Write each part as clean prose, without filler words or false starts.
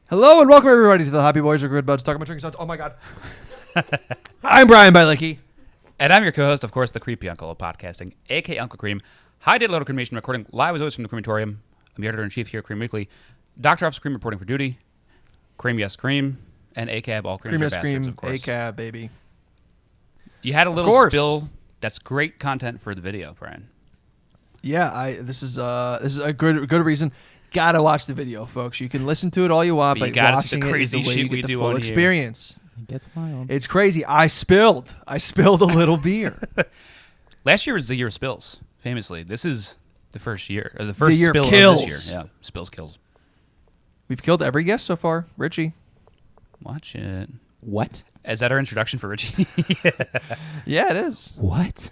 Hello and welcome everybody to the Happy Boys or Good Buds talking about drinking songs. Oh my god. I'm Brian Bielicki. And I'm your co-host, of course, the creepy uncle of podcasting, a.k.a. Uncle Cream. High Date Local Cremation recording live as always from the crematorium. I'm your editor-in-chief here at Cream Weekly. Dr. Officer Cream reporting for duty. Cream Yes Cream. And ACAB, all creams Cream are Yes bastards, Cream, of course. ACAB, baby. You had a little spill. That's great content for the video, Brian. Yeah, this is a good reason. Gotta watch the video, folks. You can listen to it all you want, But but you gotta see watching the crazy it is the way shit you we get the do full on here. experience. It gets wild. It's crazy. I spilled a little beer. Last year was the year of spills, famously. This is the first year, or the first year spill kills. of this year. Yeah, spills kills. We've killed every guest so far. Richie. Watch it. What? Is that our introduction for Richie? Yeah, it is. What?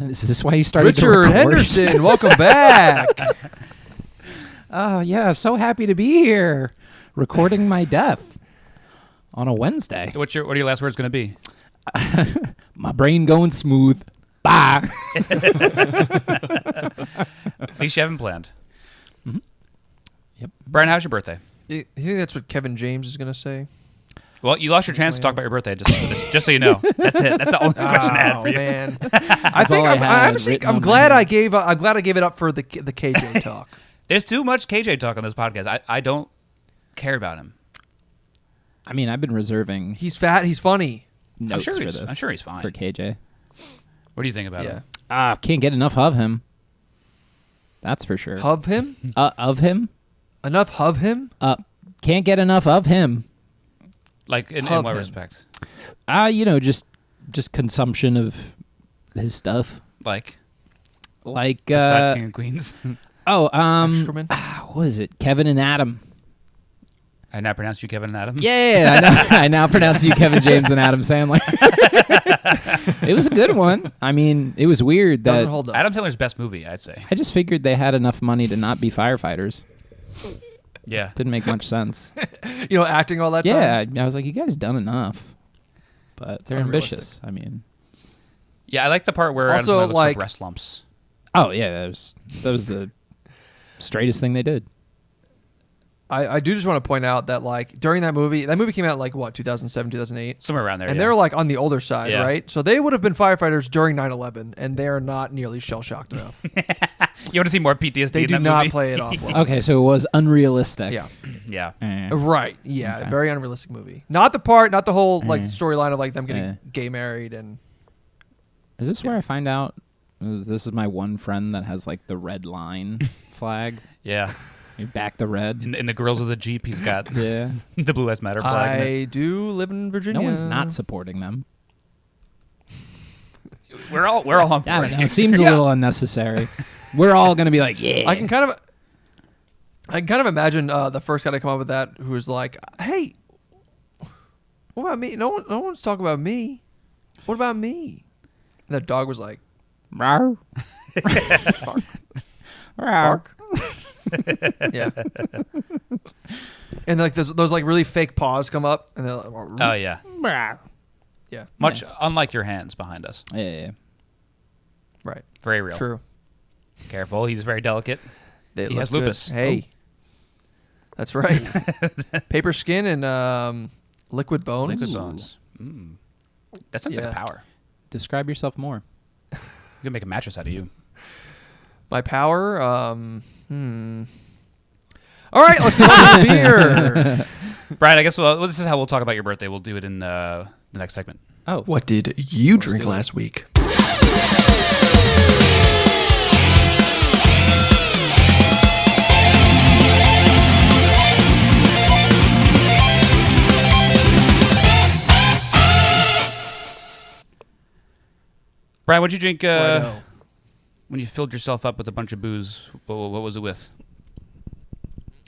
Is this why you started to Richard record? Henderson, welcome back. Oh, yeah. So happy to be here. Recording my death on a Wednesday. What are your last words going to be? My brain going smooth. Bye. At least you haven't planned. Mm-hmm. Yep. Brian, how's your birthday? You think that's what Kevin James is going to say? Well, you lost your chance to talk about your birthday, just so you know. That's it. That's the only question I had for you. Man. I'm glad I gave it up for the KJ talk. There's too much KJ talk on this podcast. I don't care about him. I mean, I've been reserving He's fat. He's funny. notes sure for he's- this. I'm sure he's fine. For KJ. What do you think about him? Can't get enough of him. That's for sure. Hub him? Of him? Enough hub him? Can't get enough of him. Like, in Hub what him. respect? Just consumption of his stuff. Like, Like, besides King of Queens? Excrement? what is it? Kevin and Adam. I now pronounce you Kevin and Adam? Yeah, I now pronounce you Kevin James and Adam Sandler. It was a good one. I mean, it was weird that Doesn't hold up. Adam Sandler's best movie, I'd say. I just figured they had enough money to not be firefighters. Yeah. Didn't make much sense. Acting all that Yeah, time? I was like, you guys done enough. But they're ambitious. I mean, Yeah, I like the part where Also, Adam Sandler looks like- like breast lumps. oh yeah, that was the straightest thing they did. I do just want to point out that, like, during that movie came out, like, what, 2007, 2008? Somewhere around there, And yeah. they're, like, on the older side, Yeah. right? So they would have been firefighters during 9/11, and they're not nearly shell-shocked enough. You want to see more PTSD They in do that not movie? play it off well. Okay, so it was unrealistic. Yeah. Yeah. Right. Yeah. Okay. Very unrealistic movie. Not the whole, like, Eh. storyline of, like, them getting Eh. gay married and... Is this where I find out this is my one friend that has like the red line flag? Yeah. You back the red. In the grills of the Jeep, he's got Yeah. the Blue Lives Matter flag. in I do live in Virginia. No one's not supporting them. it. We're all on board. I don't know. It seems a little unnecessary. We're all gonna be like, yeah. I can kind of imagine the first guy to come up with that who was like, "Hey, what about me? No one's talking about me. What about me?" And the dog was like, Rawr. Rawr. "Bark." Yeah. And like those like really fake paws come up, and they're like, Oh, yeah. Rawr. yeah, Much unlike your hands behind us. Yeah. right, Very real. true. Careful, he's very delicate. They He look has good. lupus. Hey, that's right. Paper skin and liquid bones. Liquid bones. That sounds like a Yeah. power. Describe yourself more. We can make a mattress out of you. My power. All right, let's go on to beer. Brian, I guess this is how we'll talk about your birthday. We'll do it in the next segment. Oh. What did you drink last week? Brian, what'd you drink Righto. when you filled yourself up with a bunch of booze? What was it with?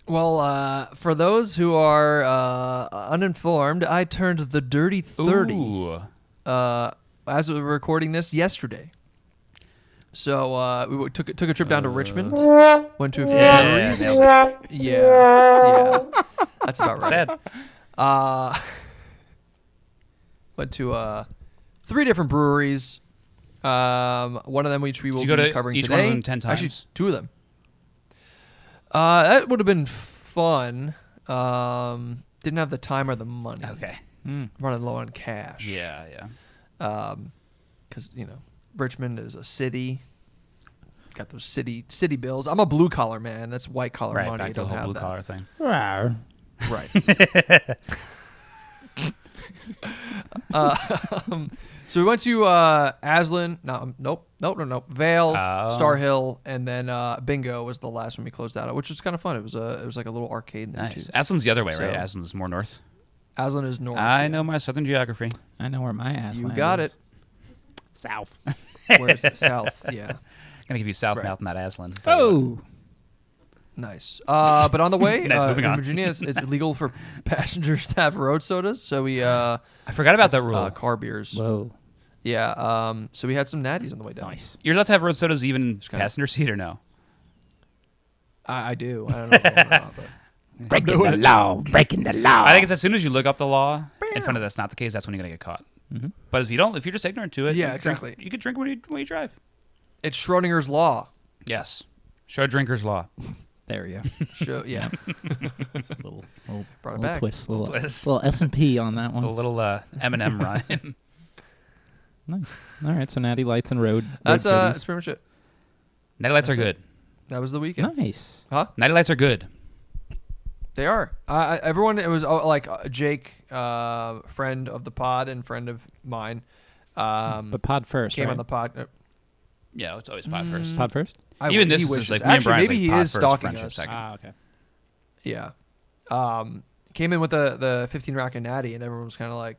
Well, for those who are uninformed, I turned the Dirty 30 Ooh. as we were recording this yesterday. So we took a trip down to Richmond. Went to a few Yeah, breweries. nailed it. Yeah. That's about right. Sad. Went to 3 different breweries. One of them which we will Did you go be to covering each today. one of them 10 times? Actually, 2 of them. That would have been fun. didn't have the time or the money. Okay. Running low on cash. Yeah. Because Richmond is a city. Got those city bills. I'm a blue collar man. That's white collar Right. money. Back to the Don't whole have blue that. collar thing. Rawr. Right. So we went to Aslan. Nope. Vale, Oh. Star Hill, and then Bingo was the last one we closed out at, which was kind of fun. It was like a little arcade in there Nice. too. Aslan's the other way, So- right? Aslan's more north. Aslan is north. I yeah. know my southern geography. I know where my ass You land got is. it. South. Where's the south? Yeah. Gonna give you south Right. mouth, not Aslan. Oh. Nice. But on the way, Nice, moving in on. Virginia, it's illegal for passengers to have road sodas. So we I forgot about that rule. car beers. Whoa. Yeah. So we had some natties on the way down. Nice. You're allowed to have road sodas even kinda- passenger seat or no? I do. I don't know if I want or not, but Breaking the law. Breaking the law. I think it's as soon as you look up the law and find out that's not the case, that's when you're gonna get caught. Mhm. But if you're just ignorant to it, Yeah, you exactly. you could drink when you drive. it's Schrodinger's law. Yes. Show drinker's law. There we go. Yeah. little Brought it little back. twist, little Twist. S&P on that A one. little M&M rhyme. Nice. All right, so Natty Lights and road. That's road that's sodas. pretty much it. Night lights are That's good. That was the weekend. Nice. Huh? Night lights are good. They are. Everyone. It was Jake, friend of the pod and friend of mine. But pod first, Came right? on the pod. Yeah, it's always pod first. Pod first? Even this he is wishes. like me and Actually, Brian's maybe like he pod is first, stalking friendship us. second. Okay. Yeah. Came in with the 15 rack and natty, and everyone was kind of like,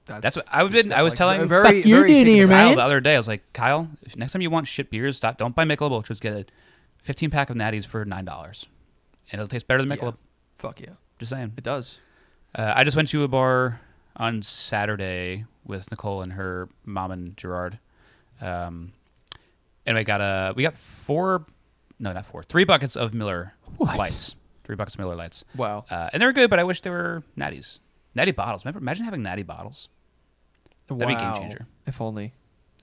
That's what I was telling very, Fuck you, very dude, taken here, aback. Kyle man. the other day. I was like, Kyle, if next time you want shit beers, don't buy Michelob Ultras. Get a 15 pack of Natties for $9, and it'll taste better than Yeah. Michelob. Fuck yeah, Just saying. it does. I just went to a bar on Saturday with Nicole and her mom and Gerard, and we got 3 buckets of Miller What? Lights. 3 buckets of Miller Lights. Wow. And they were good, but I wish they were natties. Natty bottles. Imagine having natty bottles. That'd be a game Wow. changer. If only.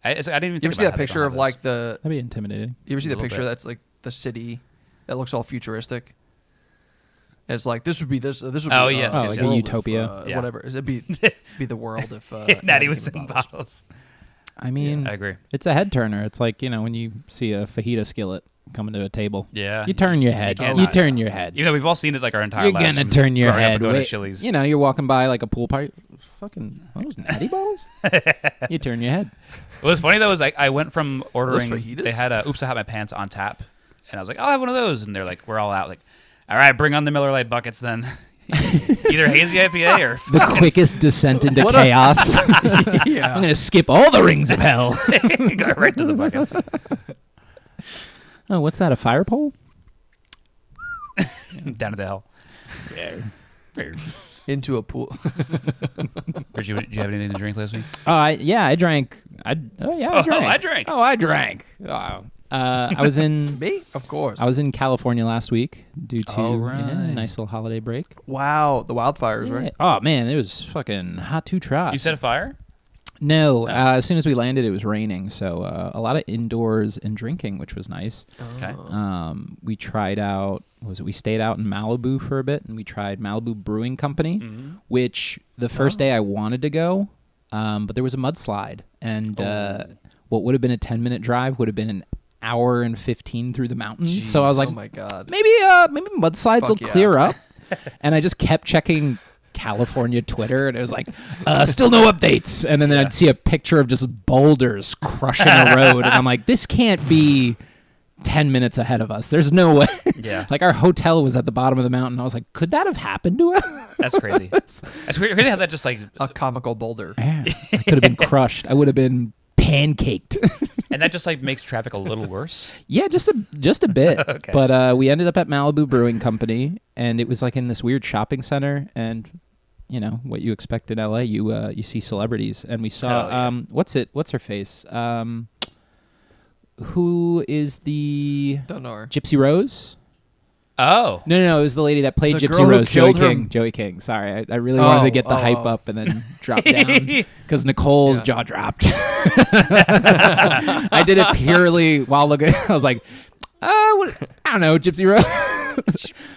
I didn't even You think ever see about that how they picture don't of have like those. That'd be intimidating. You ever see A the little picture bit. that's like the city that looks all futuristic? And it's like this would be this. This would Oh, be yes, yes, world yes. if, Utopia. Yeah. Whatever. It'd be the world if Natty was in bottles. I mean, I agree. it's a head turner. It's like, when you see a fajita skillet coming to a table. Yeah. You turn your head. can't You not. turn your head. Even though we've all seen it like our entire You're lives. gonna from turn your growing up and head. going to Wait, Chili's. you're walking by like a pool party. Fucking those natty balls. You turn your head. What was funny though is I went from ordering. fajitas? They had Oops, I Had My Pants on tap, and I was like, I'll have one of those, and they're like, we're all out. Like, all right, bring on the Miller Lite buckets then. Either hazy IPA or The quickest descent into chaos. Yeah. I'm gonna skip all the rings of hell. go right to the buckets. Oh, what's that? A fire pole? Down to the hell. Into a pool. Richie, did you have anything to drink last week? Oh, I drank. I drank. I drank. Oh, I drank. Oh. I was in. Me? Of course. I was in California last week due to All right. a nice little holiday break. Wow. The wildfires, Yeah. right? Oh man, it was fucking hot to trot. You set a fire? No, as soon as we landed, it was raining, so a lot of indoors and drinking, which was nice. Okay. We tried out. We stayed out in Malibu for a bit, and we tried Malibu Brewing Company, Mm-hmm. which the first day I wanted to go, but there was a mudslide, and what would have been a 10-minute drive would have been an hour and 15 through the mountains. So I was like, oh my god. maybe mudslides will Fuck yeah. clear up. And I just kept checking California Twitter, and it was like, still no updates. And then I'd see a picture of just boulders crushing a road, and I'm like, this can't be 10 minutes ahead of us. There's no way. Yeah. Like our hotel was at the bottom of the mountain. I was like, could that have happened to us? That's crazy. That's weird how that just like, A comical boulder. Man, I could have been crushed. I would have been pancaked. and that just like makes traffic a little worse. Yeah, just a bit. Okay. But we ended up at Malibu Brewing Company, and it was like in this weird shopping center, and what you expect in LA, you see celebrities, and we saw Hell yeah. what's her face? Who is the Don't know her. Gypsy Rose? Oh. No, it was the lady that played The Gypsy girl who Rose, Joey killed her- King. Joey King. Sorry, I really wanted to get the hype up and then drop down because Nicole's Yeah. jaw dropped. I did it purely while looking. I was like, I don't know, Gypsy Rose.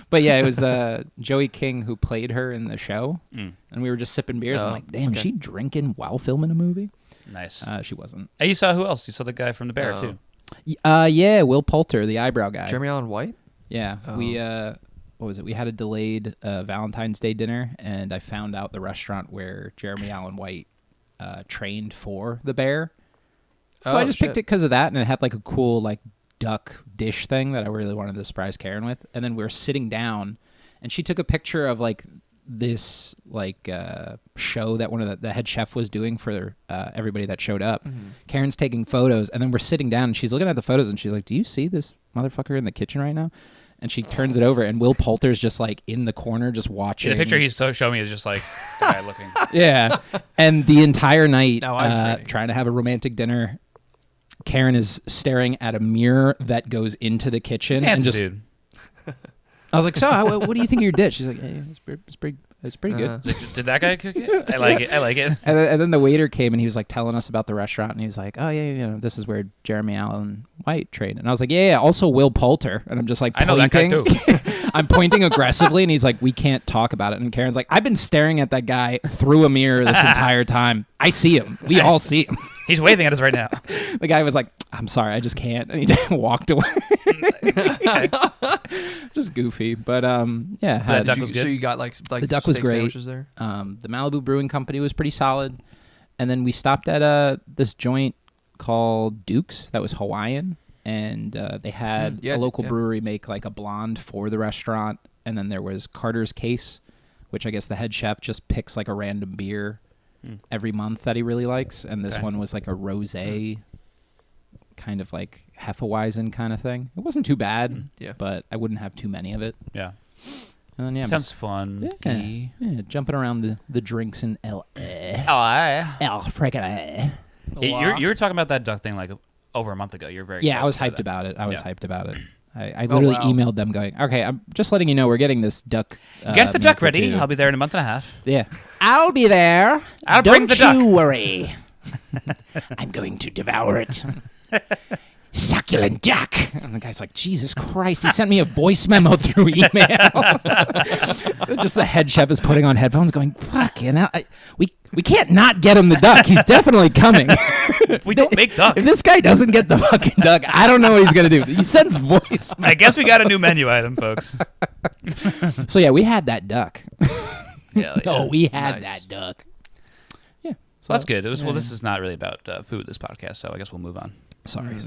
But yeah, it was Joey King who played her in the show, and we were just sipping beers. I'm like, damn, is she drinking while filming a movie? Nice. She wasn't. Hey, you saw who else? You saw the guy from The Bear too. Yeah, Will Poulter, the eyebrow guy. Jeremy Allen White. Yeah, we what was it? We had a delayed Valentine's Day dinner, and I found out the restaurant where Jeremy Allen White trained for The Bear. So I just picked it because of that, and it had like a cool like duck dish thing that I really wanted to surprise Karen with. And then we were sitting down, and she took a picture of like this like show that one of the head chef was doing for everybody that showed up. Karen's taking photos, and then we're sitting down, and she's looking at the photos, and she's like, "Do you see this motherfucker in the kitchen right now?" And she turns it over, and Will Poulter's just like in the corner, just watching. Yeah, the picture he's showing me is just like the guy looking. Yeah, and the entire night, Now I'm trying to have a romantic dinner, Karen is staring at a mirror that goes into the kitchen, He's and just. dude. I was like, "So, what do you think of your dish?" She's like, "Hey, it's pretty good." Did that guy cook it? I like it. I like it. And then the waiter came, and he was like telling us about the restaurant, and he was like, "Oh yeah, you know, this is where Jeremy Allen White trained." And I was like, "Yeah, also Will Poulter." And I'm just like, I know that guy too. I'm pointing aggressively, and he's like, "We can't talk about it." And Karen's like, "I've been staring at that guy through a mirror this entire time. I see him. We all see him." He's waving at us right now. The guy was like, "I'm sorry, I just can't," and he walked away. Just goofy, but yeah. But duck was good. So you got like the duck was steak great. sandwiches there. The Malibu Brewing Company was pretty solid, and then we stopped at this joint called Duke's that was Hawaiian, and they had a local brewery make like a blonde for the restaurant, and then there was Carter's Case, which I guess the head chef just picks like a random beer every month that he really likes, and this one was like a rosé, kind of like Hefeweizen kind of thing. It wasn't too bad, but I wouldn't have too many of it. Yeah. And then, Sounds fun. Yeah, jumping around the drinks in L.A. Oh, Friggin' A. you were talking about that duck thing like over a month ago. You're very I was hyped about it. I literally emailed them going, "Okay, I'm just letting you know we're getting this duck. Get the duck ready. Two. I'll be there in a month and a half. Yeah, I'll be there. I'll bring the duck. Don't you worry. I'm going to devour it." Succulent duck. And the guy's like, Jesus Christ, he sent me a voice memo through email. Just the head chef is putting on headphones going, fucking hell, we can't not get him the duck. He's definitely coming. We don't make duck. If this guy doesn't get the fucking duck, I don't know what he's going to do. He sends voice memos. I guess we got a new menu item, folks. So yeah, we had that duck. Yeah. Oh, we had that duck. Yeah. So That's good. Well, this is not really about food, this podcast, so I guess we'll move on. Sorry.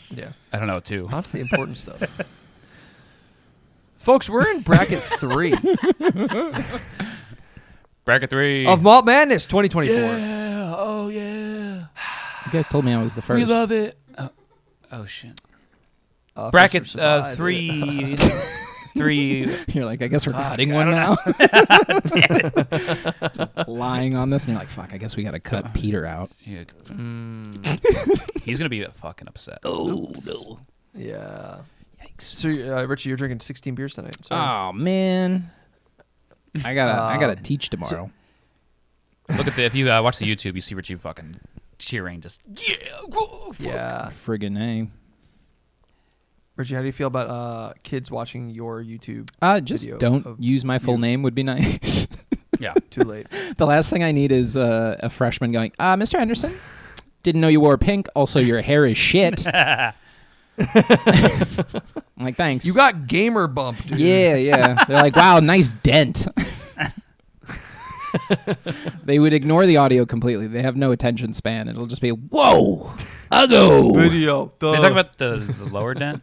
Yeah. I don't know, too. On to the important stuff. Folks, we're in bracket 3 Bracket 3. of Malt Madness 2024. Yeah. Oh, yeah. You guys told me I was the first. We love it. Oh shit. Bracket Bracket 3. 3. You're like, I guess we're cutting one now. Just lying on this, and you're like, fuck, I guess we got to cut Peter out. Yeah. He's going to be fucking upset. Oh, no. Yeah. Yikes. So, Richie, you're drinking 16 beers tonight. So. Oh, man. I gotta teach tomorrow. Look at if you watch the YouTube, you see Richie fucking cheering, just Yeah. Friggin' A. Richie, how do you feel about kids watching your YouTube? Just video don't of use my full name would be nice. Yeah. Too late. The last thing I need is a freshman going, Mr. Anderson, didn't know you wore pink. Also, your hair is shit. I'm like, thanks. You got gamer bump, dude. Yeah. They're like, wow, nice dent. They would ignore the audio completely. They have no attention span. It'll just be, whoa, uggo. Video. They talk about the lower dent,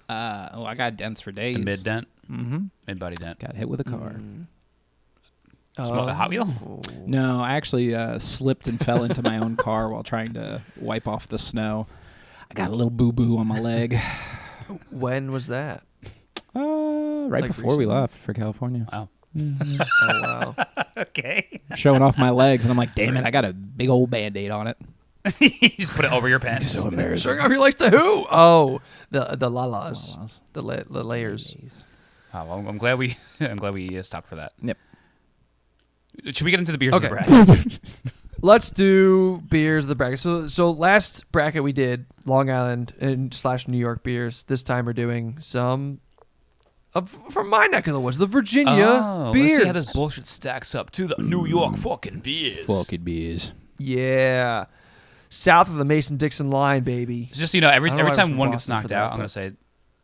I got dents for days. the mid dent, Mm-hmm. mid-body dent. Got hit with a car. A Hot Wheel? No, I actually slipped and fell into my own car while trying to wipe off the snow. I got a little boo-boo on my leg. When was that? Right Like before we recently? left for California. Wow. Mm-hmm. Oh, wow. Okay. Showing off my legs, and I'm like, damn it, I got a big old Band-Aid on it. You just put it over your pants. So embarrassing. Showing off your legs to who? Oh, the lalas. Lalas. The layers. Oh, well, I'm glad we stopped for that. Yep. Should we get into the beers Okay. of the bracket? let's do beers of the bracket. So last bracket we did Long Island and / New York beers. This time we're doing some from my neck of the woods, the Virginia beers. Let's see how this bullshit stacks up to the New York fucking beers. Fucking beers. Yeah. South of the Mason-Dixon line, baby. It's just, every I don't know why I was time from one Boston gets for knocked that, out, I'm but- going to say,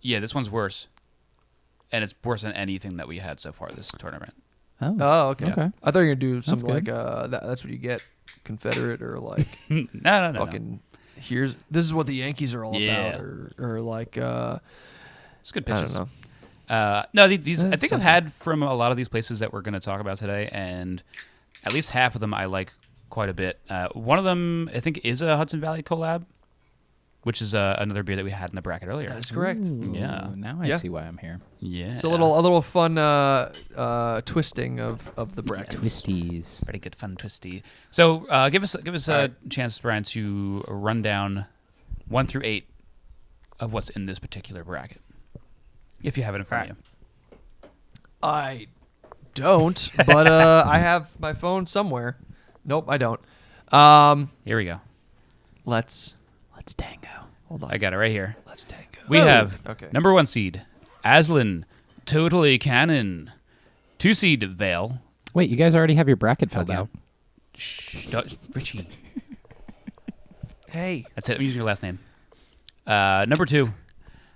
yeah, this one's worse. And it's worse than anything that we had so far this tournament. Oh, okay. Okay. I thought you were going to do something like good. that's what you get, Confederate, or like No. fucking this is what the Yankees are all Yeah. about, or like It's good I pitches. don't know. No, these I That's think I've had from a lot of these places that we're going to talk about today, and at least half of them I like quite a bit. One of them I think is a Hudson Valley collab, which is another beer that we had in the bracket earlier. That is correct. Yeah. Now I Yeah. see why I'm here. Yeah, It's a little fun twisting of the bracket. Twisties. pretty good, fun, twisty. So give us a chance, Brian, to run down 1 through 8 of what's in this particular bracket, if you have it in front of you. I don't, but I have my phone somewhere. Nope, I don't. Here we go. Let's tango. hold on. I got it right here. Let's tango. We have okay. number 1 seed, Aslan, Totally Cannon. 2 seed, Vale. Wait, you guys already have your bracket filled Okay. out. Shh, Richie. Hey, That's it. I'm using your last name. Number 2,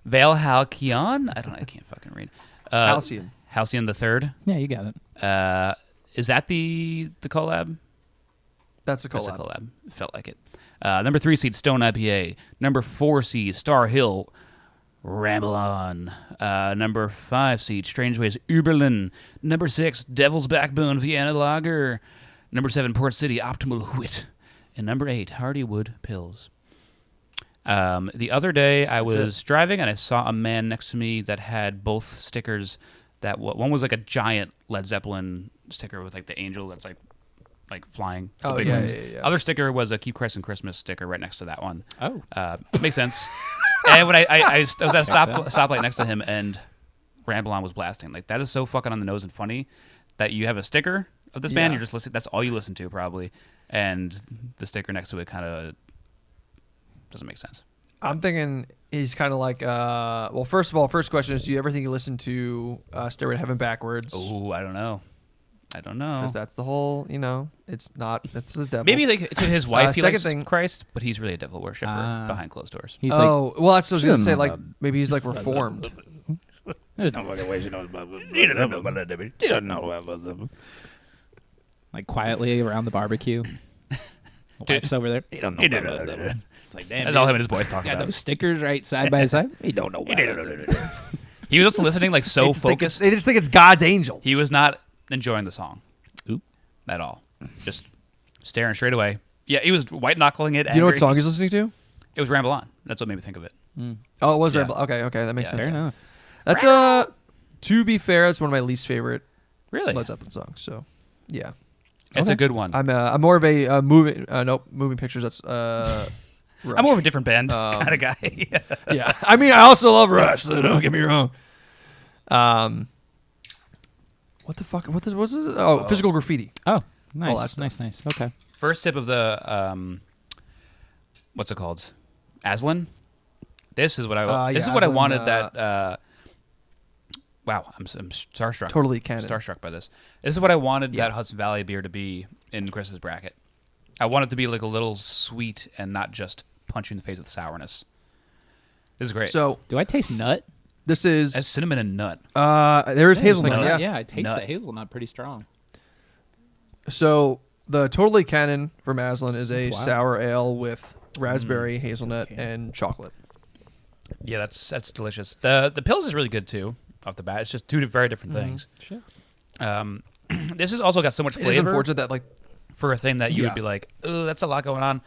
Vale Halcyon. I can't fucking read. Halcyon. Halcyon the third. Yeah, you got it. Is that the collab? That's a That's a collab. collab. Felt like it. Number 3 seed, Stone IPA. Number 4 seed, Star Hill, Ramble On. Number 5 seed, Strange Ways, Uberlin. Number 6, Devil's Backbone, Vienna Lager. Number 7, Port City, Optimal Wit. And number 8, Hardywood Pills. The other day, I was driving and I saw a man next to me that had both stickers. That one was like a giant Led Zeppelin sticker with like the angel that's like flying. The Oh, big yeah, wings. yeah, yeah. Other sticker was a Keep Christ and Christmas sticker right next to that one. Oh. Makes sense. And when I was at a stoplight next to him, and Ramble On was blasting. Like, that is so fucking on the nose and funny that you have a sticker of this band. Yeah. You're just listening. That's all you listen to probably, and the sticker next to it kind of doesn't make sense. I'm thinking he's kind of like, well, first of all, first question is, do you ever think you listen to Stairway to Heaven backwards? Oh, I don't know. Because that's the whole, it's not, it's the devil. Maybe like to his wife, he second likes thing- Christ, but he's really a devil worshiper behind closed doors. He's Oh, well, that's what I was She going to doesn't say. know Like, about- maybe he's like reformed. like, there's no fucking way she knows about this. You don't know about this. Like quietly around the barbecue. The wife's over there. You don't know about this. It's like, damn. That's dude, all him and his boys talk got about. those stickers right side by side. You don't know about this. He was also listening like so focused. They just think it's God's angel. He was not enjoying the song. Oop. At all. Just staring straight away. Yeah, he was white knuckling it. Do you know what angry. song he's listening to? It was Ramble On. That's what made me think of it. Oh, it was Yeah. Ramble. Okay, that makes Yeah. sense. Fair enough. That's to be fair, it's one of my least favorite Really? Led Zeppelin songs. So, yeah, It's a good one. I'm more of a moving pictures. That's Rush. I'm more of a different band kind of guy. Yeah, I mean, I also love Rush. So don't get me wrong. What the fuck? What's this? Oh, Physical Graffiti. Oh, All that nice, stuff. nice. Okay. First sip of the what's it called? Aslan. This is what I. This yeah, is what I Aslan, wanted. Wow, I'm starstruck. Totally canon. Starstruck by this. This is what I wanted that Hudson Valley beer to be in Chris's bracket. I want it to be like a little sweet and not just punch you in the face with sourness. This is great. So Do I taste nut? this is As cinnamon and nut. there is hazelnut. Like, Yeah. I taste Nut. the hazelnut pretty strong. So the Totally Canon from Aslan is a That's wild. sour ale with raspberry, hazelnut, and chocolate. Yeah, that's delicious. The Pils is really good too. Off the bat, it's just two very different things. Sure. This has also got so much It is flavor unfortunate that like for a thing that you Yeah. would be like, oh, that's a lot going on.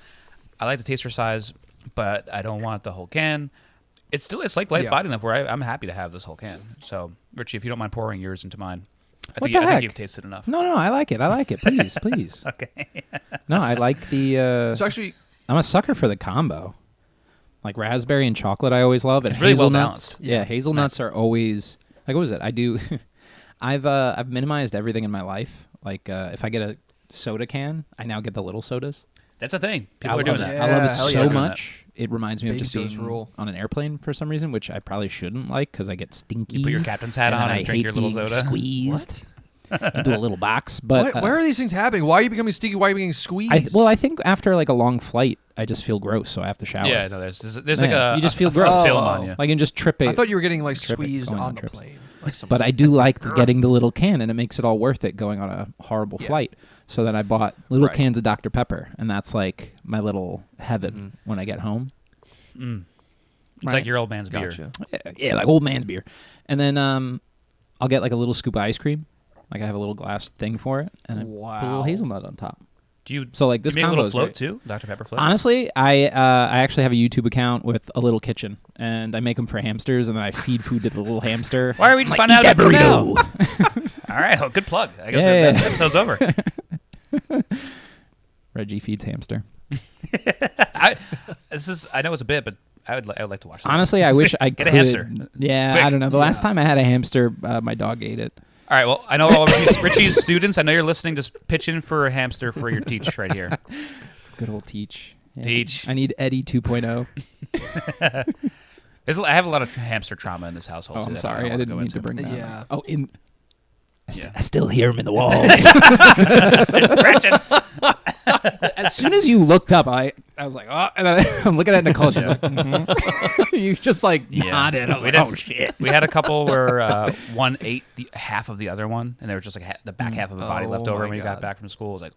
I like the taster size, but I don't want the whole can. It's like light body enough where I'm happy to have this whole can. So, Richie, if you don't mind pouring yours into mine, I What think the heck? you've tasted enough. No, I like it. Please, please. Okay. No, I like the. so actually I'm a sucker for the combo. Like raspberry and chocolate, I always love. And It's really well hazelnuts. balanced. Yeah, hazelnuts are always like what was it? I do. I've minimized everything in my life. Like if I get a soda can, I now get the little sodas. That's a thing. People I are doing love that. it. I love it hell so yeah. much. It reminds me of Baby just sodas being rule. on an airplane for some reason, which I probably shouldn't like because I get stinky. You put your captain's hat and on then and I drink hate your little being soda. Squeezed into a little box. But Where are these things happening? Why are you becoming sticky? Why are you being squeezed? I think after like a long flight, I just feel gross, so I have to shower. Yeah, no, there's like Yeah, a you just feel a gross. film Oh. on you. Like, and just trip it. I thought you were getting like Trip it squeezed going on on the trips. plane. Like But I do like getting the little can, and it makes it all worth it going on a horrible Yeah. flight. So then I bought little Right. cans of Dr. Pepper, and that's like my little heaven when I get home. Mm. It's Right. like your old man's beer. Gotcha. Yeah, like old man's beer. And then I'll get like a little scoop of ice cream. Like I have a little glass thing for it, and I put a little Wow. hazelnut on top. Do you? So like this you make a combo little is float great. too, Dr Pepper float. Honestly, I actually have a YouTube account with a little kitchen, and I make them for hamsters, and then I feed food to the little hamster. Why are we just I'm finding like, out "Eat about that this now? burrito." All right, well, good plug. I guess Yeah, that yeah. episode's over. Reggie feeds hamster. I know it's a bit, but I would like to watch that. Honestly, I wish I Get could. a hamster. Yeah, Quick. I don't know. The last time I had a hamster, my dog ate it. All right, well, I know all Richie's students. I know you're listening. Just pitch in for a hamster for your teach right here. Good old Teach. Yeah. Teach. I need Eddie 2.0. I have a lot of hamster trauma in this household. Oh, too I'm that sorry. I don't didn't wanna mean go to into. bring that Yeah. up. Oh, Yeah. I still hear him in the walls. It's scratching. As soon as you looked up, I was like, oh, and then I'm looking at Nicole. She's like, mm-hmm. You just like nodded. I was like, oh shit. We had a couple where one ate half of the other one, and there was just like the back half of a body Oh left over my when we got God. back from school. It was like,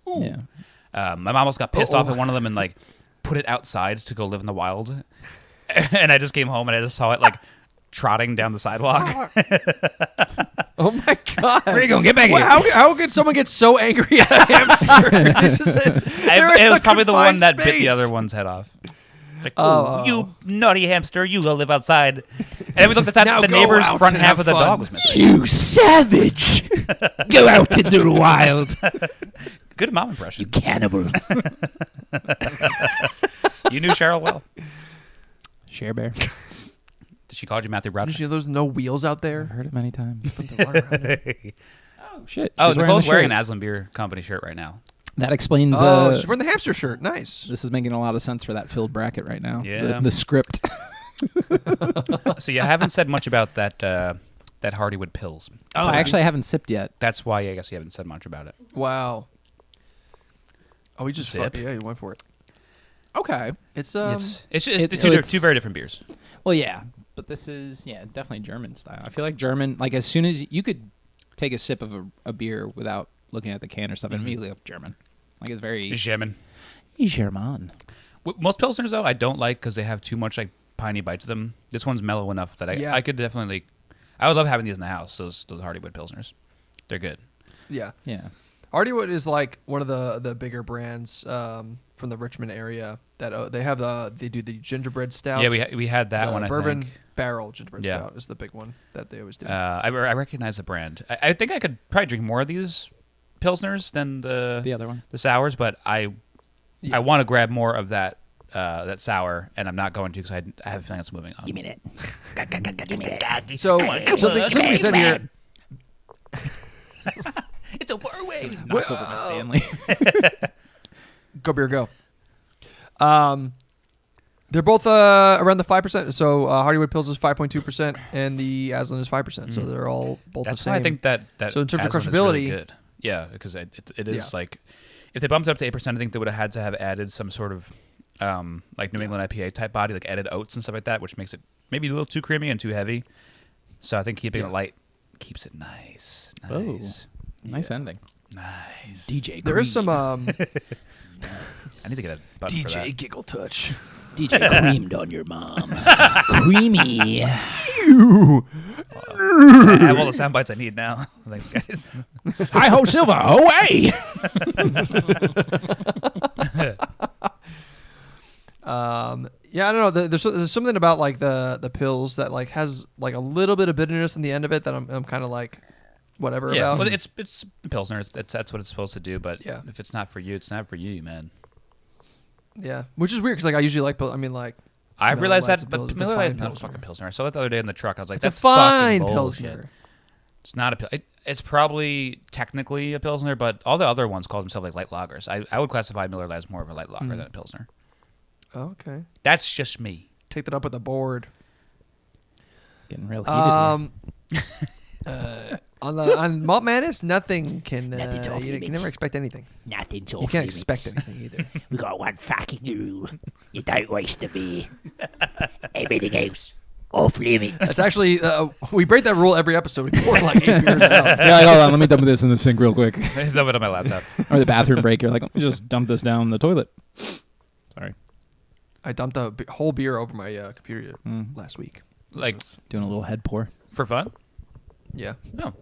ooh. Yeah. My mom almost got pissed off at one of them and like put it outside to go live in the wild. And I just came home and I just saw it like trotting down the sidewalk. Oh my god! Where you going? Get back Well, here. how could someone get so angry at a hamster? It's just they're in It a was probably the one confined that bit the space. other one's head off. Like, Oh. "Ooh, you naughty hamster, you go live outside." And then we looked outside, Now the go neighbor's out front and half have of the fun. dog was missing. You savage! Go out into the wild, Good mom impression. you cannibal. You knew Cheryl well. Share Bear. Did she call you Matthew Did Broderick? you know there's no wheels out I've there? heard it many times. Put the water around it. Oh shit! Oh, She's Nicole's the wearing shirt. an Aslan Beer Company shirt right now. That explains. Oh, she's wearing the hamster shirt. Nice. This is making a lot of sense for that filled bracket right now. Yeah. The script. So you haven't said much about that Hardywood Pills. Oh, I actually haven't sipped yet. That's why I guess you haven't said much about it. Wow. Oh, we just Sip. yeah, you went for it. Okay, it's It's so two very different beers. Well, yeah, but this is definitely German style. I feel like German, like as soon as you could take a sip of a beer without looking at the can or stuff, and immediately look German. Like it's very German. German. Most Pilsners, though, I don't like because they have too much like piney bite to them. This one's mellow enough that Yeah. I could definitely. I would love having these in the house. Those Hardywood Pilsners, they're good. yeah. Yeah. Hardywood is like one of the bigger brands from the Richmond area that they do the gingerbread stout. Yeah, we had that the one. bourbon I think. barrel gingerbread Yeah. stout is the big one that they always do. I recognize the brand. I think I could probably drink more of these Pilsners than The other one. the sours, but I want to grab more of that sour, and I'm not going to because I have a feeling it's moving on. Give me that. So something we said here. It's so far away. Knocked over my Stanley. Go beer go. They're both around the 5%. So Hardywood Pills is 5.2%, and the Aslan is 5%. So they're all both That's the same. why I think that So in terms of Aslan is really crushability- good. Yeah, because it is Yeah. like if they bumped it up to 8%, I think they would have had to have added some sort of like New England IPA type body, like added oats and stuff like that, which makes it maybe a little too creamy and too heavy. So I think keeping it light keeps it nice. Oh. Nice. Nice ending. Nice. DJ. there is some I need to get a button for that. Giggle Touch. DJ creamed on your mom. Creamy. I have all the sound bites I need now. Thanks, guys. Hi ho Silva. Away. Yeah, I don't know. There's something about like the pills that like has like a little bit of bitterness in the end of it that I'm kind of like whatever Yeah, about. well, it's Pilsner. That's what it's supposed to do. But Yeah. if it's not for you, it's not for you, man. Yeah, which is weird because like I usually like. I mean, like I No, realized Lights that, of but Pills, Miller Lite is fine not a Pilsner. fucking Pilsner. I saw it the other day in the truck. I was like, it's a that's fine fucking bullshit. pilsner. It's not a Pilsner. It's probably technically a Pilsner, but all the other ones call themselves like light lagers. I would classify Miller Lite as more of a light lager than a Pilsner. Okay. That's just me. Take that up with the board. Getting real heated. On Malt Madness, nothing can. Nothing's off You can limits. never expect anything. Nothing's off You can't limits. expect anything either. We got one fucking rule. You don't waste the beer. Everything else, off limits. That's actually we break that rule every episode. We pour like 8 beers out. You're like, hold on, let me dump this in the sink real quick. Dump it on my laptop. Or the bathroom break. You're like, let me just dump this down the toilet. Sorry. I dumped a whole beer over my computer last week. Like Doing a little head pour. for fun? Yeah. No.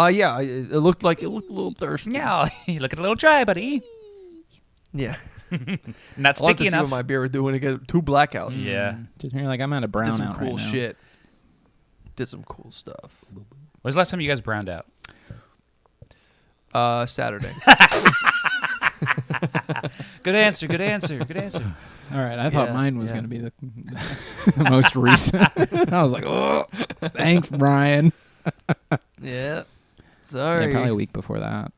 Yeah. It looked a little thirsty. Yeah, you look a little dry, buddy. Yeah. Not I wanted to sticky see enough. what my beer was doing to get too blackout. Yeah. Just you're like, I'm out of brown Did some out cool right now. shit. Did some cool stuff. When was the last time you guys browned out? Saturday. Good answer. Good answer. Good answer. All right, I thought Yeah, mine was yeah. going to be the most recent. I was like, oh, thanks, Brian. Yeah. Yeah, Sorry. probably a week before that.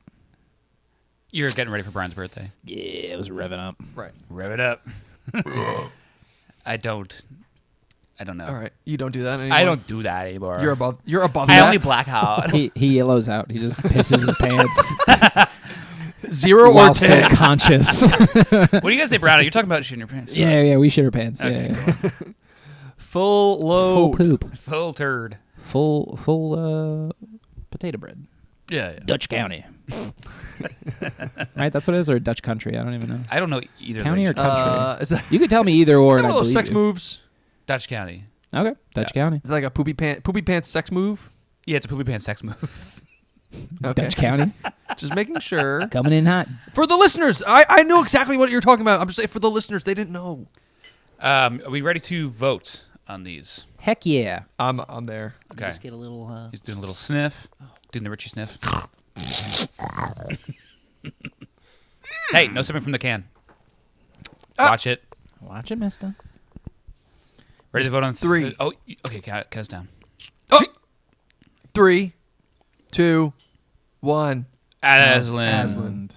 You're getting ready for Brian's birthday. Yeah, it was revving up. Right. Rev it up. I don't know. All right. You don't do that anymore. I don't do that anymore. You're above I that. only black out. He yellows out. He just pisses his pants 0 or while still 10. conscious. What do you guys say, brown out? You're talking about shitting your pants. yeah, we shit our pants. Okay. Yeah. Full Full load. poop. Full turd. Full potato bread. Yeah. Dutch County. Right, that's what it is, or Dutch country. I don't even know. I don't know either. County or of those. country? Is that You could tell me either or, and I little believe sex you. moves? Dutch County. Okay, Dutch County, Is that like a poopy pants sex move? Yeah, it's a poopy pants sex move. Okay. Dutch County, Just making sure. coming in hot. For the listeners, I know exactly what you're talking about. I'm just saying for the listeners, they didn't know. Are we ready to vote on these? Heck yeah! I'm there. Okay. Just get a little. He's doing a little sniff. Doing the Richie sniff. Hey, no sipping from the can. Watch it. Watch it, Mister. Ready to vote on 3. Okay, count us down. Oh, 3, 2, 1. Aslan.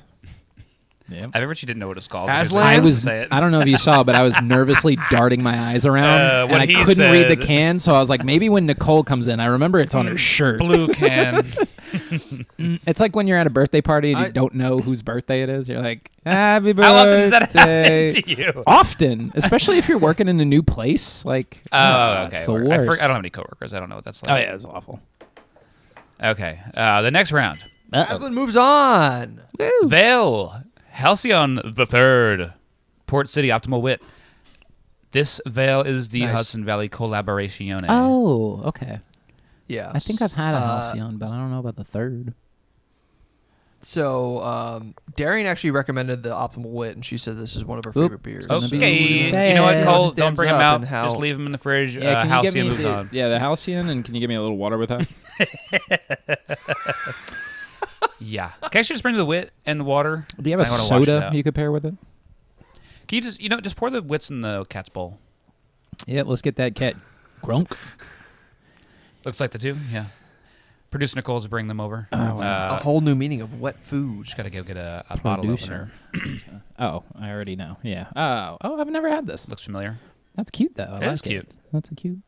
Yep. I actually didn't know what it was called. Aslan? I Let's was. Say it. I don't know if you saw, but I was nervously darting my eyes around, and what I he couldn't read the said. can. So I was like, maybe when Nicole comes in, I remember it's on her shirt. Blue can. It's like when you're at a birthday party and you I- don't know whose birthday it is. You're like, happy birthday. How often does that happen to you? Often, especially if you're working in a new place. Like, Oh, okay. it's the I worst. don't have any coworkers. I don't know what that's like. Oh yeah, it's awful. Okay. The next round. Aslan moves on. Vale. Halcyon the Third. Port City Optimal Wit. This Vale is the Nice. Hudson Valley Collaboration. Oh, okay. Yeah. I think I've had a Halcyon, but I don't know about the third. So, Darian actually recommended the Optimal Wit, and she said this is one of her favorite beers. gonna be Okay. You know what, bad. Cole? Just Don't bring them stems up out. and how- Just leave them in the fridge. Can you get Halcyon me moves on. the Halcyon, and can you give me a little water with that? Yeah. Can I actually just bring the wit and the water? Do you have a I wanna wash it soda out. you could pair with it? Can you just pour the wits in the cat's bowl? Yep, let's get that cat grunk. Looks like the two. Yeah. Producer Nicole's bring them over. a whole new meaning of wet food. Just gotta go get a bottle Producer. opener. Oh, I already know. Yeah. Oh, I've never had this. Looks familiar. That's cute though. It is cute. That's a cute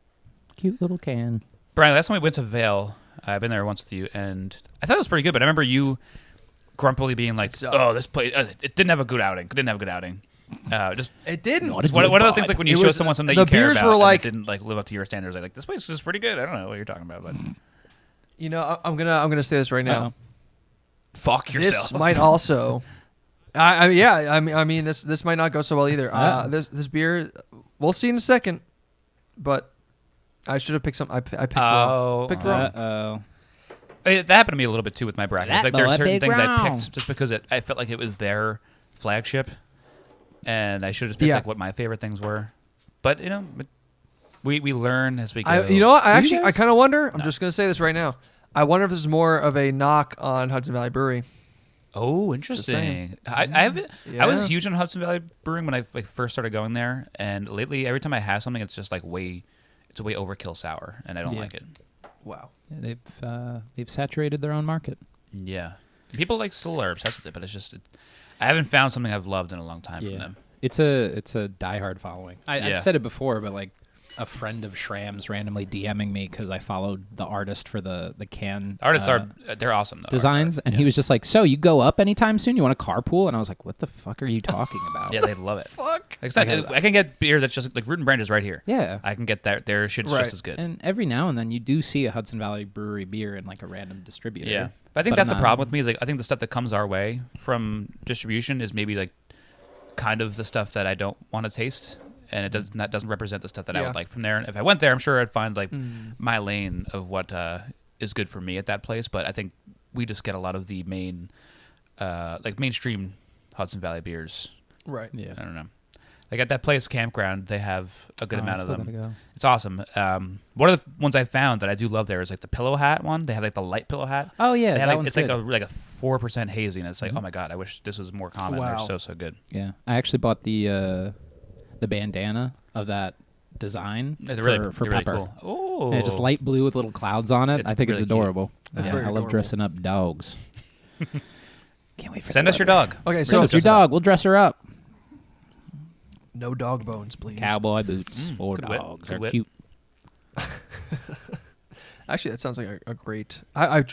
little can. Brian, last time we went to Vale, I've been there once with you, and I thought it was pretty good. But I remember you grumpily being like, sucked. "Oh, this place, it didn't have a good outing. It didn't have a good outing." Just It didn't. Not it's one of those things like when you It show was- someone something the you care beers about, were and like- it didn't like live up to your standards. Like this place was pretty good. I don't know what you're talking about, but You know, I'm gonna say this right now. Uh-oh. fuck yourself. This might also. I mean, this might not go so well either. This beer, we'll see in a second, but I should have picked some. I picked wrong. Picked wrong. Uh-oh. That happened to me a little bit too with my bracket. That Like there are boy certain picked things I wrong. picked just because I felt like it was their flagship, and I should have just picked Yeah. like what my favorite things were. But we learn as we go. You know what? Do you I guys? kind of wonder. I'm just gonna say this right now. I wonder if this is more of a knock on Hudson Valley Brewery. Oh, interesting. I haven't. I was Yeah. huge on Hudson Valley Brewing when I first started going there, and lately every time I have something, it's just like it's a way overkill sour, and I don't Yeah. like it. Wow. They've saturated their own market. Yeah. People still are obsessed with it, but it's just I haven't found something I've loved in a long time from them. It's a diehard following. Yeah. I've said it before, but like a friend of Shram's randomly DMing me because I followed the artist for the can. Artists they're awesome though. Designs, and he was just like, "So you go up anytime soon? You want to carpool?" And I was like, "What the fuck are you talking about?" Yeah, they love it. Fuck. I can get beer that's just like Root and Branch is right here. Yeah. I can get that. Their shit's Right. just as good. And every now and then you do see a Hudson Valley Brewery beer in like a random distributor. Yeah, but I think that's the problem with me is like I think the stuff that comes our way from distribution is maybe like kind of the stuff that I don't want to taste, and that doesn't represent the stuff that I would like from there. And if I went there, I'm sure I'd find like my lane of what is good for me at that place. But I think we just get a lot of the mainstream Hudson Valley beers. Right. Yeah. I don't know. Like at that place, Campground, they have a good amount of them. Go. It's awesome. One of the ones I found that I do love there is like the pillow hat one. They have like the light pillow hat. Oh yeah, They have, that like, one's it's good. like a 4% hazy, and it's like, oh my god, I wish this was more common. Wow. They're so good. Yeah, I actually bought the bandana of that design They're for really Pepper. cool. Oh, Yeah, just light blue with little clouds on it. It's I think really it's cute. adorable. That's Yeah, very I love adorable. dressing up dogs. Can't wait for Send the us your weather. dog. Okay, Send so us your dog. We'll dress her up. no dog bones, please. Cowboy boots for good whip, dogs. good They're whip. cute. Actually, that sounds like a great.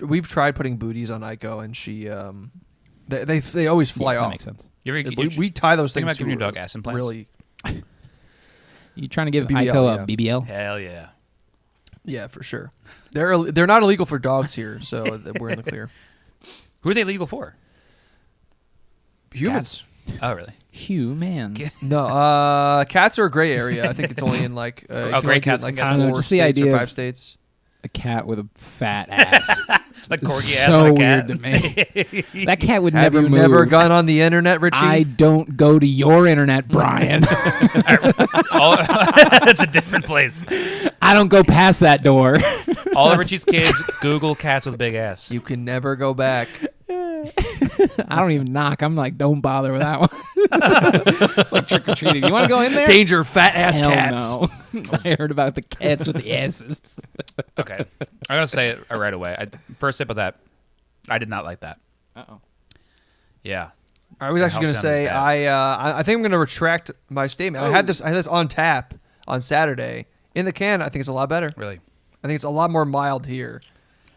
We've tried putting booties on Aiko, and she they always fly Yeah, off. that makes sense. You ever, We tie those think things. about giving your to dog ass implants? Really, You trying to give BBL, Aiko yeah. a BBL? Hell yeah. yeah, for sure. They're not illegal for dogs here, so we're in the clear. Who are they legal for? Humans. Oh, really? Humans. No, cats are a gray area. I think it's only in like you can gray only do it in, cats like can I don't know, 4 just the states or idea of- 5 states. A cat with a fat ass. Like It's corgi ass so on a weird cat? to me. That cat would Have never you move. never gone on the internet, Richie? I don't go to your internet, Brian. It's a different place. I don't go past that door. All of Richie's kids Google cats with a big ass. You can never go back. I don't even knock. I'm like, don't bother with that one. It's like trick or treating. You want to go in there? Danger, fat ass Hell cats. no. I heard about the cats with the asses. Okay, I'm gonna say it right away. First sip of that, I did not like that. Uh-oh. Yeah, I was The actually going to house say sound is I think I'm going to retract my statement. I had this on tap on Saturday. In the can, I think it's a lot better. really. I think it's a lot more mild here.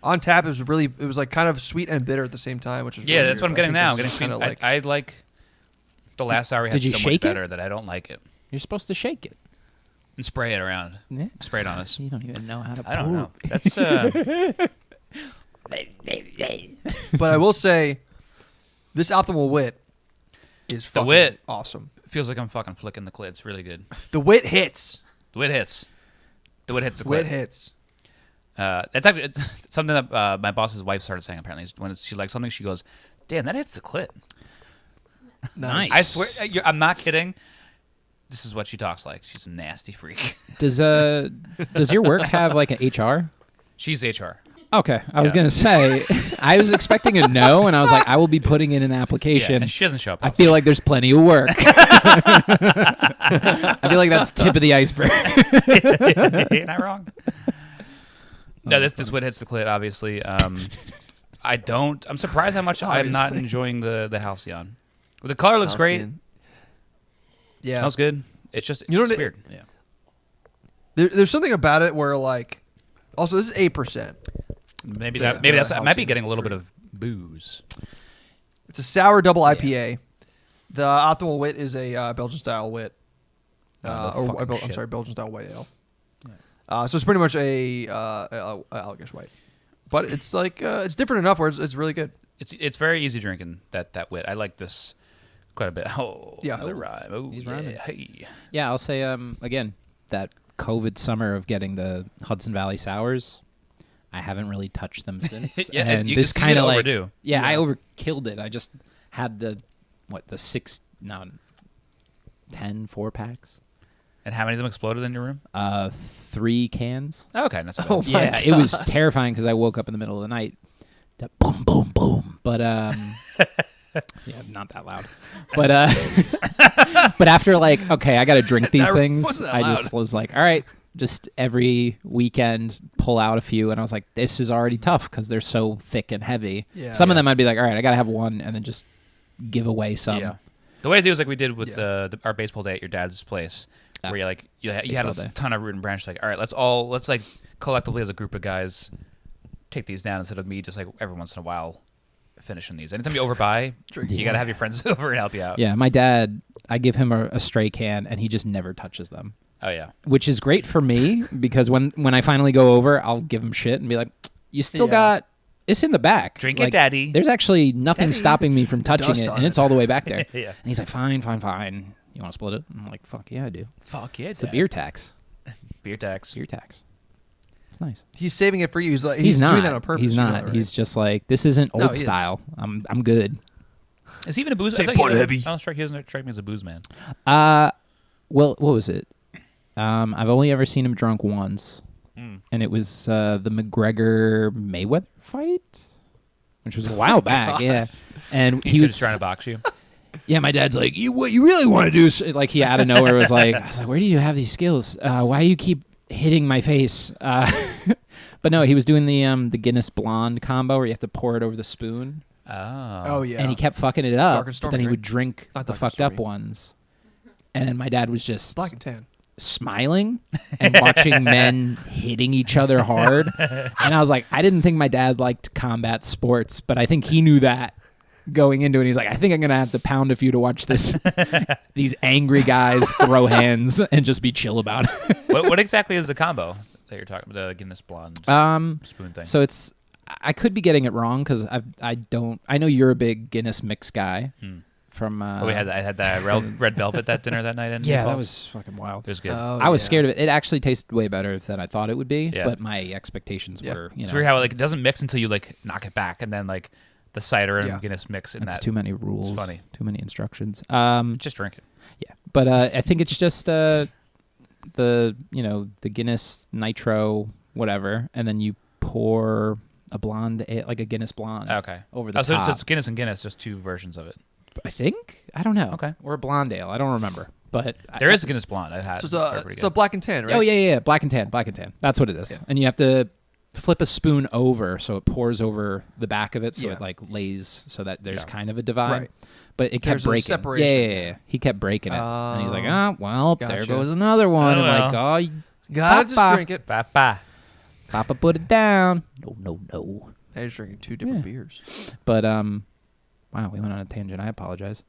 On tap, it was like kind of sweet and bitter at the same time, which is Yeah, really that's what I'm weird, getting but I now. I'm think getting this is sweet. kinda like I like the last sour had Did you so much shake it? better that I don't like it. You're supposed to shake it. And spray it around. Yeah. Spray it on us. You don't even know how to I don't know. poop. That's But I will say, this optimal wit is fucking wit. awesome. feels like I'm fucking flicking the clit. It's really good. The wit hits. The wit hits. The wit hits the clit. Wit hits. It's actually it's something that my boss's wife started saying. Apparently, when she likes something, she goes, "Damn, that hits the clit." Nice. I swear, I'm not kidding. This is what she talks like. She's a nasty freak. Does your work have like an HR? She's HR. Okay, I was Yeah. gonna say I was expecting a no, and I was like, I will be putting in an Yeah, application. and she doesn't show up. I feel like there's plenty of work. I feel like that's tip of the iceberg. Ain't I wrong? No, this wit hits the clit. Obviously, I'm surprised how much I'm not Obviously. enjoying the Halcyon. The color looks great. Halcyon. Yeah. Smells good. It's just You know it's what weird. Yeah. There's something about it where like, also this is 8%. Maybe Yeah, that's I might be Halcyon. getting a little bit of booze. It's a sour double IPA. The optimal wit is a Belgian style wit. Oh, no fucking I'm shit. sorry, Belgian style white ale. So it's pretty much a Allagash white, but it's like it's different enough where it's really good. It's very easy drinking that wit. I like this quite a bit. Oh, Yeah. another rhyme. Oh, He's yeah. rhyming. Hey. Yeah, I'll say again that COVID summer of getting the Hudson Valley sours. I haven't really touched them since. Yeah, and you- this it's easy kind to of like overdo. Yeah, I Yeah. overkilled it. I just had the 10 4-packs. And how many of them exploded in your room? 3 cans. Oh, okay, that's not Oh, bad. my Yeah, it was terrifying because I woke up in the middle of the night. To boom, boom, boom. But yeah, not that loud. But but after like, okay, I got to drink these That things. wasn't that I loud. just was like, all right, just every weekend pull out a few, and I was like, this is already tough because they're so thick and heavy. Yeah. Some of them I'd be like, all right, I gotta have one, and then just give away some. Yeah. The way I do is like we did with our baseball day at your dad's place, where you like you had Baseball a day. ton of root and branch. Like, all right, let's like collectively as a group of guys take these down instead of me just like every once in a while finishing these. Anytime you overbuy, you gotta have your friends over and help you out. Yeah, my dad, I give him a stray can, and he just never touches them. Oh yeah. Which is great for me because when I finally go over, I'll give him shit and be like, "You still got it's in the back. Drink like, it, Daddy." There's actually nothing stopping me from touching Dust it, on and it. it's all the way back there." Yeah. And he's like, "Fine. You want to split it?" I'm like, "Fuck yeah, I do." Fuck yeah. It's the beer tax. Beer tax. Beer tax. It's nice. He's saving it for you. He's like He's not doing that on purpose. He's you know not. that, right? He's just like, this isn't No, old he is. style. I'm good. Is he even a booze? Say I think put he heavy. doesn't strike me as a booze man. Well, what was it? I've only ever seen him drunk once, and it was the McGregor Mayweather fight, which was a while back. Yeah, and he was just trying to box you. Yeah, my dad's like, what you really want to do? So, like he out of nowhere was like, I was like, where do you have these skills? Why do you keep hitting my face? But no, he was doing the Guinness Blonde combo where you have to pour it over the spoon. Oh. yeah. And he kept fucking it up. Dark and But stormy, then he right? would drink Not the dark and fucked up stormy. ones. And then my dad was just black and tan. smiling and watching men hitting each other hard. And I was like, I didn't think my dad liked combat sports, but I think he knew that going into it. He's like, I think I'm going to have to pound a few to watch this. These angry guys throw hands and just be chill about it. what exactly is the combo that you're talking about? The Guinness Blonde spoon thing. So it's, I could be getting it wrong because I know you're a big Guinness mix guy. From I had that red velvet that dinner that night. In yeah, that Naples. was fucking wild. It was good. I was scared of it. It actually tasted way better than I thought it would be, Yeah. but my expectations were, It's weird how like it doesn't mix until you like knock it back, and then like the cider and Guinness mix in that's that. too many rules. It's funny. Too many instructions. Just drink it. Yeah, but I think it's just the Guinness Nitro whatever, and then you pour a blonde like a Guinness Blonde. Okay. Over the so top. it's Guinness and Guinness, just two versions of it. I think I don't know. Okay. Or a blonde ale. I don't remember. But There is a Guinness Blonde I've had. So They're pretty it's good. a black and tan, right? Oh yeah, black and tan. That's what it is. Yeah. And you have to flip a spoon over so it pours over the back of it, so Yeah. it like lays so that there's Yeah. kind of a divide. Right. But it kept There's a breaking. separation. Yeah. He kept breaking it, and he's like, Oh, well, there gotcha. goes another one. Oh, I'm like, well. oh, Gotta just Papa. drink it. Papa. Papa, put it down. No. Hey, just drinking two different Yeah. beers. But wow, we went on a tangent. I apologize.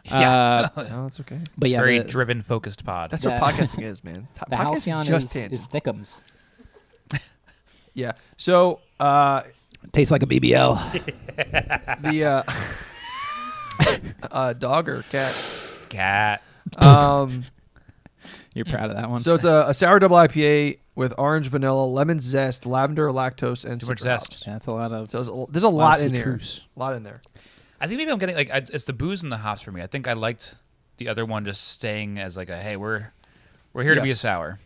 Yeah. No, it's okay. But yeah, Very the, driven, focused pod. That's Yeah. what podcasting is, man. the Podcasting Halcyon just is tangents. thickums. Yeah. So Tastes like a BBL. the dog or cat. Cat. You're proud of that one. So it's a sour double IPA with orange, vanilla, lemon zest, lavender, lactose, and Too much citra zest. hops. Yeah, that's a lot of. So there's a lot in there. citrus. A lot in there. I think maybe I'm getting like it's the booze and the hops for me. I think I liked the other one just staying as like a hey we're here to be a Yes. sour,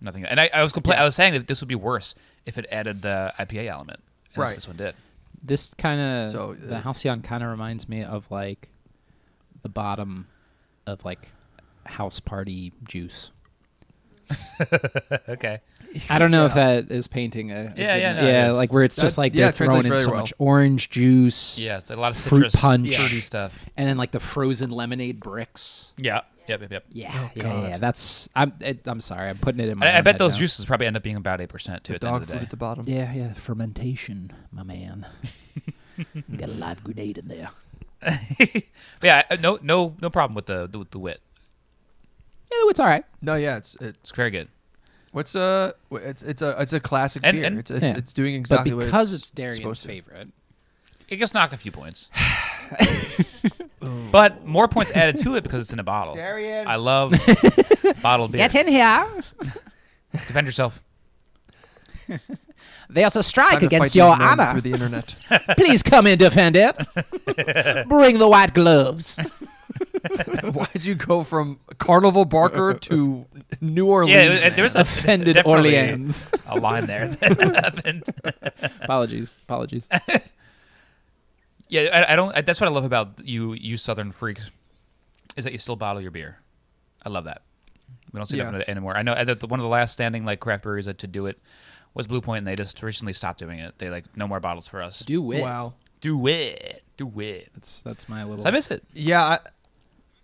nothing. And I was I was saying that this would be worse if it added the IPA element. And Right. This one did. This kind of So, the Halcyon kind of reminds me of like the bottom of like house party juice. Okay. I don't know if that is painting a Yeah, no, it yeah, is. like where it's just That- like yeah, they're it translates throwing in very so well. much orange juice, Yeah, it's a lot of Fruit citrus, punch. fruity stuff. and then like the frozen lemonade bricks. Yeah. Yep. Yeah, God. yeah. That's I'm sorry, I'm putting it in my. I own bet head those now. juices probably end up being about 8% too The at the end dog of the food day. at the bottom. Yeah, fermentation, my man. Got a live grenade in there. Yeah, no problem with the wit. Yeah, it's all right. No, yeah, it's It's very good. what's it's a classic And- beer. and- It's doing But exactly what because it's it's Darian's supposed to. favorite, It gets knocked a few points. But more points added to it because it's in a bottle. Darian. I love bottled beer. in here. Defend yourself. There's a Time strike to against fight your these men honor. through the internet. Please come and defend it. Bring the white gloves. Why'd you go from Carnival Barker to New Orleans? Yeah, there was a Offended definitely Orleans. a line there that happened. Apologies. Yeah, I don't. That's what I love about you Southern freaks, is that you still bottle your beer. I love that. We don't see them anymore. I know that one of the last standing like craft breweries to do it was Blue Point, and they just recently stopped doing it. They like no more bottles for us. Do it. Wow. Do it. That's my little. So I miss it. Yeah,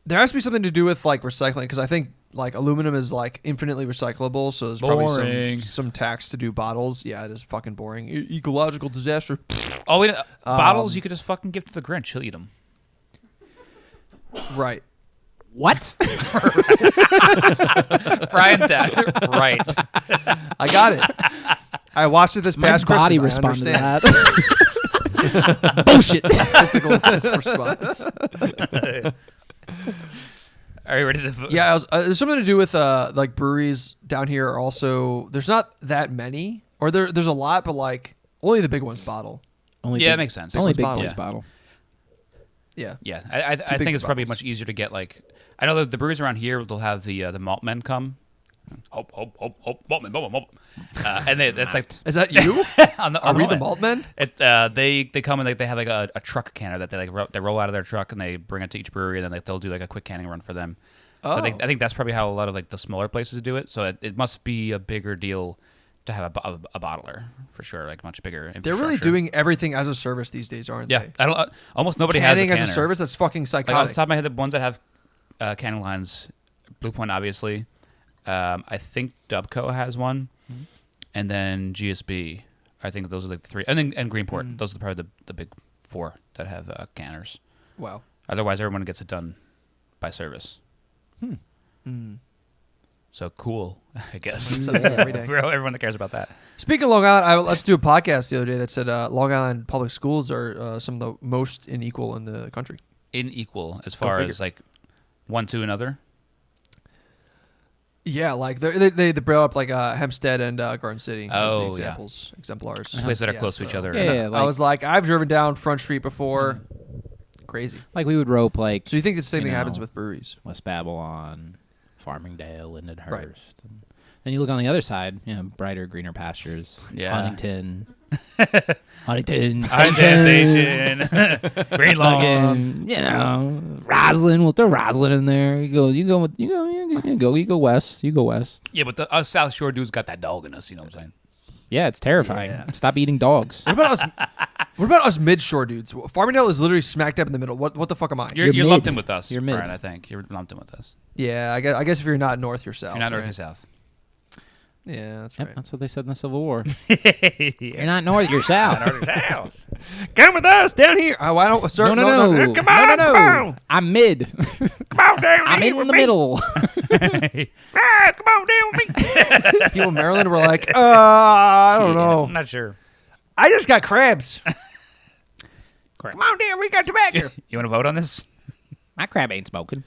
there has to be something to do with like recycling because I think like aluminum is like infinitely recyclable, so there's Boring. probably some tax to do bottles. Yeah, it is fucking boring. Ecological disaster. Oh wait, bottles you could just fucking give to the Grinch. He'll eat them. Right. What? Brian said right. I got it. I watched it this My past body Christmas. responded to that. Bullshit. Physical response. Are you ready to? Yeah, there's something to do with like breweries down here. Are also, there's not that many, or there's a lot, but like only the big ones bottle. Only Yeah, big, it makes sense. Only Big big ones boys bottle. bottle. Yeah. Yeah, I big think it's probably bottles. much easier to get like. I know the breweries around here they'll have the malt men come. Hope, malt men, and that's like Is that you? on the, Are on we the malt malt men? They come and they have like a truck canner that they roll out of their truck and they bring it to each brewery and then they'll do like a quick canning run for them. So I think that's probably how a lot of like the smaller places do it. So it must be a bigger deal to have a bottler for sure, like much bigger. They're really doing everything as a service these days, aren't Yeah, they? I don't. Almost nobody has a Canning canner. as a service. That's fucking Like off psychotic. the top of my head, the ones that have canning lines, Blue Point obviously. I think Dubco has one, and then GSB. I think those are like the three, and then Greenport. Those are probably the big four that have canners. Wow. Otherwise, everyone gets it done by service. So cool, I guess. Something every day. For everyone that cares about that. Speaking of Long Island, let's do a podcast the other day that said Long Island public schools are some of the most unequal in the country. Unequal as far figure. as like one to another. Yeah, like they brought up like Hempstead and Garden City as the Oh, yeah. exemplars. Places that are close to each other. Yeah, I was like, I've driven down Front Street before. Crazy. Like we would rope like So you think the same You thing know, happens with breweries? West Babylon, Farmingdale, Lindenhurst. Right. And then you look on the other side, brighter, greener pastures. Yeah. Huntington. Huntington Station. Green Lawn. Fucking, Roslyn. We'll throw Roslyn in there. You go west. You go west. Yeah, but us South Shore dudes got that dog in us. You know what I'm saying? Yeah, it's terrifying. Yeah. Stop eating dogs. What about us mid-shore dudes? Farmingdale is literally smack dab in the middle. What the fuck am I? You're mid. lumped in with us, You're mid. Brian, I think. You're lumped in with us. Yeah, I guess if you're not north, you're south. You're not north right? or south. Yeah, that's Yep, right. that's what they said in the Civil War. You're You're not north, you're south. north or south. Come with us down here. Oh, I don't. Sir, No. Come on, no. come on. I'm mid. Come on down I'm here in with the me. middle. Ah, come on down with me. People in Maryland were like, I don't know. I'm not sure. I just got crabs. Come on down. We got tobacco. You want to vote on this? My crab ain't smoking.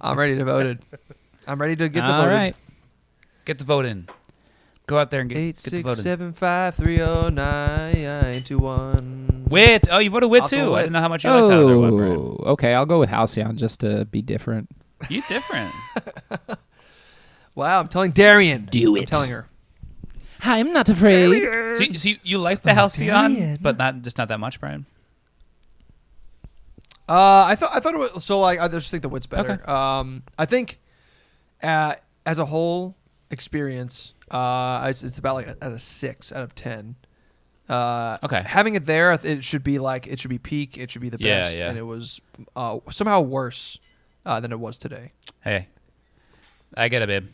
I'm ready to vote it. I'm ready to get the All vote. right. Get the vote in. Go out there and get the vote in. 867530921. Wit. Oh, you voted wit I'll go too. I wit. didn't know how much you liked Hauser. What, Brian? Okay. I'll go with Halcyon just to be different. You different. Wow, I'm telling Darian. Do I'm it. telling her. I'm not afraid. See, you like the Halcyon, Darian. but not that much, Brian. I thought it was so like I just think the wit's better. Okay. I think as a whole experience, it's about like at a 6 out of 10. Okay. Having it there, it should be peak. It should be the Yeah, best, yeah. and it was somehow worse than it was today. Hey, I get it, babe.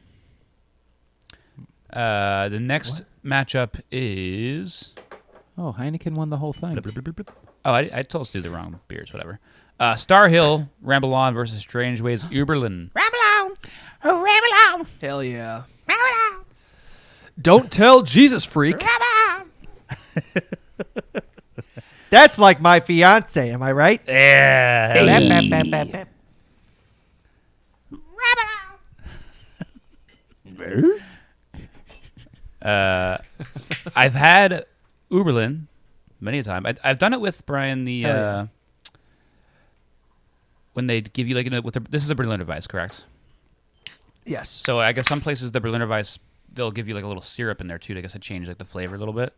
The next matchup is. Oh, Heineken won the whole thing. Oh, I told us to do the wrong beers, whatever. Star Hill, Ramble On versus Strange Ways, Uberlin. Ramble on. Oh, ramble on. Hell yeah! Ramble on. Don't tell Jesus, freak. Ramble on. That's like my fiance. Am I right? Yeah. Ramble on. I've had Uberlin many a time. I've done it with Brian. When they give you like this is a Berliner Weiss, correct? Yes. So I guess some places the Berliner Weiss they'll give you like a little syrup in there too. I guess to change like the flavor a little bit.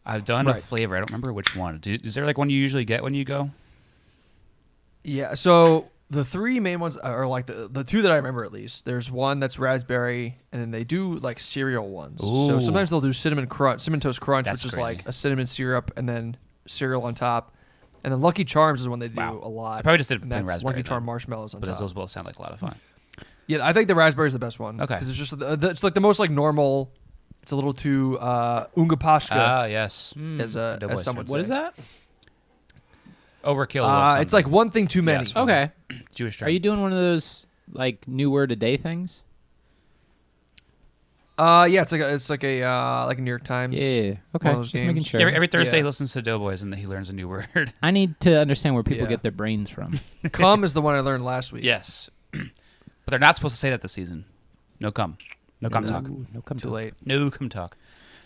I've done a Right. flavor. I don't remember which one. Is there like one you usually get when you go? Yeah. So the three main ones are like the two that I remember at least. There's one that's raspberry, and then they do like cereal ones. So Ooh. sometimes they'll do cinnamon toast crunch, That's which is crazy. like a cinnamon syrup and then cereal on top. And then Lucky Charms is one they do Wow. a lot. I probably just did and plain that's raspberry. Lucky Charm then, marshmallows on but top. those both sound like a lot of fun. Yeah, I think the raspberry is the best one. Okay. Because it's just it's like the most like normal. It's a little too unga pashka, Ah, yes. as Doughboy some would syrup. say. What is that? Overkill. Of It's like something. one thing too many. Yes. Okay. Jewish term. Are you doing one of those like new word a day things? Yeah, it's like a New York Times. Yeah. One Okay. of those Just making games. sure. Every Thursday Yeah. he listens to Doughboys and he learns a new word. I need to understand where people Yeah. get their brains from. Cum is the one I learned last week. Yes. But they're not supposed to say that this season. No cum. No cum talk. Ooh, no come Too late. No cum talk.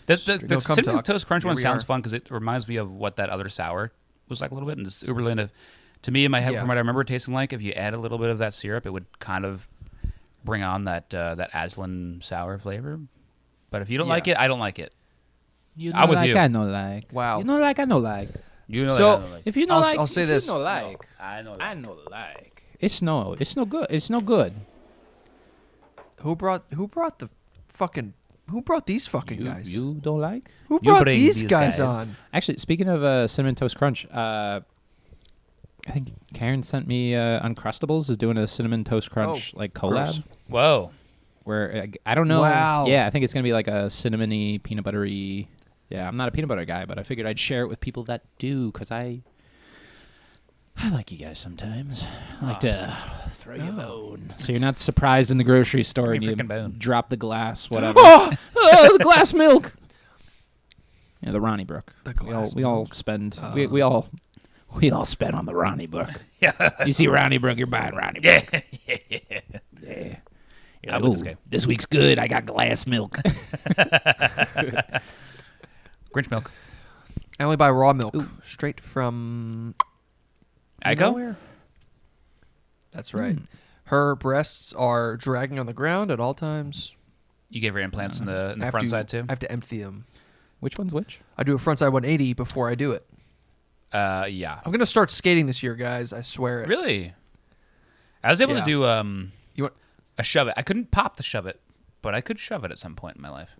The No cum Cinnamon talk. Toast Crunch Here one we sounds are. fun because it reminds me of what that other sour was like a little bit. And this Uberlin, to me in my head, Yeah. from what I remember it tasting like, if you add a little bit of that syrup, it would kind of bring on that Aslan sour flavor. But if you don't Yeah. like it, I don't like it. You know I'm with like you. I know like. Wow. You know like I know like. You know, So- I don't like it. If you know I'll- like, I'll say if this. You know like. I know. I know like. It's no good. It's no good. Who brought these fucking guys? You don't like? Who You brought bring these these guys guys. on? Actually, speaking of Cinnamon Toast Crunch, I think Karen sent me Uncrustables is doing a Cinnamon Toast Crunch like collab gross. Whoa. where I don't know. Wow. Yeah, I think it's gonna be like a cinnamony, peanut buttery. Yeah, I'm not a peanut butter guy, but I figured I'd share it with people that do because I like you guys sometimes. I like to throw you a bone. So you're not surprised in the grocery store and Give me you a freaking bone. drop the glass, whatever. Oh, the glass milk. Yeah, the Ronnie Brook. The We all, glass we all milk. spend. We all spend on the Ronnie Brook. Yeah. You see Ronnie Brook, you're buying Ronnie Brook. Yeah. Yeah. I'm with this guy. This week's good. I got glass milk. Grinch milk. I only buy raw milk, straight from Ico? nowhere. That's right. Her breasts are dragging on the ground at all times. You gave her implants in the I have front to- side too? I have to empty them. Which one's which? I do a front side 180 before I do it. Yeah. I'm gonna start skating this year, guys. I swear it. Really? I was able Yeah. to do You want? a shove it. I couldn't pop the shove it, but I could shove it at some point in my life.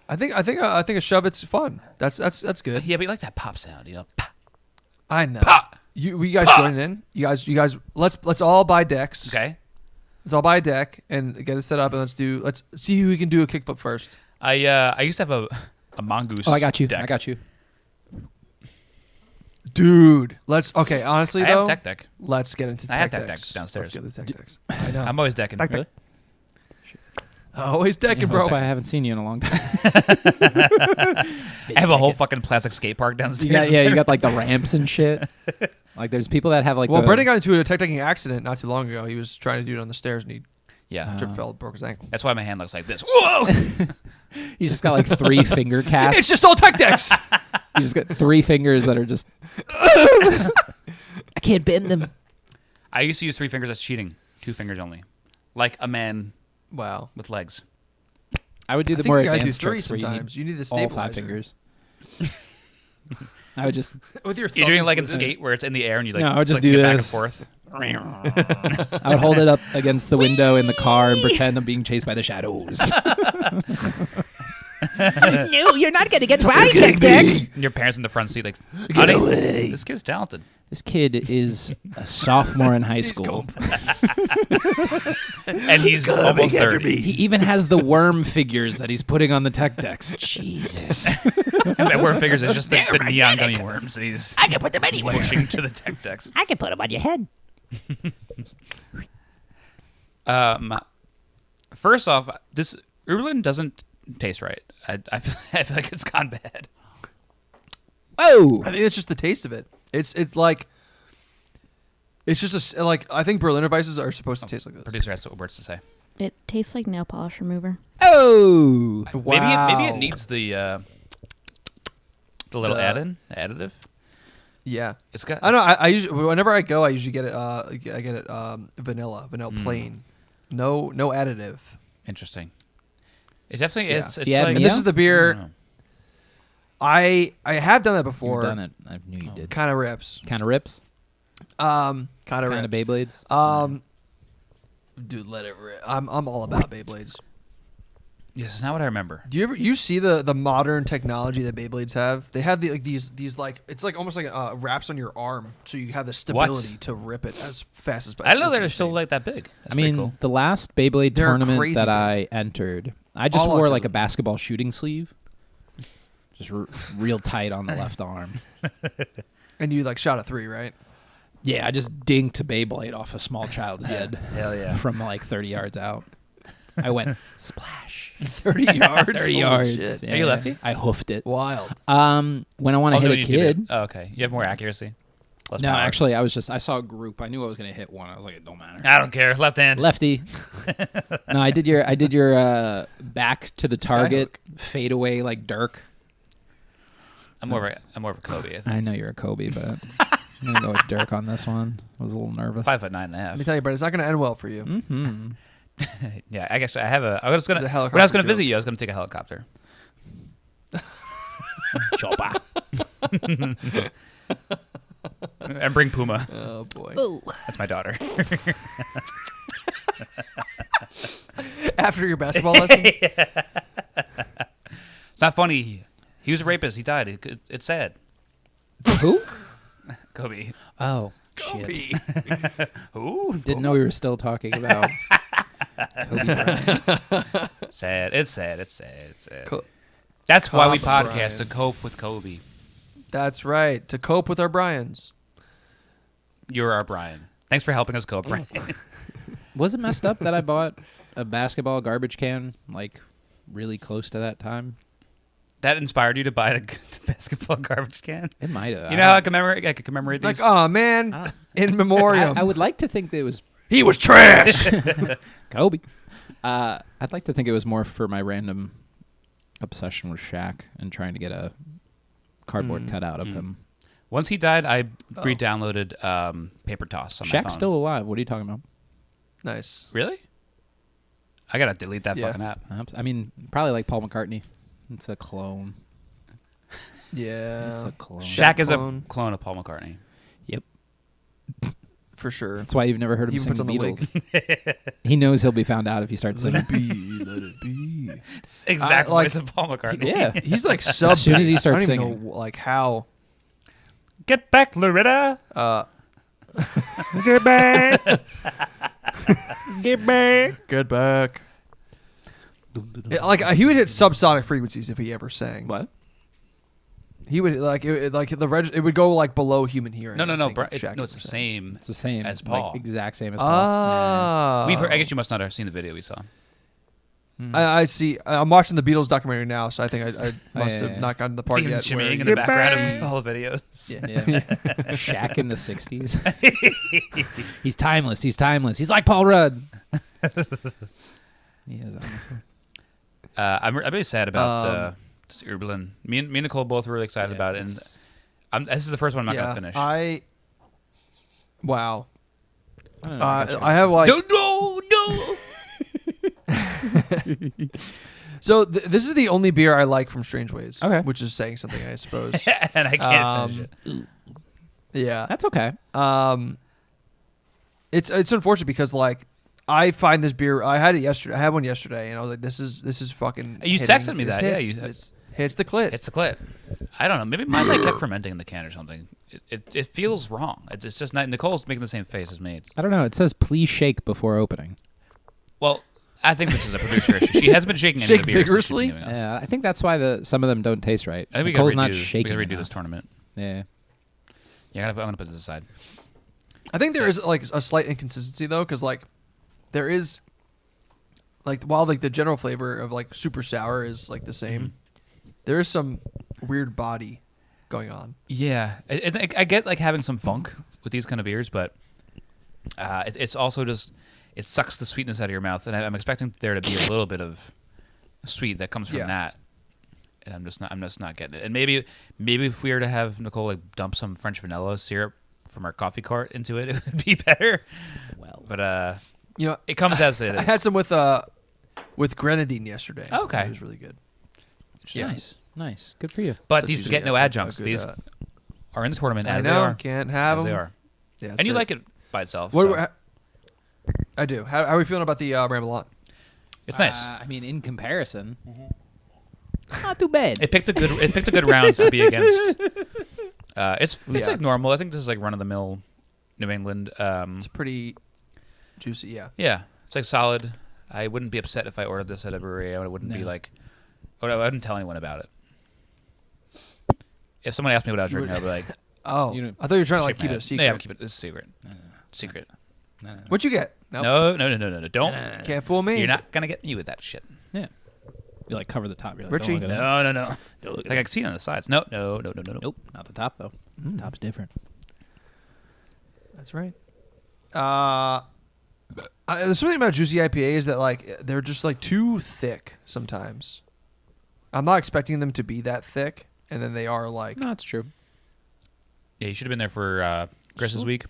I think a shove it's fun. That's good. Yeah, but you like that pop sound, you know? Pop. I know. Pop. You guys join in. You guys. Let's all buy decks. Okay. Let's all buy a deck and get it set up, and let's see who can do a kickflip first. I used to have a mongoose. Oh, I got you. Deck. I got you. Dude, okay. Honestly, I though, have tech deck. let's get into I have tech tech decks decks downstairs. Let's get into tech decks. I know. I'm always decking. Tech deck. Always decking, bro. That's why I haven't seen you in a long time. I have a whole fucking plastic skate park downstairs. You got like the ramps and shit. Like there's people that have like Well, the, Brendan got into a tech decking accident not too long ago. He was trying to do it on the stairs and he Yeah. tripped, fell, broke his ankle. That's why my hand looks like this. Whoa! he's just got like 3 finger casts. It's just all tech decks. He's just got 3 fingers that are just I can't bend them. I used to use 3 fingers. That's cheating. 2 fingers only. Like a man Wow. with legs. I would do I the think more you gotta do advanced 3 tricks where you sometimes. need You need the all stabilizer. 5 fingers. I would just With your You're doing thumb like in with it. skate where it's in the air and you like No, I would just flick do it back and this. forth. I would hold it up against the window in the car and pretend I'm being chased by the shadows. No, you're not going to get my tech deck. And your parents in the front seat like, honey, this kid's talented. This kid is a sophomore in high school. And he's almost 30. He even has the worm figures that he's putting on the tech decks. Jesus. And that worm figures is just the They're neon magnetic. gummy worms that he's I can put them anywhere. pushing to the tech decks. I can put them on your head. First off, this Uberlin doesn't taste right. I feel like it's gone bad. Oh. I think it's just the taste of it. It's like it's just I think Berliner Weisses are supposed to taste like this. Producer has words to say. It tastes like nail polish remover. Oh. Maybe it Wow. needs the little The- additive. Yeah. It's got. I don't know. I usually whenever I go, I usually get it. I get it vanilla plain, no additive. Interesting. It definitely Yeah. is. Do It's you add like, And this is the I beer. don't know. I have done that before. You've done it. I knew you did. Kind of rips. Kind of rips. Kind of Beyblades. Dude, let it rip. I'm all about Beyblades. Yes, it's not what I remember. Do you see the modern technology that Beyblades have? They have these it's like almost like wraps on your arm, so you have the stability to rip it as fast as possible. I didn't know they're still like that big. That's pretty cool. The last Beyblade They're tournament crazy that big. I entered, I just All wore like autism. a basketball shooting sleeve, just real tight on the left arm. And you like shot a 3, right? Yeah, I just dinked a Beyblade off a small child's head. Hell yeah. From like 30 yards out. I went splash. 30 yards. 30 Holy yards. shit. Yeah, Are you lefty? I hoofed it. Wild. When I want to hit a you do that. kid. Oh, okay. You have more accuracy. Less No, power. actually, I saw a group. I knew I was going to hit one. I was like, it don't matter. I don't care. Left hand. Lefty. No, I did your back to the target fade away like Dirk. I'm more of a Kobe. I think. I know you're a Kobe, but I'm gonna go with Dirk on this one. I was a little nervous. 5'9.5". Let me tell you, Brett, it's not going to end well for you. Mm-hmm. Yeah, I guess I have a. I was gonna It's a when I was helicopter gonna joke. visit you, I was gonna take a helicopter. Chopper. And bring Puma. Oh boy. That's my daughter. After your basketball lesson? It's not funny. He was a rapist. He died. It's sad. Who? Kobe. Oh, shit. Who? Didn't know we were still talking about Kobe Bryant. Sad. It's sad. It's sad. It's sad. Co- That's why we Kobe podcast Bryant. to cope with Kobe. That's right. To cope with our Bryans. You're our Brian. Thanks for helping us cope, Brian. Was it messed up that I bought a basketball garbage can like really close to that time? That inspired you to buy the basketball garbage can? It might have. You know how I could commemorate Like, these? oh man, in memoriam. I would like to think that it was He was trash. Kobe. I'd like to think it was more for my random obsession with Shaq and trying to get a cardboard cutout of him. Once he died, I re-downloaded Paper Toss on my phone. Shaq's still alive. What are you talking about? Nice. Really? I gotta delete that Yeah. fucking app. I mean, probably like Paul McCartney. It's a clone. Yeah. It's a clone. Shaq is clone. a clone of Paul McCartney. Yep. For sure. That's why you've never heard him He sing even the puts on Beatles. He knows he'll be found out if he starts singing. Let it be. It's the exact like- voice of Paul McCartney. Yeah. He's like sub. As soon as he starts I don't even singing. know, like how. Get back, Loretta. Get back. Get back. Get back. Yeah, like he would hit subsonic frequencies if he ever sang. What? He would like it would go like below human hearing. No, I think, bro. if Shaq No, it's ever the sang. same. It's the same As Paul. Like, exact same as Paul. Ah. We've heard, I guess you must not have seen the video we saw. I see. I'm watching the Beatles documentary now, so I think I must yeah, have yeah. not gotten to the part See him yet. where shimmying in you- the background of all the videos. Yeah. Shaq in the 60s. He's timeless. He's timeless. He's like Paul Rudd. He is, honestly. I'm really sad about this Urblin. Me and Nicole both were really excited about it, and this is the first one I'm not gonna finish. Wow. I don't know. I have like. no. So this is the only beer I like from Strange Ways. Okay. Which is saying something, I suppose. And I can't finish it. Yeah. That's okay. It's unfortunate because like I find this beer. I had it yesterday. I had one yesterday, and I was like, "This is fucking." You hitting. texted me This that, yeah, hits. you- It's hits the clit. It's the clip. I don't know. Maybe mine like kept fermenting in the can or something. It feels wrong. It's just not. Nicole's making the same face as me. I don't know. It says please shake before opening. Well, I think this is a producer issue. She hasn't been shaking any Shake of the beers that she's vigorously? been giving us. Yeah, I think that's why some of them don't taste right. I think we Nicole's gotta not redo, shaking. we gotta redo enough. this tournament. Yeah. Yeah, I'm gonna put this aside. I think there is like a slight inconsistency though, because like there is like while like the general flavor of like super sour is like the same, there is some weird body going on. Yeah, I get like having some funk with these kind of beers, but it's also just it sucks the sweetness out of your mouth, and I'm expecting there to be a little bit of sweet that comes from that, and I'm just not getting it. And maybe if we were to have Nicole like dump some French vanilla syrup from our coffee cart into it, it would be better. Well, But You know, it comes as it is. I had some with grenadine yesterday. Okay. It was really good. Nice. Good for you. But That's these usually get no a adjuncts. good, These are in the tournament I as know, they are. can't have As them. they are. Yeah, and that's you it. like it by itself. What? so I do. How are we feeling about the Ramble On? it's nice. I mean, in comparison, not too bad. It picked a good round to be against. It's Yeah. like normal. I think this is like run of the mill New England. It's pretty juicy. Yeah. Yeah, it's like solid. I wouldn't be upset if I ordered this at a brewery. I wouldn't be like, I wouldn't tell anyone about it. If someone asked me what I was drinking, I'd be like, Oh, You know- I thought you were trying to like shit, keep it man. a secret. No, yeah, keep it. This is a secret. Secret. What'd you get? Nope. No. Don't. Can't fool me. You're not gonna get me with that shit. Yeah. You like cover the top. You're like, Richie? don't look at that. No. Like I can see it on the sides. No. Nope, not the top though. Top's different. That's right. There's something about juicy IPAs that like they're just like too thick sometimes. I'm not expecting them to be that thick, and then they are like. No, it's true. Yeah, you should have been there for Chris's week.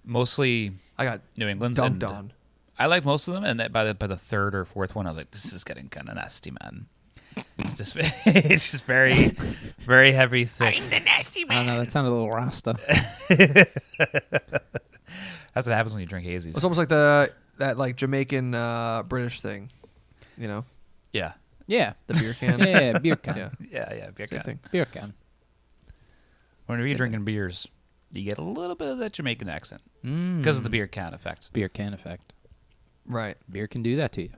Mostly I got New England's. dunked and on. I like most of them, and by the third or fourth one, I was like, "This is getting kind of nasty, man." It's just very, very heavy, thick. I'm the nasty I don't know. That sounded a little Rasta. That's what happens when you drink hazies. It's almost like that like Jamaican British thing, you know, Yeah, Yeah. the beer can. Yeah, beer can. Yeah, yeah. Beer same can. thing. Beer can. Whenever you're drinking beers, you get a little bit of that Jamaican accent Mm. because of the beer can effect. Beer can effect. Right. Beer can do that to you.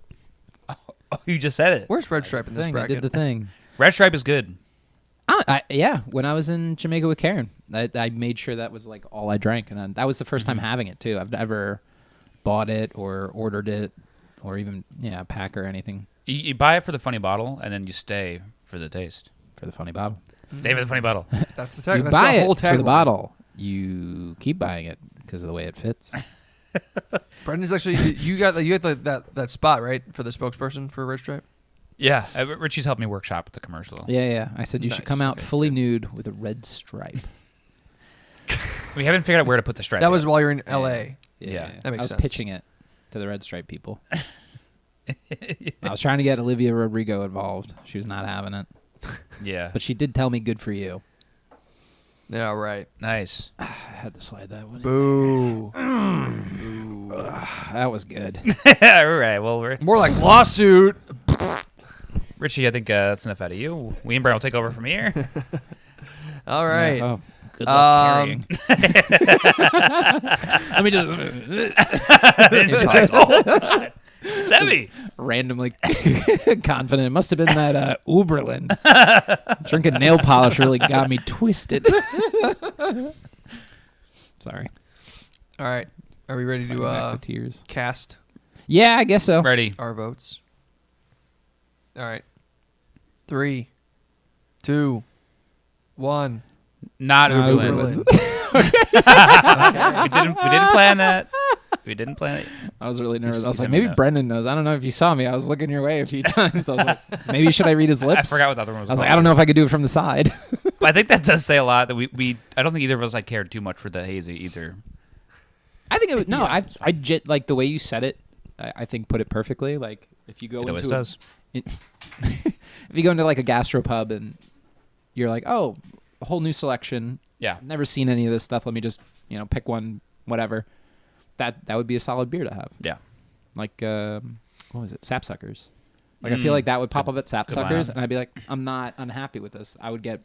Oh, you just said it. Where's Red Stripe in this I bracket? did the thing. Red Stripe is good. Yeah, when I was in Jamaica with Karen, I made sure that was like all I drank, and that was the first time having it too. I've never bought it or ordered it, or even a pack or anything You buy it for the funny bottle, and then you stay for the taste. for the funny bottle. Stay for the funny bottle. That's the tag. You That's buy the whole it for the tagline. bottle. You keep buying it because of the way it fits. Brendan's actually you got that spot right for the spokesperson for Red Stripe. Yeah, Richie's helped me workshop with the commercial. Yeah. I said you should Nice, come out okay, fully nude with a red stripe. We haven't figured out where to put the stripe. That was yet. while you're in L.A. Yeah. That makes I was sense. pitching it to the red stripe people. I was trying to get Olivia Rodrigo involved. She was not having it, Yeah. but she did tell me good for you. Yeah, right. Nice. I had to slide that one. in. Boo. That was good. All right. Well, More like lawsuit. Richie, I think that's enough out of you. We and Brian will take over from here. All right. Yeah, oh, good luck carrying. Let me just It's heavy. randomly confident. It must have been that Uberlin. Drinking nail polish really got me twisted. Sorry. All right. Are we ready Fighting back to with tears. cast Yeah, I guess so. Ready. our votes? All right. 3, 2, 1. Not Not Uberlin. Uberlin. We didn't plan that. We didn't plan it. I was really nervous. I was You like, sent me maybe that. Brendan knows. I don't know if you saw me. I was looking your way a few times. I was like, maybe should I read his lips? I forgot what the other one was. I was like, called. I don't know if I could do it from the side. I think that does say a lot. That we I don't think either of us cared too much for the hazy either. I think it was, no. Like the way you said it. I think put it perfectly. Like if you go It always into does. if you go into like a gastropub and you're like, oh, a whole new selection. Yeah. I've never seen any of this stuff. Let me just pick one, whatever. That would be a solid beer to have. Yeah. Like what was it? Sapsuckers. Like I feel like that would pop up at Sapsuckers, lineup. and I'd be like, I'm not unhappy with this. I would get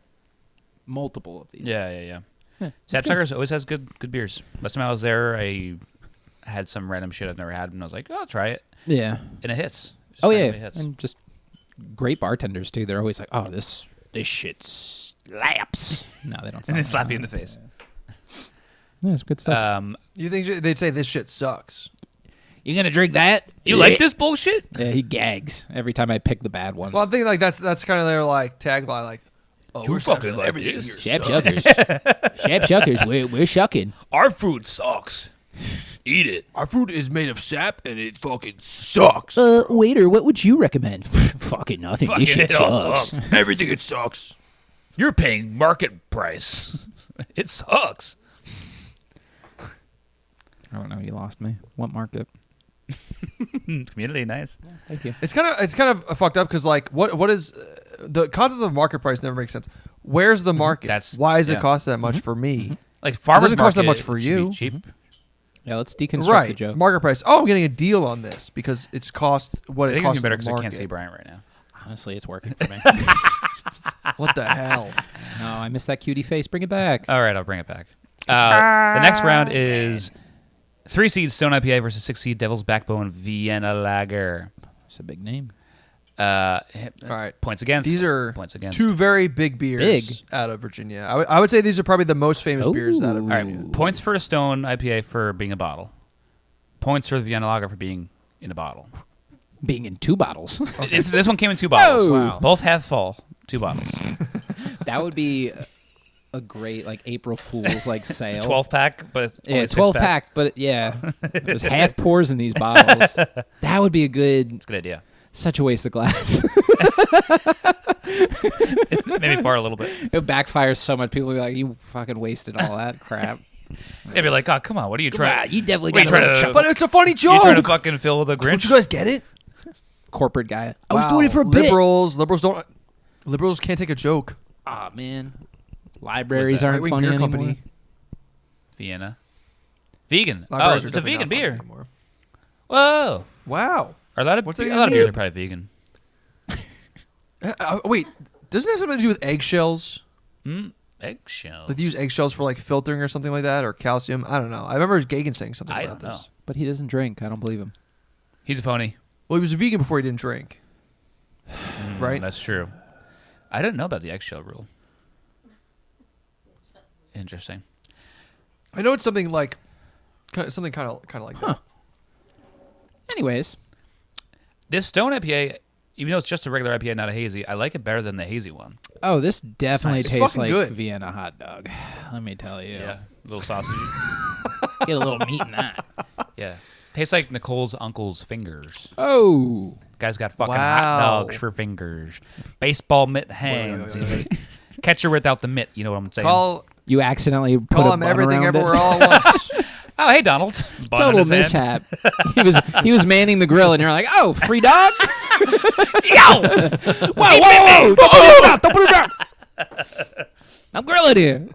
multiple of these. Yeah. Yeah, Sapsuckers always has good beers. Last time I was there, I had some random shit I've never had, and I was like, oh, I'll try it. Yeah. And it hits. Just Oh randomly yeah, hits. and just great bartenders too. They're always like, oh, this shit slaps. No, they don't. And sound then like slap that. you in the face. Yeah, it's good stuff. You think they'd say this shit sucks? You gonna drink that? You like this bullshit? Yeah, he gags every time I pick the bad ones. Well, I'm thinking like that's kind of their like tagline, like, oh, You we're fucking sucking like everything this. here Shap sucks. Shuckers. Shap Shuckers, we're shucking. Our food sucks. Eat it. Our food is made of sap and it fucking sucks. Waiter, what would you recommend? Fucking nothing. Fucking it all sucks. Everything it sucks. You're paying market price. It sucks. I don't know. You lost me. What market? Community, nice. Thank you. It's kind of fucked up because like what is the concept of market price never makes sense. Where's the market? That's- Why does yeah. it cost that much for me? Like farmers doesn't cost that market much for should be you. cheap. Yeah, let's deconstruct the Right, joke. market price. Oh, I'm getting a deal on this because it's cost what I it think it's costs. better in because the I market. can't see Brian right now. Honestly, it's working for me. What the hell? No, I missed that cutie face. Bring it back. All right, I'll bring it back. The next round is 3-seed Stone IPA versus 6-seed Devil's Backbone Vienna Lager. It's a big name. All right. Points against. These are points against. two very big beers Big. out of Virginia. I would say these are probably the most famous beers out of Ooh. All Virginia. right, points for a Stone IPA for being a bottle. Points for the Vienna Lager for being in a bottle. Being in 2 bottles. This one came in 2 bottles. Oh. Wow. Both half full. 2 bottles. That would be a great like April Fool's like sale. 12-pack, but it's only Yeah, 6-pack. 12-pack, but yeah, there's half pours in these bottles. That would be a good. It's a good idea. Such a waste of glass. Maybe far a little bit. It backfires so much. People will be like, "You fucking wasted all that crap." They'd be like, oh, come on, what are you trying? You definitely What are you trying to? But it's a funny You trying to joke. fucking fill the Don't Grinch? you guys get it? Corporate guy. I Wow. Liberals don't. Liberals can't take a joke. Aw, man. Libraries that? aren't Right-wing funny beer anymore. company. Vienna. Vegan. Libraries Oh, are it's a definitely vegan not funny beer. anymore. Whoa. Wow. Are a lot of What's that a even lot of beers mean? are probably vegan. Wait, doesn't it have something to do with eggshells? Eggshells. Like they use eggshells for like filtering or something like that, or calcium. I don't know. I remember Gagan saying something I about don't know. this. But he doesn't drink. I don't believe him. He's a phony. Well, he was a vegan before he didn't drink. Right? That's true. I didn't know about the eggshell rule. Interesting. I know it's something like something kind of like that. Anyways, This Stone IPA, even though it's just a regular IPA, not a hazy, I like it better than the hazy one. oh, this definitely It's tastes fucking like good. Vienna hot dog. Let me tell you. Yeah. A little sausage. Get a little meat in that. Yeah. Tastes like Nicole's uncle's fingers. Oh. Guy's got fucking Wow. hot dogs for fingers. Baseball mitt hands. wait. Catcher without the mitt, you know what I'm saying? Call You accidentally put call a him bun everything around everywhere it. all at once. Oh, hey, Donald. Bun in Total his hand. mishap. he was manning the grill, and you're like, "Oh, free dog! Yo! Whoa, whoa, whoa! Don't put it down! Don't put it down! I'm grilling here."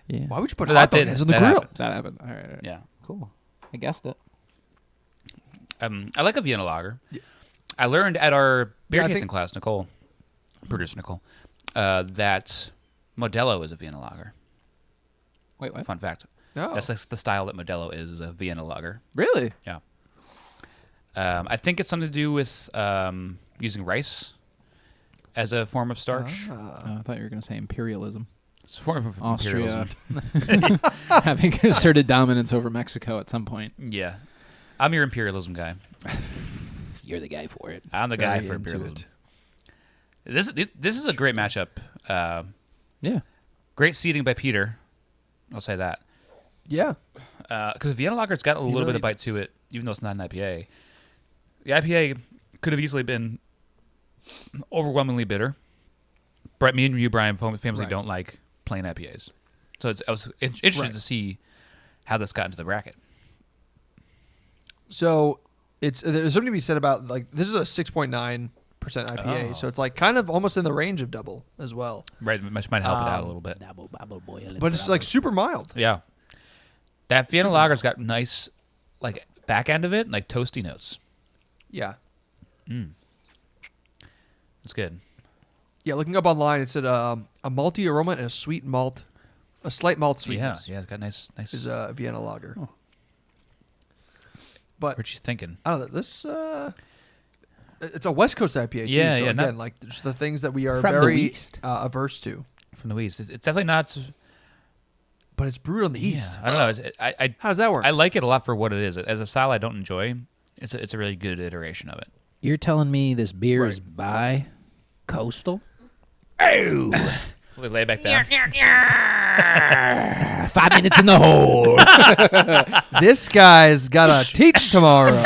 Yeah, Why would you put But hot that dog did- hands on the that grill? happened. that happened. All right. Yeah. Cool. I guessed it. I like a Vienna lager. I learned at our beer Yeah, I tasting think- class, Nicole, producer Nicole, that Modelo is a Vienna lager. Wait, what? Fun fact. Oh. That's like the style that Modelo is a Vienna lager. Really? Yeah. I think it's something to do with using rice as a form of starch. Oh, I thought you were going to say imperialism. It's a form of Austria imperialism. having asserted dominance over Mexico at some point. Yeah. I'm your imperialism guy. You're the guy for it. I'm the guy Very for into imperialism. This is a great matchup. Yeah. Great seeding by Peter. I'll say that. Yeah. Because Vienna Lager's got a little bit really- of bite to it, even though it's not an IPA. The IPA could have easily been overwhelmingly bitter. But me and you, Brian, famously Right. don't like plain IPAs. So I was interested Right. to see how this got into the bracket. So there's something to be said about like this is a 6.9% IPA, Oh. so it's like kind of almost in the range of double as well. Right, which might help it out a little bit. But it's like super mild. Yeah. That Vienna Super Lager's got nice, like, back end of it, like toasty notes. Yeah. It's good. Yeah, looking up online, it said a malty aroma and a sweet malt, a slight malt Yeah, sweetness. yeah, it's got nice. Is a Vienna lager. But What you thinking? I don't know. This it's a West Coast IPA too. Yeah, so yeah, again, not- like just the things that we are From the very West? averse to. From the East. It's definitely not. But it's brewed on the East. Yeah, I don't know. I How does that work? I like it a lot for what it is. As a style I don't enjoy, it's a really good iteration of it. You're telling me this beer is by coastal? Oh! Lay back down. 5 minutes in the hole. This guy's got to teach tomorrow.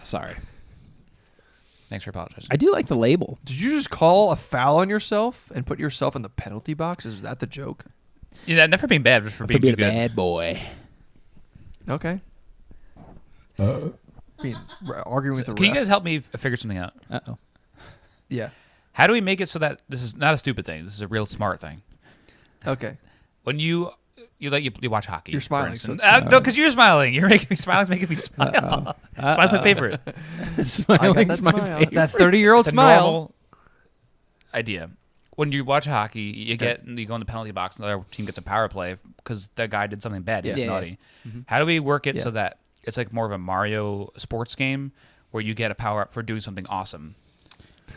Sorry. Thanks for apologizing. I do like the label. Did you just call a foul on yourself and put yourself in the penalty box? Is that the joke? Yeah, not for being bad, just for For being being too a good. bad boy. Okay. I mean, arguing with the Can you ref. guys help me figure something out? Uh-oh. Yeah. How do we make it so that this is not a stupid thing? This is a real smart thing. Okay. When you watch hockey. You're smiling, for instance. so it's- No, because you're smiling. You're making me smile. It's making me smile. Smile's my favorite. Smiling's my favorite. That 30-year-old It's a smile. normal idea. When you watch hockey, you go in the penalty box, and the other team gets a power play because that guy did something bad. He's Yeah. naughty. How do we work it Yeah. so that it's like more of a Mario sports game where you get a power up for doing something awesome,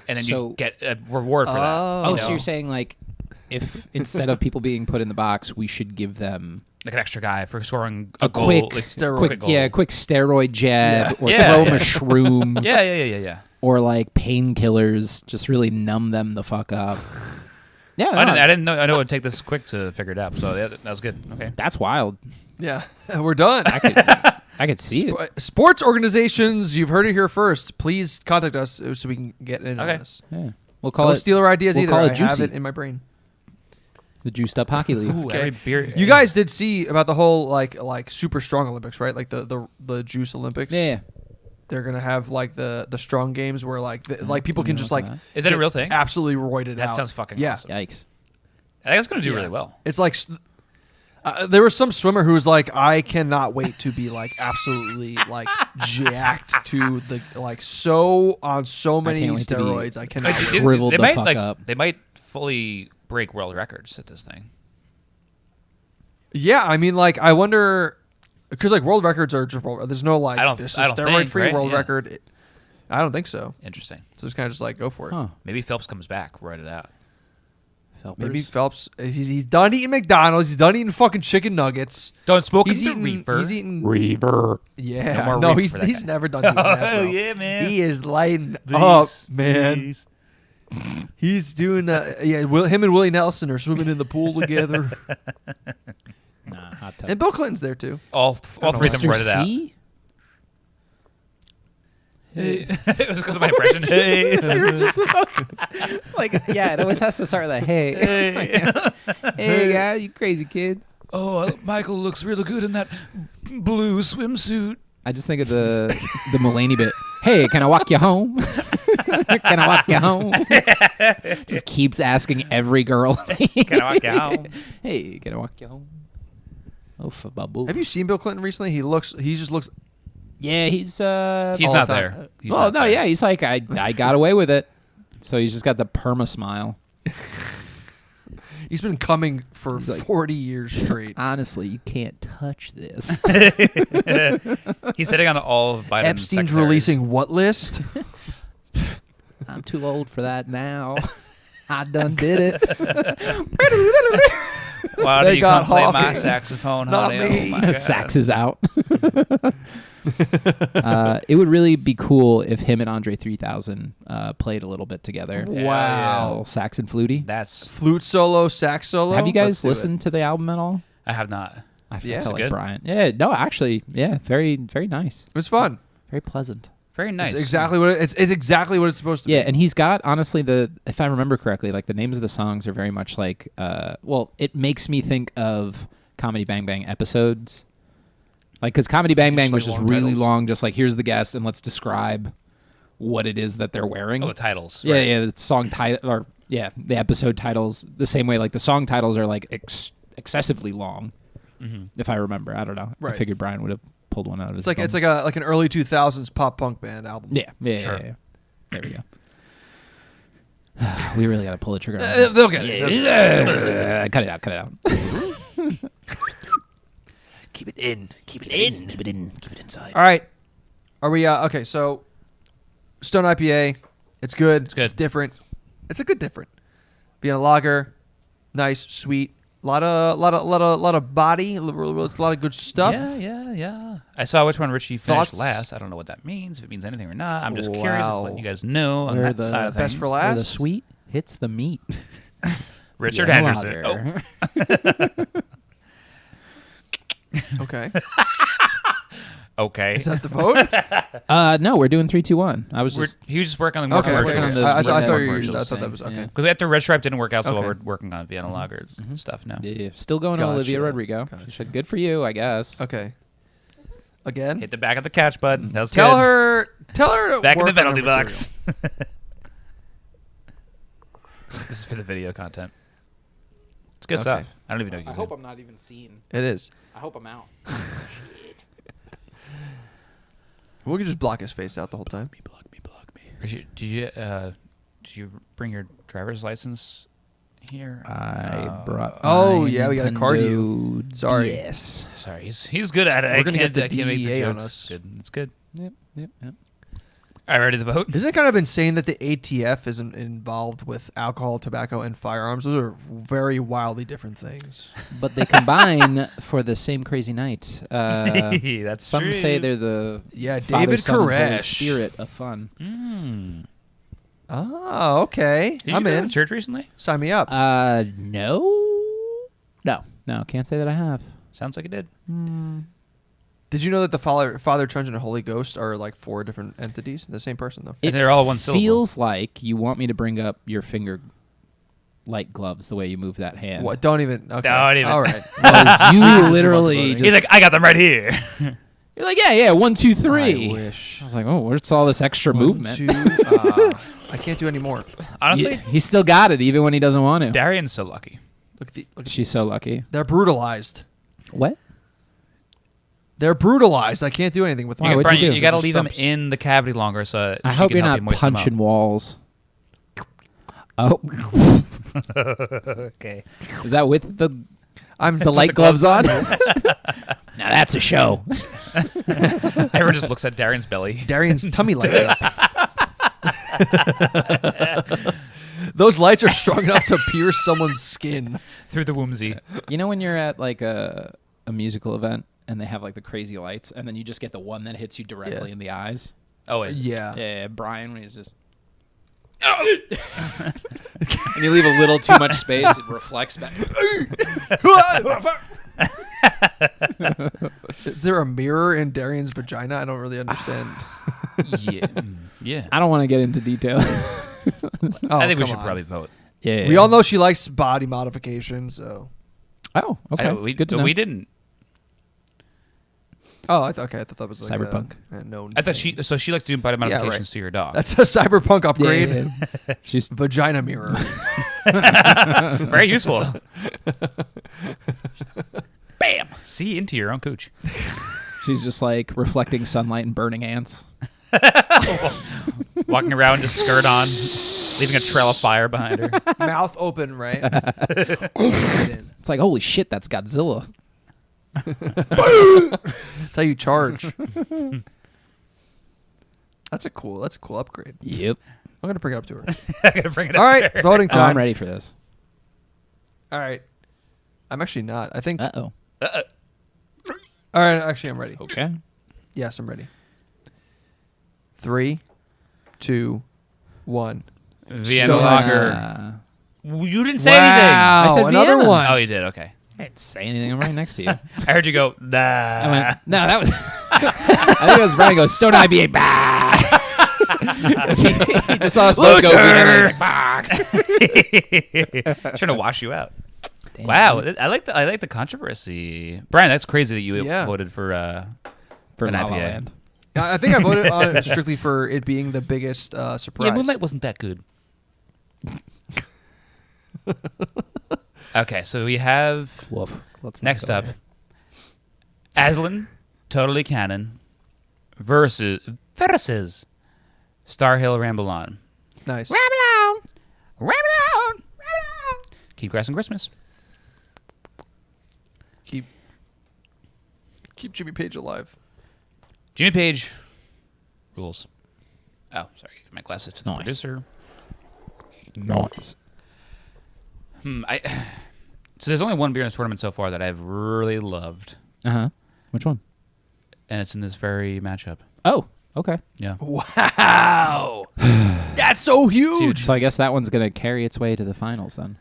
and then So- you get a reward for that? Oh, you so know? you're saying like, if instead of people being put in the box, we should give them like an extra guy for scoring a goal, quick, like, steroid. quick, goal. yeah, quick steroid jab, or Yeah, throw them yeah. a shroom, Yeah. or like painkillers, just really numb them the fuck up. Yeah, I didn't know. I know it would take this quick to figure it out. So yeah, that was good. Okay. that's wild. Yeah. We're done. I could see it. Sports organizations, you've heard it here first. Please contact us so we can get in on Okay. this. Yeah. We'll call Don't it steal our ideas we'll either. call it I have juicy. it in my brain. the Juiced Up Hockey League. Ooh, Okay. every beer. You guys did see about the whole like super strong Olympics, right? Like the juice Olympics. Yeah. They're gonna have like the strong games where like like people can just like Is that a get real thing? absolutely roided That out. sounds fucking yeah. awesome. Yikes. I think it's going to do Yeah. really well. It's like there was some swimmer who was like, I cannot wait to be like absolutely like jacked to the like so on so many can't wait to be steroids. I cannot Like, wait. shriveled they the might fuck up. They might fully break world records at this thing. Yeah, I mean, like I wonder because like world records are just there's no like I don't this is think, steroid free right? world Yeah. record. I don't think so. Interesting. So it's kind of just like go for it. Huh. Maybe Phelps comes back. Write it out. Phelpers. Maybe Phelps. He's done eating McDonald's. He's done eating fucking chicken nuggets. Don't smoke He's the eating. reefer. He's eating. Reaver. Yeah. No more No, reefer he's for that he's guy. never done doing that. Oh Bro. yeah, man. He is lighting up, man. He's doing. Him and Willie Nelson are swimming in the pool together, Nah, hot tub. and Bill Clinton's there too. All three of them Mr. write it out. C? It was because of my impression. Hey. You're just like, yeah, it always has to start with a hey. Hey, guys, you crazy kid. Oh, Michael looks really good in that blue swimsuit. I just think of the Mulaney bit. Hey, can I walk you home? Can I walk you home? Just keeps asking every girl. Can I walk you home? Hey, can I walk you home? Oh, for babu. Have you seen Bill Clinton recently? He just looks. Yeah, he's He's All not the time. there. He's well, not no, there. yeah, he's like I got away with it. So he's just got the perma smile. He's been coming for He's like- 40 years straight. Honestly, you can't touch this. He's sitting on all of Biden's Epstein's secretaries. releasing what list? I'm too old for that now. I done did it. Why do They you got come play my Hawking. saxophone, Not honey? me. Oh my God. Sax is out. It would really be cool if him and Andre 3000 played a little bit together. Wow. Little sax and fluty. That's Flute solo, sax solo. Have you Let's guys do it. listened to the album at all? I have not. I Yeah. felt Is it like good? Brian. Yeah, no, actually, yeah, very, very nice, It's fun. very pleasant. Very nice. It's exactly what it's exactly what it's supposed to Yeah, be. and he's got honestly if I remember correctly, like the names of the songs are very much like well, it makes me think of Comedy Bang Bang episodes. Like cuz Comedy Bang Bang Just was like just long really titles. long, just like here's the guest and let's describe what it is that they're wearing. Oh, the titles. Yeah, right. yeah, the song title or yeah, the episode titles the same way like the song titles are like excessively long. Mm-hmm. If I remember, I don't know. I Right. figured Brian would have pulled one out of his It's like bum. an early 2000s pop punk band album. Yeah, yeah, Sure. yeah. There we go. We really got to pull the trigger on that. They'll get it. They'll get it. Cut it out, cut it out. Keep it in. Keep it in. Keep it in. Keep it inside. All right. Are we okay, so Stone IPA, it's good. It's good. It's different. It's a good different. Being a lager, nice, sweet. Lot of body. It's a lot of good stuff. Yeah. I saw which one Richie finished Thoughts? last. I don't know what that means. If it means anything or not. I'm just curious. Wow. Just letting you guys know on Where that the side of best things. for Where last. the sweet hits the meat. Richard Yeah, Henderson. lager. Okay. Oh, okay. Is that the vote? No, we're doing 3, 2, 1. I was just He was just working on the Okay. I was commercials. working on the- I yeah, thought commercials. that was okay. Yeah. Because after Red Stripe didn't work out, so Okay. we're working on Vienna Lagers and stuff now. yeah, still going to Olivia Gotcha. Rodrigo. Gotcha. She said, "Good for you, I guess." Okay. Again? Hit the back of the catch button. That was Tell good. her to Back in work the on her penalty material. box. This is for the video content. It's good Okay. stuff. I don't even know. I hope I'm not even seen. It is. I hope I'm out. We could just block his face out the whole time. Richie, did you bring your driver's license here? I brought. Oh, my yeah, we gotta card you. Nintendo Sorry. DS. Sorry, he's good at it. We're I gonna can't, get the I can't make the DEA on jokes. us. Good. It's good. Yep. All right, ready to vote? Isn't it kind of insane that the ATF isn't involved with alcohol, tobacco, and firearms? Those are very wildly different things. But they combine for the same crazy night. That's Some true. say they're the Yeah, Father, David Son, and Holy Koresh. Spirit of fun. Oh, okay. Did I'm you go in. to church recently? Sign me up. No, can't say that I have. Sounds like it did. Did you know that the Father, Son, and Holy Ghost are like 4 different entities? The same person, though. It They're all one syllable. feels like you want me to bring up your finger like gloves the way you move that hand. What? Don't even. Okay. Don't even. All right. Because you literally He's just, He's like, I got them right here. you're like, yeah, 1, 2, 3. I wish. I was like, oh, where's all this extra 1, movement? 2, I can't do any more. Honestly, He still got it even when he doesn't want to. Darian's so lucky. Look at She's so lucky. They're brutalized. What? They're brutalized. I can't do anything with them. Why? What'd Brian, you you, do? got to They're leave them stumps. in the cavity longer so I she hope can you're help not you moisten them punching walls. Oh, up. Okay. is that with the I'm light gloves on? Now that's a show. Everyone just looks at Darian's belly. Darian's tummy lights up. Those lights are strong enough to pierce someone's skin. Through the wombsy. You know when you're at like a musical event and they have like the crazy lights and then you just get the one that hits you directly Yeah. in the eyes? Oh, wait. Yeah. Yeah, Brian when he's just and you leave a little too much space, it reflects back. Is there a mirror in Darian's vagina? I don't really understand. Yeah. Yeah. I don't want to get into detail. Oh, I think we come should on. probably vote. Yeah. We all know she likes body modification, so. Oh, okay. Good to know. We didn't. Oh, I thought that was like Cyberpunk. a known. I thought thing. she likes doing body Yeah, modifications right. to your dog. That's a cyberpunk upgrade. Yeah. She's Vagina mirror. Very useful. Bam! See, into your own cooch. she's just like reflecting sunlight and burning ants. Walking around, just skirt on, leaving a trail of fire behind her. Mouth open, right? Right in. It's like, holy shit, that's Godzilla. That's how you charge. That's a cool upgrade. Yep. I'm gonna bring it up to her. I gotta bring it All up right, there. voting Oh, I'm time. ready for this. All right. I'm actually not. I think. Uh-oh. All right, actually, I'm ready. Okay. Yes, I'm ready. 3, 2, 1. Vienna Stone- Lager. You didn't say Wow, I said another Vienna. one. anything. Oh, you did. Okay. I didn't say anything. I'm right next to you. I heard you go. Nah. I went, no, that was. I think it was Brian goes, Stone IBA. Bah! he just saw us both go. Loser! He's like, fuck. Trying to wash you out. Damn. Wow, I like the controversy. Brian, that's crazy that you Yeah. voted for For an La La IPA. Land. I think I voted on it strictly for it being the biggest surprise. Yeah, Moonlight wasn't that good. Okay, so we have Woof. Let's not next go up there. Aslan, Totally Canon versus Star Hill Ramble On. Nice. Ramble on. Keep grass and Christmas. Keep Jimmy Page alive. Jimmy Page rules. Oh, sorry. My glasses to the Nice. producer. Nice. So there's only one beer in this tournament so far that I've really loved, Uh-huh. Which one? and it's in this very matchup. Oh, okay. Yeah. Wow. That's so huge. So I guess that one's going to carry its way to the finals then.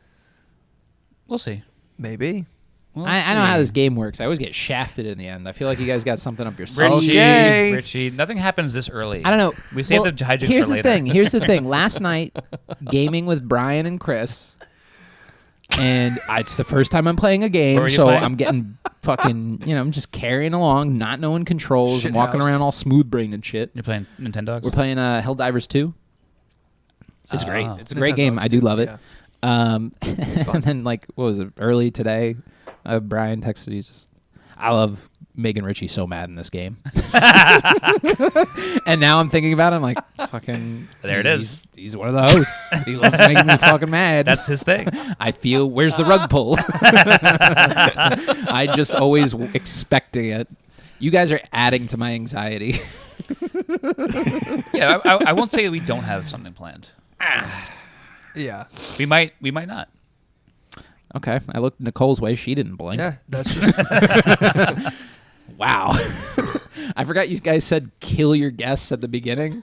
We'll see. Maybe. We'll I know how see. this game works. I always get shafted in the end. I feel like you guys got something up your sleeve. Richie, Okay. Richie, nothing happens this early. I don't know. We saved Well, the hijinks here's for the later. thing. Here's the thing. Last night, gaming with Brian and Chris, and it's the first time I'm playing a What game, were you so playing? I'm getting fucking, I'm just carrying along, not knowing controls, and walking Shithoused. around all smooth brained and shit. You're playing Nintendo. We're playing Helldivers 2. It's great. Ah. It's a great game. I do love it. Yeah. And then like what was it? Early today, Brian texted. He's just, I love making Richie so mad in this game. And now I'm thinking about it. I'm like, fucking. There it is. He's one of the hosts. He loves making me fucking mad. That's his thing. I feel. Where's the rug pull? I just always expecting it. You guys are adding to my anxiety. Yeah, I won't say we don't have something planned. Yeah. We might not. Okay, I looked Nicole's way. She didn't blink. Yeah, that's just. Wow. I forgot you guys said kill your guests at the beginning.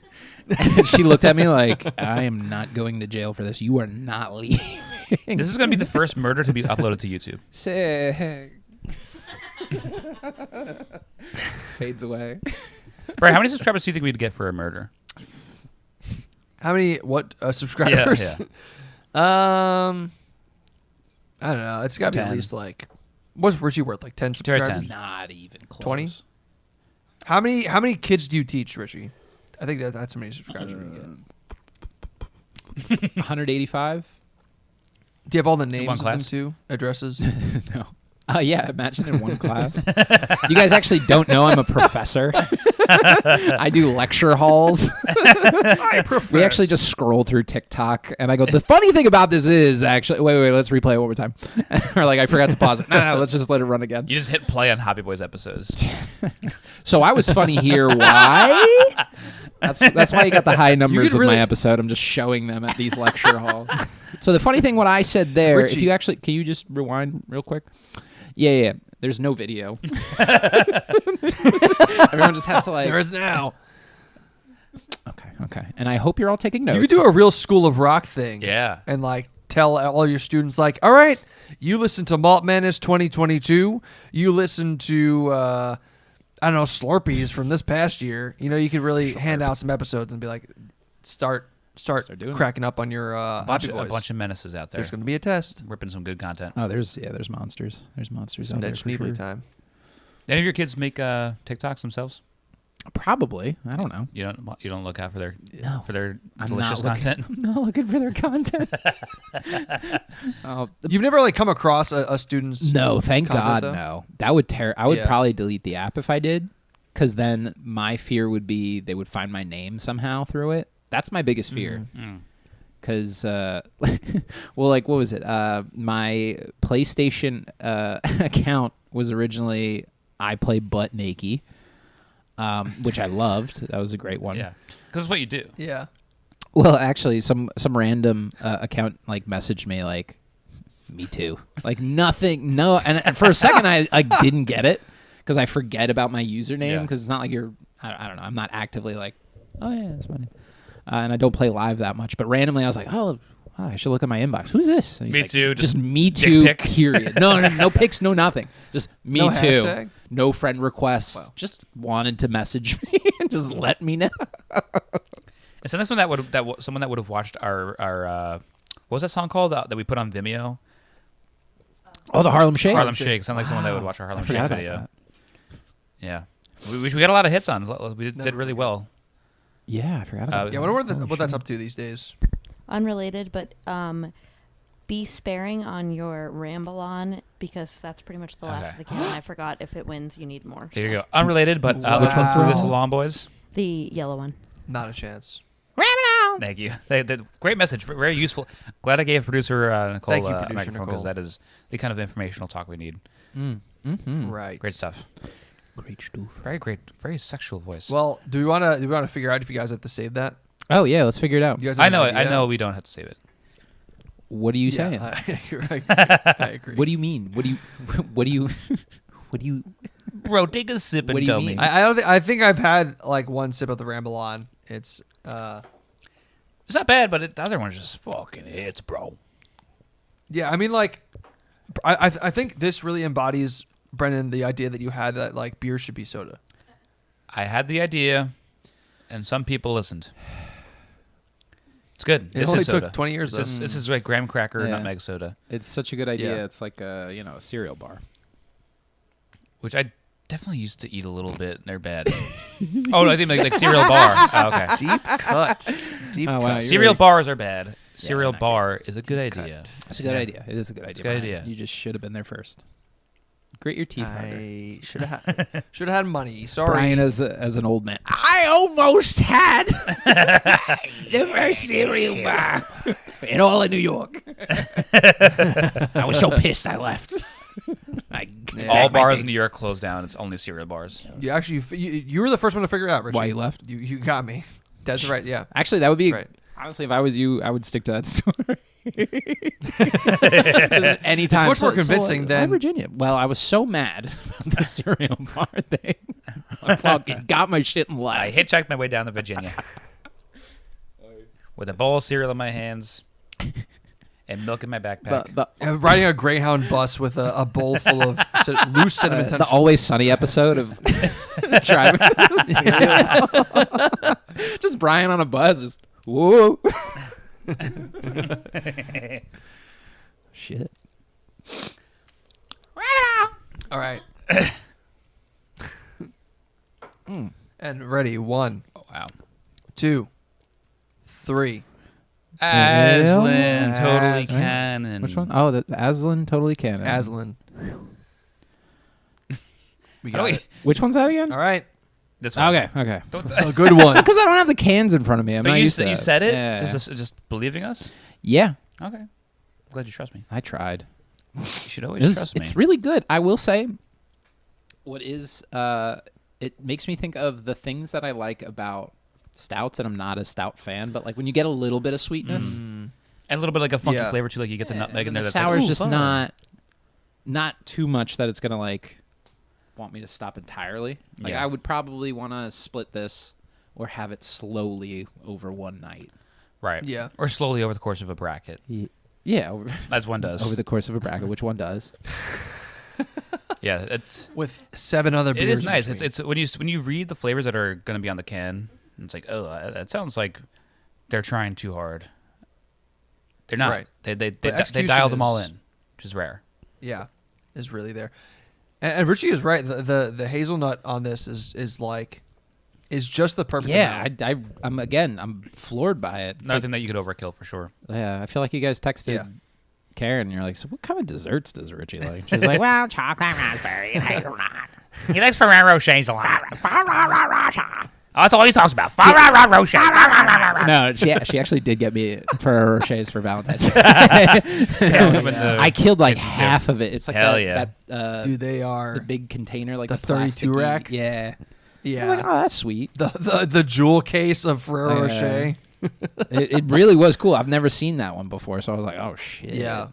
And she looked at me like, I am not going to jail for this. You are not leaving. This is going to be the first murder to be uploaded to YouTube. Sick. Fades away. Brian, how many subscribers do you think we'd get for a murder? How many subscribers? Yeah. I don't know. It's got to be at 10. least like, what's Richie worth? Like 10 Try subscribers? 10. Not even close. 20? How many kids do you teach, Richie? I think that's how many subscribers we get. 185? Do you have all the names one of them class? too? Addresses? No. Yeah, imagine in one class. You guys actually don't know I'm a professor. I do lecture halls. We actually just scroll through TikTok, and I go, the funny thing about this is actually... Wait, let's replay it one more time. Or like, I forgot to pause it. No, let's just let it run again. You just hit play on Hobby Boys episodes. So I was funny here. Why? That's why you got the high numbers with my episode. I'm just showing them at these lecture halls. So the funny thing, what I said there, Richie. if you actually... Can you just rewind real quick? Yeah. There's no video. Everyone just has to like... There is now. Okay. And I hope you're all taking notes. You could do a real School of Rock thing. Yeah. And like tell all your students like, all right, you listen to Malt Madness 2022. You listen to, I don't know, Slurpees from this past year. You know, you could really hand out some episodes and be like, start doing cracking up on your A Hobby Boys. bunch of menaces out there. There's going to be a test. Ripping some good content. Oh, there's monsters. There's monsters Some out there Ned for Schneebly sure. time. Any of your kids make TikToks themselves? Probably. I don't know. You don't look out for their No. I'm delicious not looking, content. I'm not looking for their content. You've never like come across a student's No, thank content, God, though? no. That would I would Yeah. probably delete the app if I did, because then my fear would be they would find my name somehow through it. That's my biggest fear. Because, well, like, what was it? My PlayStation account was originally I Play Butt Naked, which I loved. That was a great one. Yeah, because it's what you do. Yeah. Well, actually, some random account like messaged me like, "Me too." Like nothing, no. And for a second, I didn't get it because I forget about my username because it's not like you're. I don't know. I'm not actively like, oh yeah, that's funny. And I don't play live that much, but randomly I was like, oh, I should look at my inbox. Who's this? And he's Me like, too. Just me too. pic. Period. No pics, no nothing. Just me No too. hashtag? No friend requests. Wow. Just wanted to message me and just let me know. And so next one someone that would have watched our what was that song called that we put on Vimeo? Oh, the Harlem Shake. Harlem Shake. Sounds like someone that would watch our Harlem I forgot Shake about video. that. Yeah, we got a lot of hits on. We did really well. Yeah, I forgot about Yeah, I wonder what that's up to these days. Unrelated, but be sparing on your ramble on because that's pretty much the last Okay. of the can. And I forgot if it wins, you need more. There so. you go. Unrelated, but which one's Wow. this along, boys? The yellow one. Not a chance. Thank you. Great message. Very useful. Glad I gave producer Nicole Thank you, a producer microphone because Nicole. that is the kind of informational talk we need. Right. Great stuff. Great stuff. Very great. Very sexual voice. Well, do we want to figure out if you guys have to save that? Oh yeah, let's figure it out. You guys have I an know it. I idea? know we don't have to save it. What are you saying? Yeah, you're right. I agree. What do you mean? What do you Bro, take a sip What and do you tell mean? me. I don't. I think I've had like one sip of the Ramble On. It's It's not bad, but the other one's just fucking hits, bro. yeah. I mean, like, I think this really embodies, Brendan, the idea that you had that like beer should be soda. I had the idea, and some people listened. It's good. It This only is soda. took 20 years, This is like graham cracker Yeah. nutmeg soda, It's such a good idea. Yeah. It's like a a cereal bar. which I definitely used to eat a little bit. They're bad. Oh, no, I think like cereal bar. Oh, okay. Deep cut. Deep Oh, wow, cut. you're Cereal bars are bad. cereal not bar is a good idea. It's a good idea. It is a good idea. a good Brian. idea. You just should have been there first. Grit your teeth harder. I should have had money. Sorry. Brian, as an old man, I almost had the first cereal bar in all of New York. I was so pissed I left. All bars in New York closed down. It's only cereal bars. You actually, you were the first one to figure it out, Richie. Why you left? You got me. That's right. Yeah. Actually, that would be That's right. honestly, if I was you, I would stick to that story. Anytime, It's much more convincing why than- Virginia. Well, I was so mad about the cereal bar thing. I fucking got my shit and I left. hitchhiked my way down to Virginia with a bowl of cereal in my hands and milk in my backpack. Riding a Greyhound bus with a bowl full of loose cinnamon The Toast. Always Sunny episode of driving cereal. Just Brian on a bus, just whoa. Shit. All right. And ready. 1, Oh, wow. 2, 3. Aslan, totally Aslan. canon. Which one? Oh, the Aslan totally canon. Aslan. We How got do we- it. Which one's that again? All right. This one. Okay. Don't- A good one. Because I don't have the cans in front of me. I'm But not you, used to you that. said it? Yeah. Just believing us? Yeah, Okay. Glad you trust me. I tried. You should always trust me. It's really good. I will say, what is it makes me think of the things that I like about stouts, and I'm not a stout fan, but like when you get a little bit of sweetness, And a little bit like a funky Yeah. flavor too, like you get the nutmeg in the there. That's sour's like, ooh, just fun. not too much that it's gonna like want me to stop entirely. Like Yeah. I would probably want to split this or have it slowly over one night. Right. Yeah. Or slowly over the course of a bracket, Yeah, over, as one does. over the course of a bracket, which one does. Yeah, it's With 7 other beers. it is in nice. between. It's when you read the flavors that are going to be on the can, it's like, oh, that sounds like they're trying too hard. They're not. Right. They execution dialed them all is- in, which is rare. Yeah, is really there. And Richie is right. The hazelnut on this is just the perfect Yeah, amount. I'm floored by it. It's like, Nothing that you could overkill for sure. yeah, I feel like you guys texted Yeah. Karen, and you're like, so what kind of desserts does Richie like? She's like, well, chocolate, raspberry, and hazelnut. He likes Ferrero Rochers a lot. Oh, that's all he talks about. Ferrero Rocher. No, she actually did get me Ferrero Rochers for Valentine's Day. I killed like half of it. It's like Hell that, yeah. that Dude, they are the big container, like the the 32 plasticky- rack? Yeah. yeah. I was like, oh, that's sweet. the jewel case of Ferrero Yeah. Rocher. It really was cool. I've never seen that one before, so I was like, oh shit. Yeah.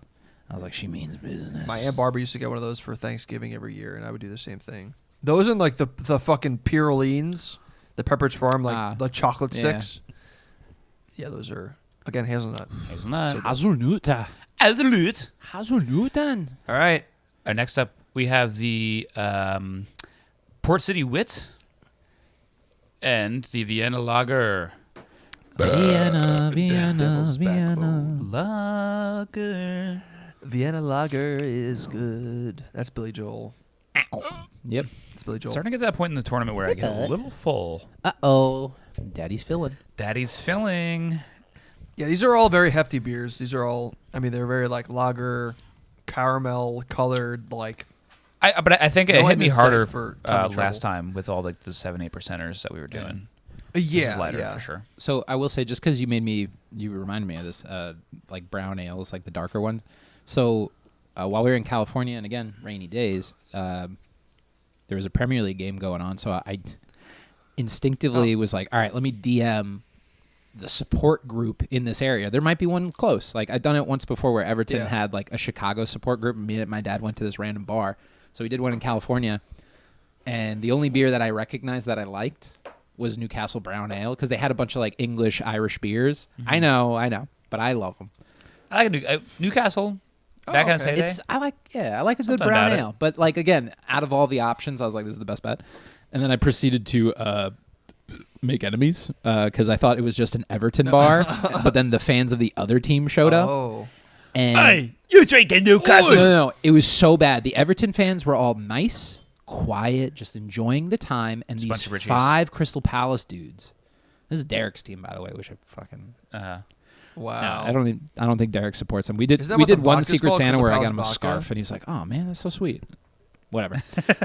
I was like, she means business. My Aunt Barbara used to get one of those for Thanksgiving every year, and I would do the same thing. Those and like the fucking Purolines, the Pepperidge Farm, like the chocolate yeah. sticks. Yeah, those are again hazelnut. Hazelnut. Hazelnut. Absolute. Hazelnut. All right. Next up, we have the Port City Wit and the Vienna Lager. Vienna, Devil's Backbone. Lager. Vienna Lager is good. That's Billy Joel. Yep. It's Billy Joel. Starting to get to that point in the tournament where I get a little full. Uh-oh. Daddy's filling. Daddy's filling. Yeah, these are all very hefty beers. These are all, I mean, they're very like lager, caramel colored, like. But I think No it one hit me is harder safe for tummy last trouble. time with all like the 7-8 percenters that we were doing. This is Yeah, lighter yeah. for sure. So I will say, just because you reminded me of this, like brown ales, like the darker ones. So while we were in California, and again, rainy days, there was a Premier League game going on. So I instinctively was like, all right, let me DM the support group in this area. There might be one close. Like I'd done it once before where Everton Yeah. had like a Chicago support group, and me and my dad went to this random bar. So we did one in California, and the only beer that I recognized that I liked was Newcastle Brown Ale, because they had a bunch of like English, Irish beers. Mm-hmm. I know, but I love them. I like Newcastle. Back in its okay. heyday. I like a good Something brown about it. ale. But like again, out of all the options, I was like, this is the best bet. And then I proceeded to make enemies because I thought it was just an Everton bar, but then the fans of the other team showed up. Oh. And you drinking Newcastle? no, it was so bad. The Everton fans were all nice, quiet, just enjoying the time, and Just a these bunch of Richies. 5 Crystal Palace dudes. This is Derek's team, by the way, which I fucking Wow. I don't think Derek supports him. We did Isn't that we what the did one vodka's Secret called? Santa 'Cause where of I got Pal's him a vodka? scarf, and he's like, "Oh man, that's so sweet." Whatever.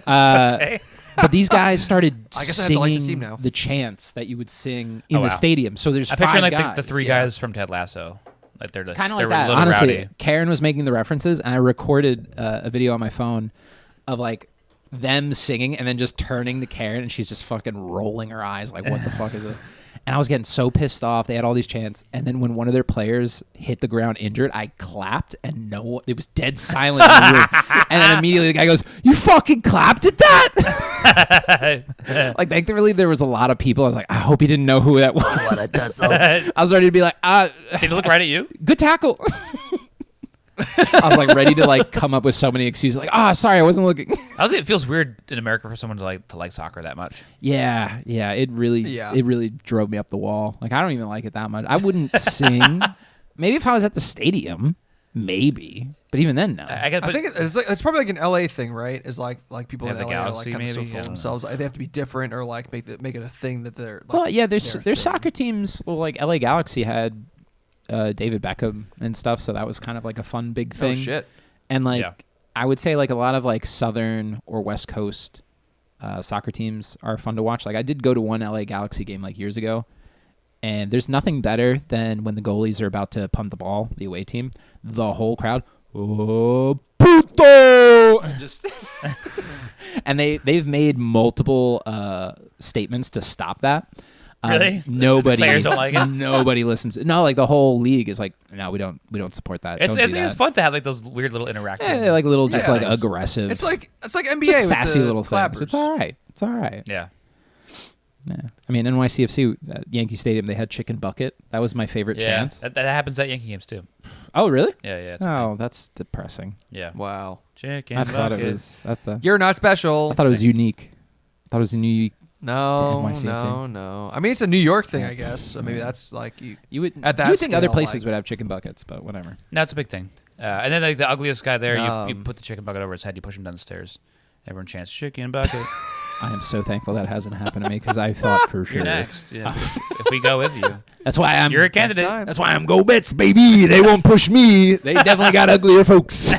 Okay. But these guys started I guess I have to like this singing team now. the chants that you would sing in Oh, the wow. stadium. So there's I'm 5 picturing like guys. the three guys from Ted Lasso. Like they're Kind of they're like that. a little Honestly, rowdy. Karen was making the references, and I recorded a video on my phone of like them singing, and then just turning to Karen, and she's just fucking rolling her eyes, like, "What the fuck is it?" And I was getting so pissed off. They had all these chants, and then when one of their players hit the ground injured, I clapped, and it was dead silent in the room. And then immediately the guy goes, "You fucking clapped at that?" Like, thankfully there was a lot of people. I was like, I hope he didn't know who that was. What a tussle. I was ready to be like, Did he look right at you? good tackle. I was like ready to like come up with so many excuses, like, sorry, I wasn't looking. I was. It feels weird in America for someone to like soccer that much. Yeah, it really drove me up the wall. Like, I don't even like it that much. I wouldn't sing. Maybe if I was at the stadium, maybe, but even then, no. I get. I think it's probably like an LA thing, right? Is like people Have in the LA are like Galaxy, kind of so maybe? full I of don't know. themselves. Like, they have to be different or like make it a thing that they're. Like, Well, yeah, there's their thing. soccer teams. Well, like LA Galaxy had David Beckham and stuff, so that was kind of like a fun big thing. Oh shit. And like Yeah. I would say like a lot of like Southern or West Coast soccer teams are fun to watch. Like, I did go to one LA Galaxy game like years ago, and there's nothing better than when the goalies are about to punt the ball, the away team, the whole crowd, oh, puto! And just and they've made multiple statements to stop that. Really? Nobody. The players don't like it? Nobody listens. No, like the whole league is like, no, we don't support that. It's Don't do it's that. fun to have like those weird little interactions. Yeah, like little, just Yeah. like aggressive. It's like NBA just with sassy the little clappers. things. It's all right. It's all right. Yeah. Yeah. I mean, NYCFC at Yankee Stadium, they had chicken bucket. That was my favorite Yeah. chant. That happens at Yankee games too. Oh, really? Yeah. Yeah. It's Oh, that's depressing. yeah. Wow. Chicken I thought bucket. it was. You're not special. I thought it was unique. I thought it was a unique. No, NYCFC. no. I mean, it's a New York thing, I guess. So maybe that's like you. You would At that you would think other scale, places like- would have chicken buckets, but whatever. No, it's a big thing. And then like the ugliest guy there, you Um, put the chicken bucket over his head, you push him down the stairs. Everyone chants chicken bucket. I am so thankful that hasn't happened to me because I thought for sure. You're next. Yeah. if we go with you, That's why I'm. you're a candidate. time. That's why I'm go Bets, baby. They won't push me. They definitely got uglier folks.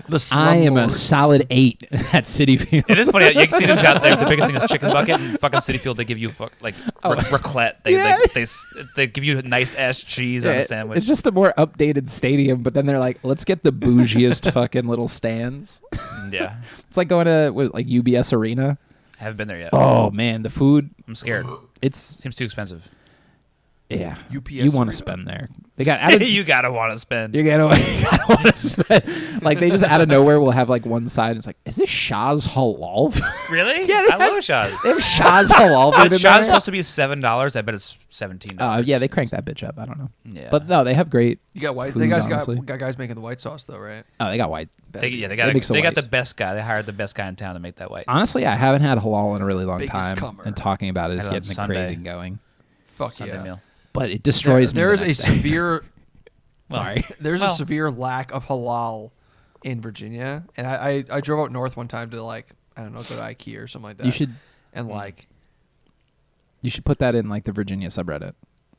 The I am a slumlords. solid 8 at City Field. It is funny. Yankee Stadium's got the biggest thing is chicken bucket, and fucking City Field they give you raclette. They, Yeah. they give you nice ass cheese on a sandwich. It's just a more updated stadium, but then they're like, let's get the bougiest fucking little stands. Yeah, It's like going to like UBS Arena. haven't been there yet. Oh man, the food. I'm scared. It's Seems too expensive. yeah. UPS You want Arena. to spend there? They got out of, You gotta want to spend. you're gonna want to spend. Like, they just out of nowhere will have like one side. It's like, is this Shah's halal? Really? Yeah, they I love Shaw's. They have Shah's halal food in Shaw's there. supposed to be $7. I bet it's $17. Yeah, they cranked that bitch up. I don't know, Yeah. but no, they have great. You got white. Food, They guys honestly. got guys making the white sauce though, right? Oh, they got white. they got mix the they got white. the best guy. They hired the best guy in town to make that white. Honestly, I haven't had halal in a really long Biggest time, comer. and talking about it is Had it on getting the Sunday. craving going. Fuck Sunday yeah. meal. But it destroys me. There the is a next day. severe. Sorry. There's Well. a severe lack of halal in Virginia, and I drove out north one time to like I don't know go to IKEA or something like that. You should and like put that in like the Virginia subreddit.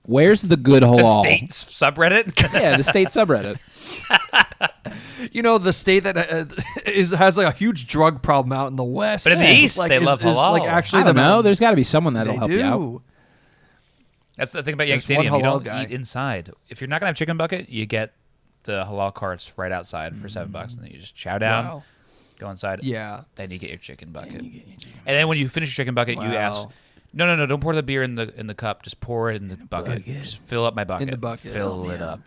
Where's the good The halal? state's subreddit. Yeah, the state subreddit. the state that has like a huge drug problem out in the west. But in the east, like, they love halal. like actually I don't the know. There's mountains. got to be someone that'll They help do. you out. That's the thing about Yankee There's one Stadium. You halal don't guy. eat inside. If you're not gonna have chicken bucket, you get the halal carts right outside for $7, and then you just chow down, Wow. go inside. Yeah. Then you get your chicken bucket. And then when you finish your chicken bucket, you ask, Wow. no, don't pour the beer in the cup. Just pour it in the bucket. Just fill up my bucket. In the bucket. Fill it up.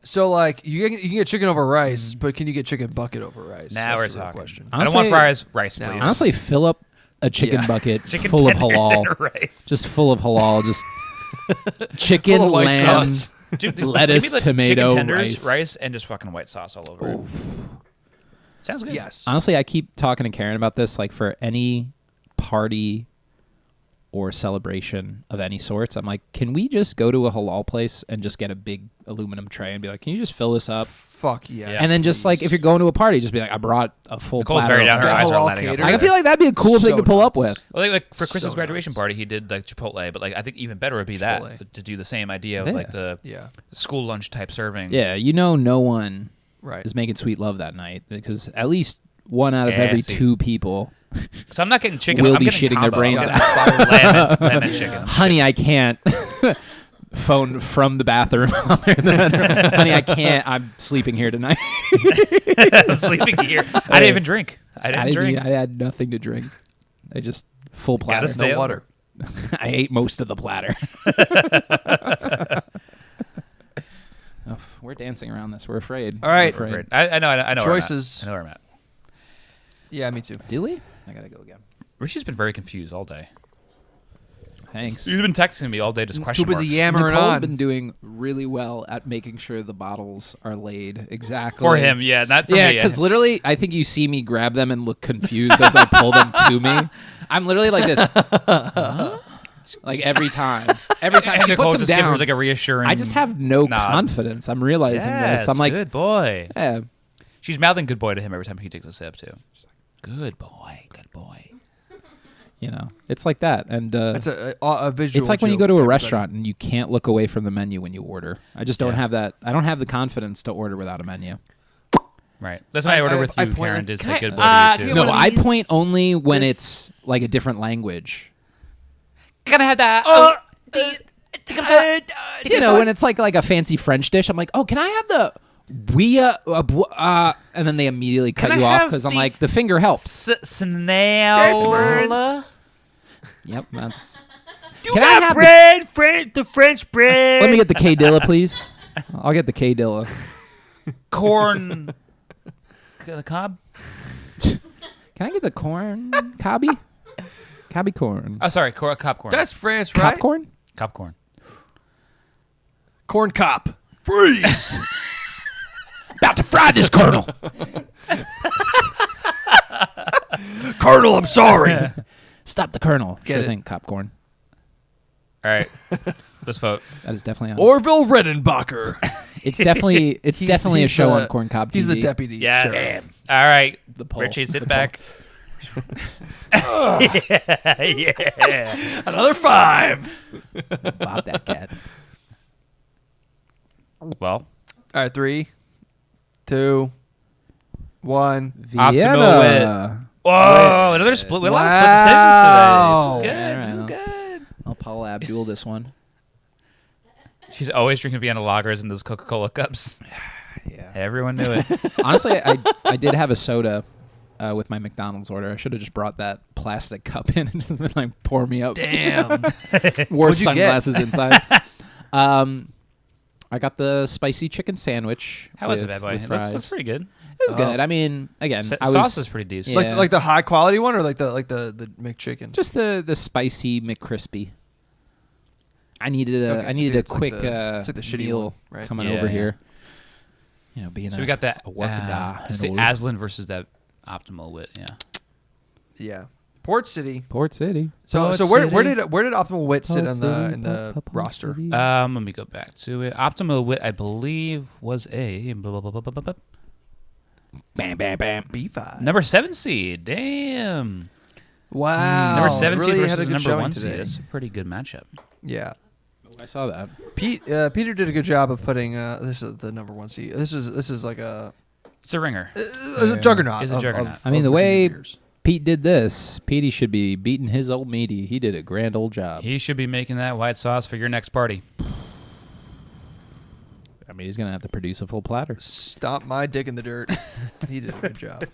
So like you can get chicken over rice, but can you get chicken bucket over rice? Now That's we're the real talking. question. I don't want Honestly- fries. Rice, No. please. Honestly, fill up a chicken Yeah. bucket chicken full of tenders halal. and rice. Just full of halal. Just chicken, Full of white lamb. sauce. Dude, lettuce, give me the tomato, chicken tenders, rice. and just fucking white sauce all over it. Sounds good. Yes. Honestly, I keep talking to Karen about this. Like, for any party or celebration of any sorts, I'm like, can we just go to a halal place and just get a big aluminum tray and be like, can you just fill this up? Fuck yeah. And then just like if you're going to a party, just be like, I brought a full Nicole's platter. very down. of Her halal. eyes are Halal lighting up. catered. Like, I feel like that'd be a cool thing So to pull up nuts. with. Well, like for Chris's So graduation nuts. party, he did like Chipotle, but like I think even better would be Chipotle. that to do the same idea of Yeah. like the Yeah. school lunch type serving. Yeah, no one Right. is making sweet love that night because at least one out of every Gassy. 2 people So I'm not getting chicken. will I'm be getting shitting their combos. brains I'm out. getting lamb and chicken. Honey, I can't. Phone from the bathroom. Honey, I can't. I'm sleeping here tonight. I'm sleeping here. I didn't even drink. I didn't drink. I had nothing to drink. I just full platter. Gotta stay No over. water. I ate most of the platter. Oh, we're dancing around this. We're afraid. All right. We're afraid. I know. I know. Choices. Where I'm at. I know where I'm at. Yeah, me too. Do we? I gotta go again. Richie's been very confused all day. Thanks. He's been texting me all day, just question Too busy marks. yammering Nicole's on. been doing really well at making sure the bottles are laid exactly For him, yeah, not for Yeah, me. because literally, I think you see me grab them and look confused as I pull them to me. I'm literally like this, huh? Like every time. Every time And she Nicole puts them just gives her down, like a reassuring. I just have no nod. confidence. I'm realizing Yes, this. I'm like, good boy. yeah, She's mouthing "good boy" to him every time he takes a sip too. Good boy, good boy. you know, it's like that. And It's a visual. it's like when you joke go to for a everybody. restaurant and you can't look away from the menu when you order. I just don't Yeah. have that. I don't have the confidence to order without a menu. Right. That's why I order with I you, point Karen. like, Did "Can say I- good boy can to I you get too. No, one of I these? point only when This- it's like a different language. Can I have that? You know, when it's like a fancy French dish, I'm like, oh, can I have the and then they immediately cut Can you I off have because I'm the like, the finger helps. Snail. Yep, that's. You Can I got have the French bread. Let me get the K Dilla, please. I'll get the K Dilla. Corn. The cob. Can I get the corn cobby? Cobby corn. Oh, sorry, cop corn. That's France, right? Cop corn? cop corn. Corn cop. Freeze. About to fry this kernel. Colonel, I'm sorry. Stop the kernel. Get Sure it. thing, cop corn. All right, let's vote. That is definitely on. Orville Redenbacher. It's definly a he's show the- on Corn Cob TV. He's the deputy Yes. sheriff. All right, The poll. Richie, sit The back. yeah. Another 5. Bob that cat. Well, All right, 3, 2, 1. Vienna. whoa, another split. We had a lot of split decisions today. This is Wow. good. This is good. I'll Paula Abdul this one. She's always drinking Vienna lagers in those Coca-Cola cups. Yeah. Everyone knew it. Honestly, I did have a soda with my McDonald's order. I should have just brought that plastic cup in and just been like, pour me up. Damn. Wore What'd you sunglasses inside. I got the spicy chicken sandwich. How was it, with- bad boy? with It fries. looks pretty good. It was good. I mean, again, I was Sauce is pretty decent. Yeah. Like the high quality one or like the McChicken? just the spicy McCrispy. I needed a Okay, dude, a it's like quick it's like the shitty meal one, right? coming Yeah, over yeah. here. You know, being So a, we got that. a workaday. It's the Aslan versus that Optimal Wit. Yeah. Yeah. Port City. Port City. So Port so where City. did Optimal Wit sit Port in the City, in the Port roster? City. Let me go back to it. Optimal Wit, I believe, was a Bam, bam, bam. B5. number 7 seed. Damn. Wow. Number 7 really seed had a versus good number showing 1 today. seed. That's a pretty good matchup. Yeah. I saw that. Peter did a good job of putting this is the number 1 seed. This is like a It's a ringer. it's a juggernaut. It's a of- juggernaut. of- I mean, of the Virginia way beers. Pete did this, Petey should be beating his old meaty. He did a grand old job. He should be making that white sauce for your next party. I mean, he's going to have to produce a full platter. Stomp my dick in the dirt. He did a good job.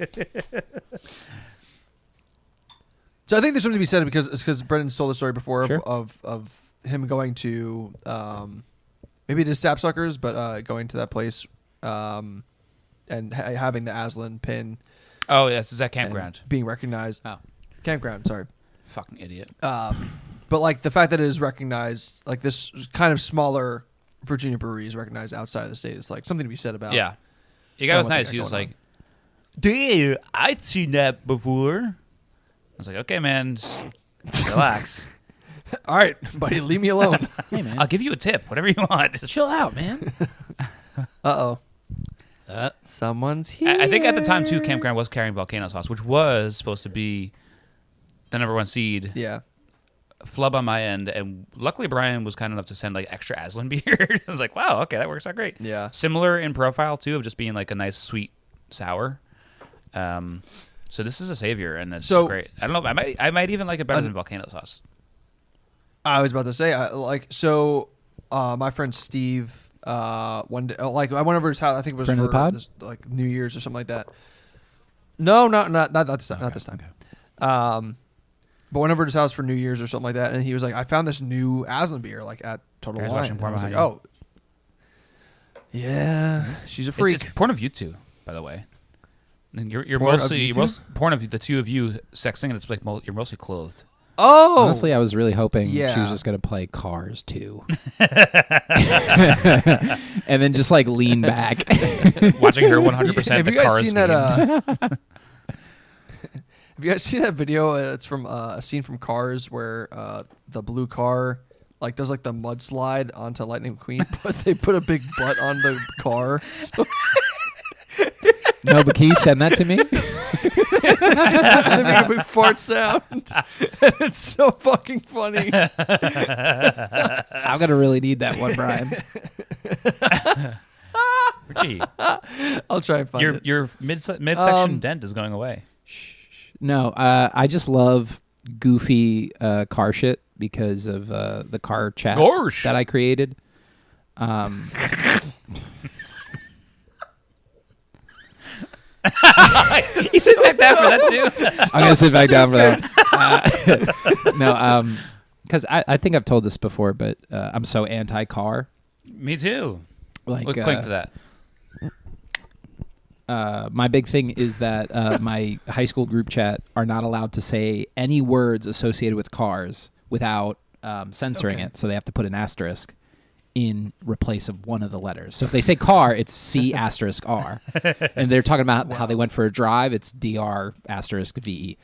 So I think there's something to be said because Brendan told the story before Sure. of him going to maybe it is Sapsuckers, but going to that place and having the Aslan pin Oh, yes. It's that and campground. being recognized. Oh. Campground, sorry. Fucking idiot. But like the fact that it is recognized, like this kind of smaller Virginia brewery is recognized outside of the state. It's like something to be said about. Yeah. You guy was what they nice. got He was going like, dude, I'd seen that before. I was like, okay, man, just relax. All right, buddy, leave me alone. Hey, man. I'll give you a tip, whatever you want. Just- Chill out, man. Uh-oh. Someone's here. I think at the time too, Campground was carrying volcano sauce, which was supposed to be the number 1 seed. Yeah. Flub on my end, and luckily Brian was kind enough to send like extra Aslan beer. I was like, wow, okay, that works out great. Yeah. Similar in profile too, of just being like a nice sweet sour. So this is a savior, and it's great. I don't know, I might even like it better than volcano sauce. I was about to say, my friend Steve, one day, like I went over to his house. I think it was Friend of for the pod? this, like New Year's or something like that. No, not this time. Okay, Not this time. okay. But went over to his house for New Year's or something like that, and he was like, "I found this new Aslan beer like at Total Guys Wine." watching And porn I was like, behind "Oh, yeah, she's a It's freak." porn of you two, by the way. And you're Porn of mostly you two? porn of the two of you sexing, and it's like you're mostly clothed. Oh, Honestly, I was really hoping she Yeah. was just going to play Cars too. And then just like lean back. Watching her 100% Have the you guys Cars seen game. that? Have you guys seen that video? It's from a scene from Cars where the blue car like does like the mudslide onto Lightning McQueen, but they put a big butt on the car. So No, but can you send that to me? they make a big fart sound. It's so fucking funny. I'm going to really need that one, Brian. Richie, I'll try and find it. your midsection dent is going away. No, I just love goofy car shit because of the car chat Gorsh. that I created. You sit back down for that too. I'm gonna sit back down for that. No, because I think I've told this before, but I'm so anti-car. Me too. Like, Let's clink to that. my big thing is that my high school group chat are not allowed to say any words associated with cars without censoring it, so they have to put an asterisk in replace of one of the letters. So if they say car, it's C asterisk R. And they're talking about how they went for a drive, it's DR asterisk VE.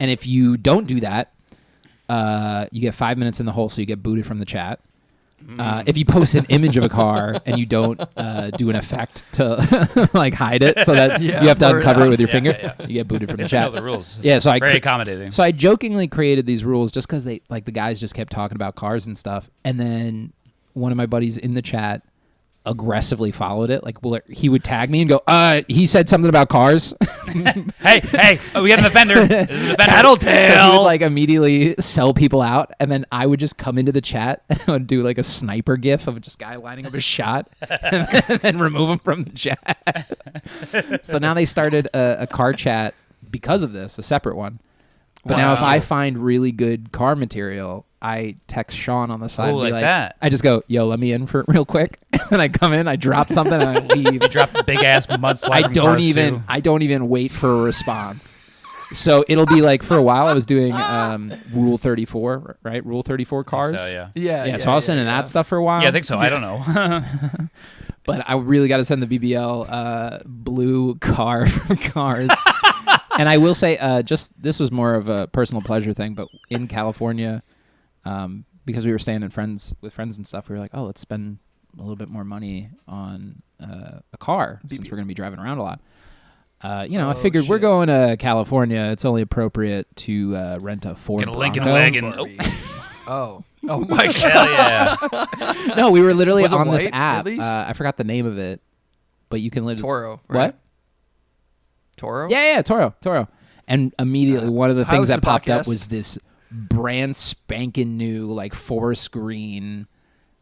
And if you don't do that, you get 5 minutes in the hole, so you get booted from the chat. If you post an image of a car and you don't do an effect to like hide it so that Yeah, you have to blur it uncover it out. with your Yeah, finger, yeah, yeah. you get booted from the Yes, I know chat. the rules. Yeah, so I very cr- accommodating. So I jokingly created these rules just because they like the guys just kept talking about cars and stuff, and then one of my buddies in the chat aggressively followed it. Like, he would tag me and go, he said something about cars. hey, we got an offender. This is an offender. So he would like immediately sell people out, and then I would just come into the chat and I would do like a sniper gif of just guy lining up a shot, and then remove him from the chat. So now they started a car chat because of this, a separate one. But now if I find really good car material, I text Sean on the side. Oh, and be like that. I just go, yo, let me in for it real quick. And I come in, I drop something, and I leave. You drop big ass mudslide. I from don't Cars even too. I don't even wait for a response. So it'll be like, for a while I was doing Rule 34, right? Rule 34 cars. So, yeah. Yeah. So I was sending that stuff for a while. Yeah, I think so. I don't know. But I really got to send the BBL blue car from Cars. And I will say, this was more of a personal pleasure thing, but in California, because we were staying with friends and stuff, we were like, oh, let's spend a little bit more money on a car since we're going to be driving around a lot. I figured we're going to California. It's only appropriate to rent a Ford Get a Lincoln Bronco. wagon. Oh, Oh my god. hell yeah. No, we were literally Was it on this white, app. at least? I forgot the name of it, but you can literally Toro. Right? What? Toro? Yeah, Toro. And immediately one of the How things was that the popped up podcast? was this brand spanking new, like 4-screen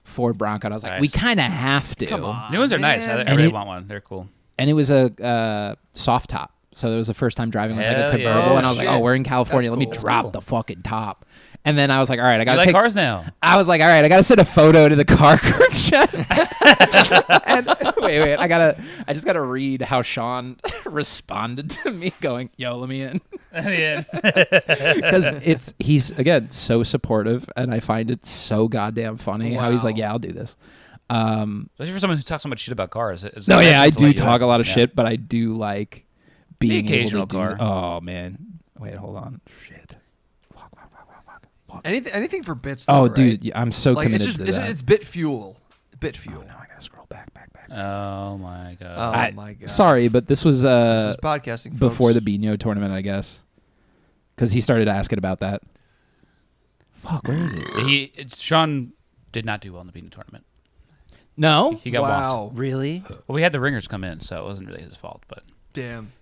Ford Bronco. And I was like, Nice. we kind of have to. Come on. New ones are nice. I man. really it- want one. They're cool. And it was a soft top. So it was the first time driving with like a Hell yeah. convertible. Oh, and I was like, shit. oh, we're in California. That's Let me cool. drop Cool. the fucking top. And then I was like, all right, I You got to like take cars now? I was like, all right, I gotta send a photo to the car group chat. And wait, I just gotta read how Sean responded to me going, yo, let me in. Yeah. Because he's again so supportive, and I find it so goddamn funny how he's like, Wow. yeah, I'll do this. Especially for someone who talks so much shit about cars. It's No, nice yeah, I to do let you talk in. a lot of Yeah. shit, but I do like being occasional able to car. do. Oh man, wait, hold on, shit. Anything for bits. Though, Oh, right? dude, yeah, I'm so Like committed it's to just that. it's bit fuel. Bit fuel. Oh, no, I gotta scroll back. Oh my god. Oh my god. Sorry, but this was This is podcasting before folks. the Bino tournament, I guess, because he started asking about that. Fuck, where is it? Sean did not do well in the Beaton tournament. No, He got Wow. walked. really? Well, we had the ringers come in, so it wasn't really his fault. But Damn.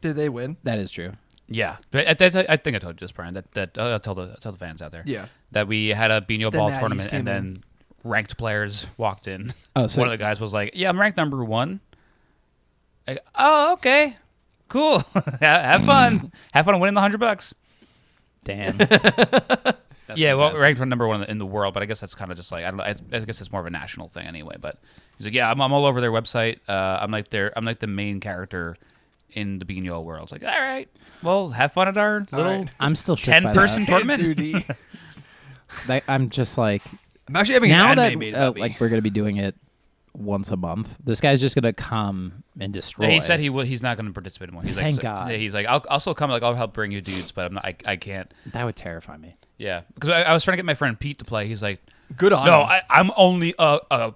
Did they win? That is true. yeah, but I think I told you this, Brian. That I'll tell the fans out there. Yeah. That we had a Bino The ball Natties tournament, came and then ranked players walked in. Oh, so One of the guys was like, "Yeah, I'm ranked number 1." Oh, okay, cool. Have fun. Have fun winning the $100. damn. Yeah, well, ranked number 1 in the world, but I guess that's kind of just like I don't know. I guess it's more of a national thing anyway. But he's like, "Yeah, I'm all over their website. I'm like the main character in the Bino world." It's like, all right, well, have fun at our little right. I'm still shook by 10-person that. tournament. Dude, I'm just like, I'm actually having now an that anime made about me. like we're gonna be doing it once a month. This guy's just gonna come and destroy. Yeah, he said he's not going to participate anymore. He's Thank like, God. Yeah, he's like, I'll still come. Like, I'll help bring you dudes, but I'm not. I can't. That would terrify me. Yeah, because I was trying to get my friend Pete to play. He's like, Good on no, him. I'm only a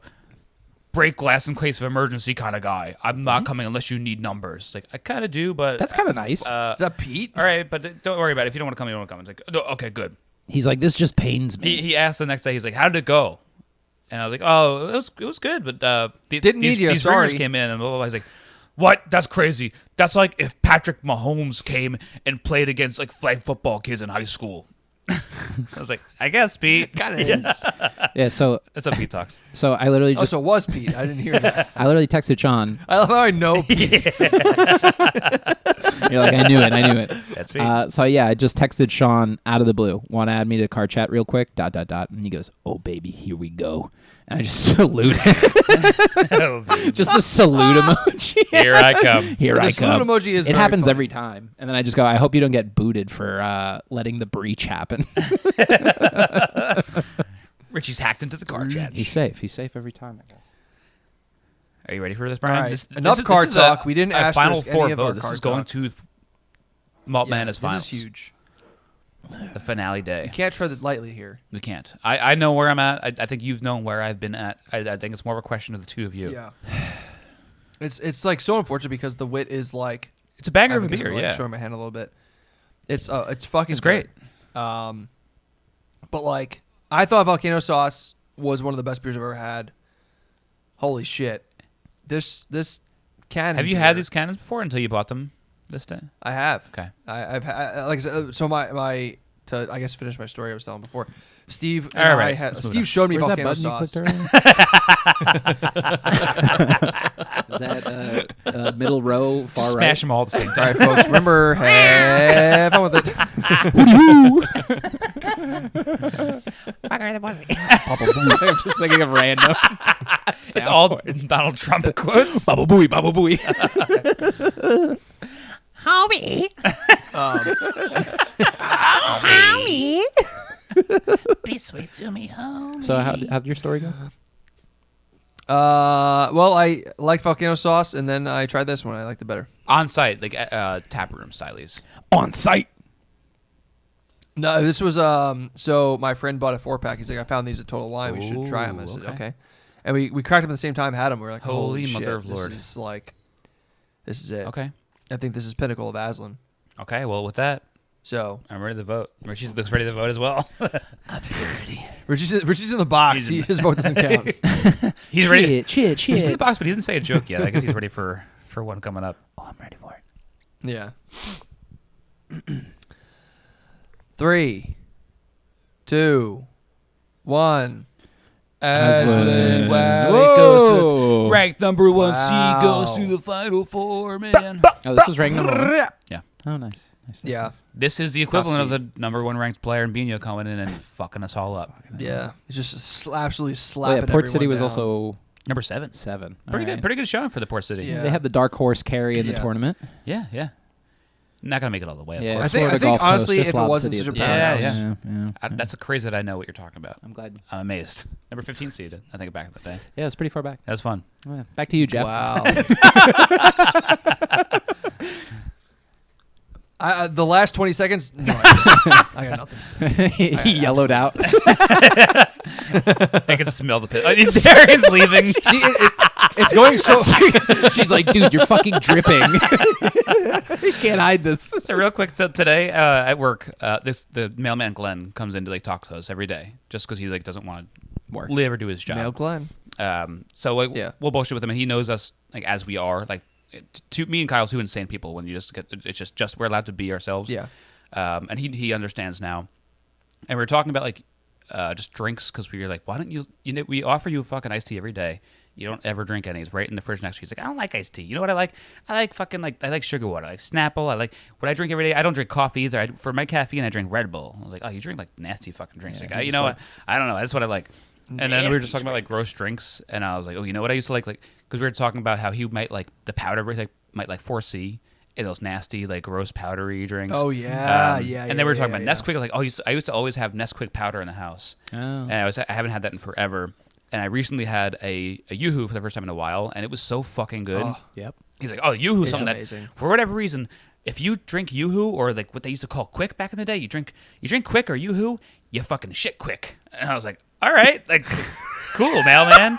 break glass in case of emergency kind of guy. I'm not coming unless you need numbers. Like, I kind of do, but That's kind of nice. Is that Pete? all right. But don't worry about it. If you don't want to come, you don't want to come. It's like, no, okay, good. He's like, this just pains me. He asked the next day. He's like, how did it go? And I was like, oh, it was good, but Didn't need you, these sorry. rumors came in, and blah, blah, blah. I was like, what? That's crazy. That's like if Patrick Mahomes came and played against like flag football kids in high school. I was like, I guess, Pete. Kind of is. Yeah. So That's how Pete talks. I literally Oh, just so it was Pete. I didn't hear that. I literally texted Sean. I love how I know Pete. You're like, I knew it. That's Pete. So yeah, I just texted Sean out of the blue. Want to add me to car chat real quick? ... And he goes, oh baby, here we go. And I just salute him. Just the salute emoji. Here I come. Here The I salute come. emoji is It very happens funny. every time. And then I just go, I hope you don't get booted for letting the breach happen. Richie's hacked into the car chat. He's safe. He's safe every time, I guess. Are you ready for this, Brian? All right. This Enough is card a talk. We didn't a ask final for four any of our vote. This card is going talk. to Malt Yeah, Madness finals. This is huge. The finale day. You can't tread it lightly here. We can't. I know where I'm at. I think you've known where I've been at. I think it's more of a question of the two of you. Yeah. It's like so unfortunate because the wit is like It's a banger of a because beer, I'm, like, yeah. showing my hand a little bit. It's fucking It's great. good. But like I thought Volcano Sauce was one of the best beers I've ever had. Holy shit. This can Have you had these cannons before until you bought them this day? I have. Okay. I've had, like I said, so my to I guess finish my story I was telling before. Steve and All I right, had let's move Steve on. showed me Where's that Volcano button you Sauce. clicked earlier? Is that middle row, far right? Smash them all at the same All time. right, folks. Remember, have fun with it. Fucker the pussy. I'm just thinking of random. It's all Donald Trump quotes. Baba booey, baba booey. Homie. Homie. Be sweet to me, homie. So how'd your story go? Well, I liked Volcano Sauce, and then I tried this one. I liked it better. On site, like tap room stylies. On site. No, this was so my friend bought a 4-pack. He's like, I found these at Total Wine. We should try them. I Ooh, said, okay. okay. And we cracked them at the same time. Had them. We were like, Holy holy mother shit, of Lord. This is like, this is it. Okay. I think this is pinnacle of Aslan. Okay, well, with that, So I'm ready to vote. Richie looks ready to vote as well. Richie's in the box. His vote doesn't count. He's ready. Shit. He's in the box, but he didn't say a joke yet. I guess he's ready for one coming up. Oh, I'm ready for it. Yeah. 3, 2, 1. Aslan. Wow, it Whoa. goes. Ranked number 1 Wow. C goes to the Final Four, man. Oh, this was ranked number 1? Yeah. Oh, nice. Nice. Yeah. This is the equivalent of seed. the number 1 ranked player in Bino coming in and fucking us all up. Yeah. It's just absolutely Oh, slapping yeah, Port City everyone was down. also Number 7. 7. Pretty good showing for the Port City. Yeah. They had the dark horse carry in the Yeah. tournament. Yeah. Not gonna make it all the way, of Yeah, course. I think Florida Gulf honestly, Coast, just if it Lob wasn't City such at a the Yeah, time. powerhouse, yeah. That's crazy that I know what you're talking about. I'm glad. I'm amazed. Number 15 seed. I think back in the day. Yeah, it's pretty far back. That was fun. Yeah. Back to you, Jeff. Wow. The last 20 seconds, no, I got nothing. He yellowed out. I can smell the piss. Darian's leaving. See, it's going so. She's like, dude, you're fucking dripping. You can't hide this. So real quick, so today at work, the mailman Glenn comes in to like talk to us every day, just because he like doesn't want to live or do his job. Mail Glenn. So like, Yeah. we'll bullshit with him, and he knows us like as we are. Like, me and Kyle, two insane people. When you just get, it's just we're allowed to be ourselves. Yeah. And he understands now. And we were talking about like just drinks because we were like, why don't you know, we offer you a fucking iced tea every day. You don't ever drink any. It's right in the fridge next to you. He's like, I don't like iced tea. You know what I like? I like I like sugar water. I like Snapple. I like what I drink every day. I don't drink coffee either. For my caffeine, I drink Red Bull. I was like, oh, you drink like nasty fucking drinks. Yeah, like, you know what? I don't know. That's what I like. And then we were just talking about like gross drinks, and I was like, oh, you know what I used to like because we were talking about how he might like the powder, like might like 4C. In those nasty, like gross powdery drinks. Oh yeah, And then we were talking about Nesquik. Like, oh, I used to always have Nesquik powder in the house, and I haven't had that in forever. And I recently had a Yoo-Hoo for the first time in a while, and it was so fucking good. Oh, yep. He's like, oh, Yoo-Hoo, It's something amazing. that for whatever reason, if you drink Yoo-Hoo or like what they used to call Quick back in the day, you drink Quick or Yoo-Hoo, you fucking shit quick. And I was like, all right, like, cool, mailman.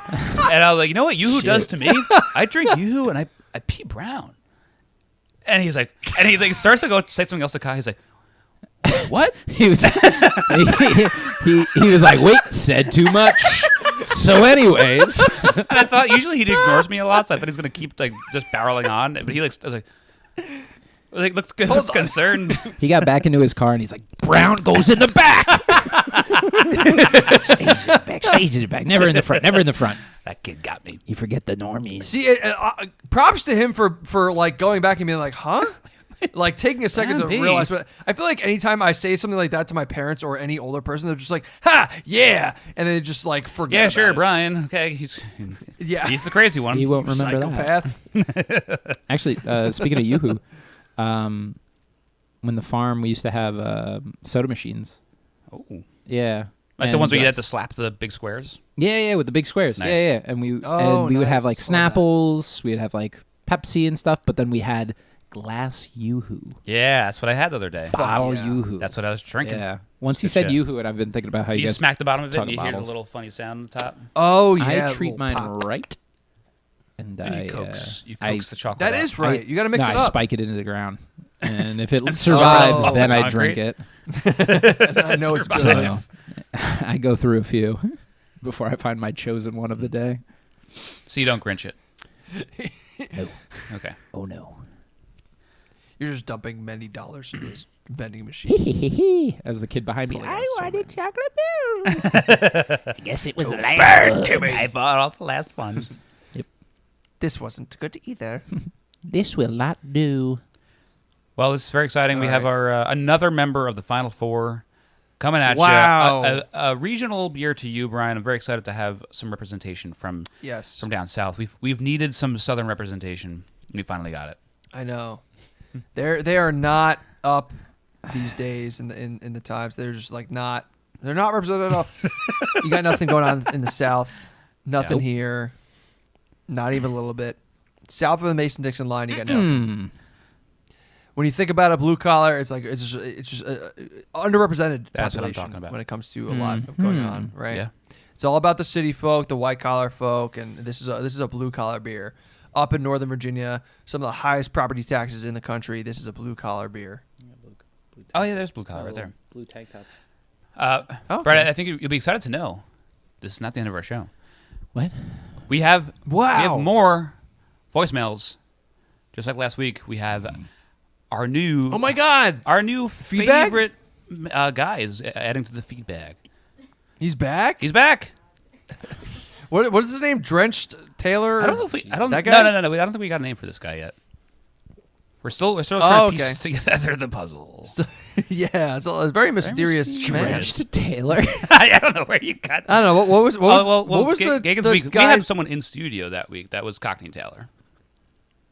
And I was like, you know what Yoo-Hoo does to me? I drink Yoo-Hoo and I pee brown. And he starts to go say something else to Kai. He's like, what? He was he was like, wait, said too much. So anyways. And I thought usually he ignores me a lot, so I thought he's gonna keep like just barreling on. But he like I was like looks good, looks concerned. He got back into his car and he's like, Brown goes in the back. Stays in the back. Never in the front. Never in the front. That kid got me. You forget the normies. See, props to him for like going back and being like, huh? Like taking a second to Brian B. realize. But I feel like anytime I say something like that to my parents or any older person, they're just like, ha, yeah, and they just like forget. Yeah, about sure, it. Brian. Okay, he's the crazy one. He won't remember that. Psychopath. Actually, speaking of Yoo-Hoo, when the farm, we used to have soda machines. Oh, Yeah. like the And, ones where you had to slap the big squares. Yeah, with the big squares. Nice. Yeah. And we would have like nice. Love that. Snapples, we'd have like Pepsi and stuff, but then we had glass Yoo-Hoo. Yeah, that's what I had the other day. Bottle yeah. Yoo-Hoo. That's what I was drinking. Yeah. Once you Good said shit. Yoo-Hoo, and I've been thinking about how you You guys smack the bottom of it, talk and you hear the bottles. little funny sound on the top. Oh yeah, I treat little mine pop. right. And And I you coax I- the chocolate. That out. is right. You got to mix no, it I up. spike it into the ground. And if it And survives, so- then Oh, I the drink concrete? it. I know it's Survives. good. I go through a few before I find my chosen one of the day. So you don't Grinch it. No. Okay. Oh, no. You're just dumping many dollars in this vending machine. As the kid behind me, I wanted chocolate milk. I guess it was the last one. I bought all the last ones. This wasn't good either. This will not do. Well, this is very exciting. We All have right. our another member of the Final Four coming at Wow. you. A regional beer to you, Brian. I'm very excited to have some representation from Yes, down south. We've needed some southern representation. And we finally got it. I know. They are not up these days in the times. They're just like not. They're not represented at all. You got nothing going on in the South. Nothing Nope. here. Not even a little bit. South of the Mason-Dixon line, you got nothing. When you think about a blue collar, it's just underrepresented That's what I'm population talking about. when it comes to a lot of going on, right? Yeah. It's all about the city folk, the white collar folk, and this is a blue collar beer. Up in Northern Virginia, some of the highest property taxes in the country. This is a blue collar beer. Oh yeah, there's blue collar right there. Blue tank top. Okay. Brad, I think you'll be excited to know this is not the end of our show. What? We have Wow. more voicemails. Just like last week, we have our new Oh my God, our new Feedback? favorite guy is adding to the feedback. he's back. He's back. What is his name? Drenched Taylor. I don't know if we. I don't. That guy? No. I don't think we got a name for this guy yet. We're still trying to okay. piece together the puzzle. Yeah, it's a very mysterious man. Drenched Taylor. I don't know where you got. I don't know what was Well, what was the Gagan's the week? We guy? had someone in studio that week. That was Cockney Taylor.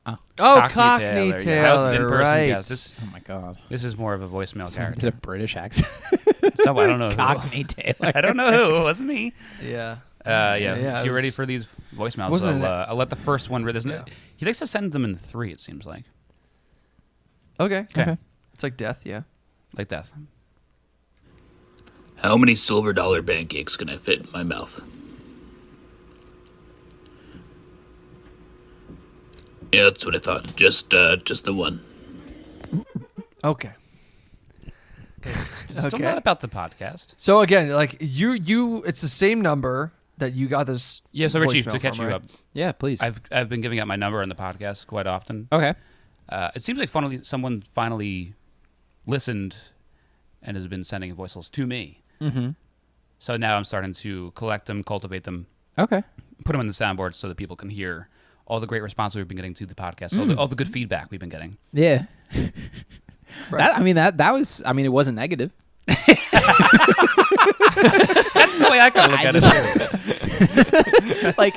Oh, Cockney Cockney Taylor, Taylor, yeah. That was in-person right? guest. Oh, my God. This is more of a voicemail Someone did character. a British accent. So I don't know. Who. Cockney Taylor. I don't know who. It wasn't me. Yeah. Yeah. Yeah, If it you're ready was- for these voicemails, wasn't I'll let the first one read. Yeah. He likes to send them in 3. It seems like. Okay. Okay. It's like death, yeah. Like death. How many silver dollar pancakes can I fit in my mouth? Yeah, that's what I thought. Just the one. Okay. Still Okay. not about the podcast. So again, like you, it's the same number that you got this. Yeah, so Richie, voicemail to catch from, you right? up, Yeah, please. I've been giving out my number on the podcast quite often. Okay. It seems like someone finally listened and has been sending voicemails to me. Mm-hmm. So now I'm starting to collect them, cultivate them, Okay. put them in the soundboard so that people can hear all the great response we've been getting to the podcast, all the good feedback we've been getting. Yeah. Right. That was. I mean, it wasn't negative. That's the way I kind of look at it. like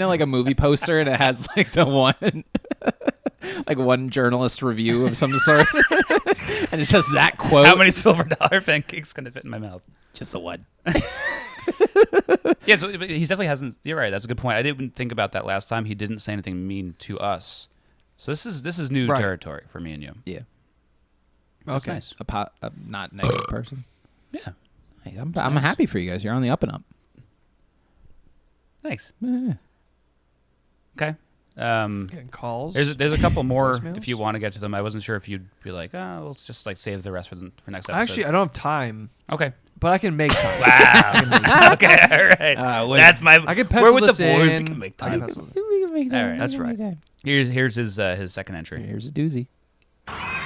like a movie poster, and it has like the one, like one journalist review of some sort, and it's just that quote. How many silver dollar pancakes can I fit in my mouth? Just the one. Yeah, so but he definitely hasn't. You're right. That's a good point. I didn't think about that last time. He didn't say anything mean to us. So this is new Right. territory for me and you. Yeah. That's Okay. nice. A not negative person. Yeah. Hey, I'm happy for you guys. You're on the up and up. Thanks. Yeah. Okay. Getting calls. There's a couple more Voicemails? if you want to get to them. I wasn't sure if you'd be like, oh, let's just like save the rest for next episode. Actually, I don't have time, okay. but I can make time. Wow. Okay. All right. That's my. I can We're pencil with this the boys. in. We can make I can time. pencil it. All right. That's right. Here's his second entry. Here's a doozy.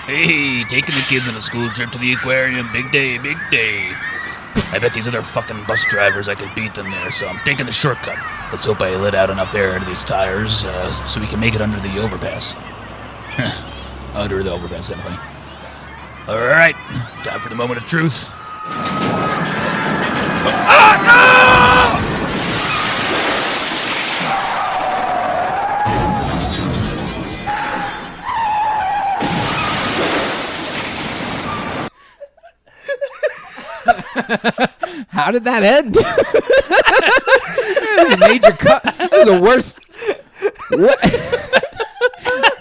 Hey, taking the kids on a school trip to the aquarium. Big day, big day. I bet these other fucking bus drivers, I could beat them there, so I'm taking the shortcut. Let's hope I let out enough air into these tires so we can make it under the overpass. Under the overpass, kind of thing. Alright, time for the moment of truth. How did that end? It was a major cut. It was the worst. What?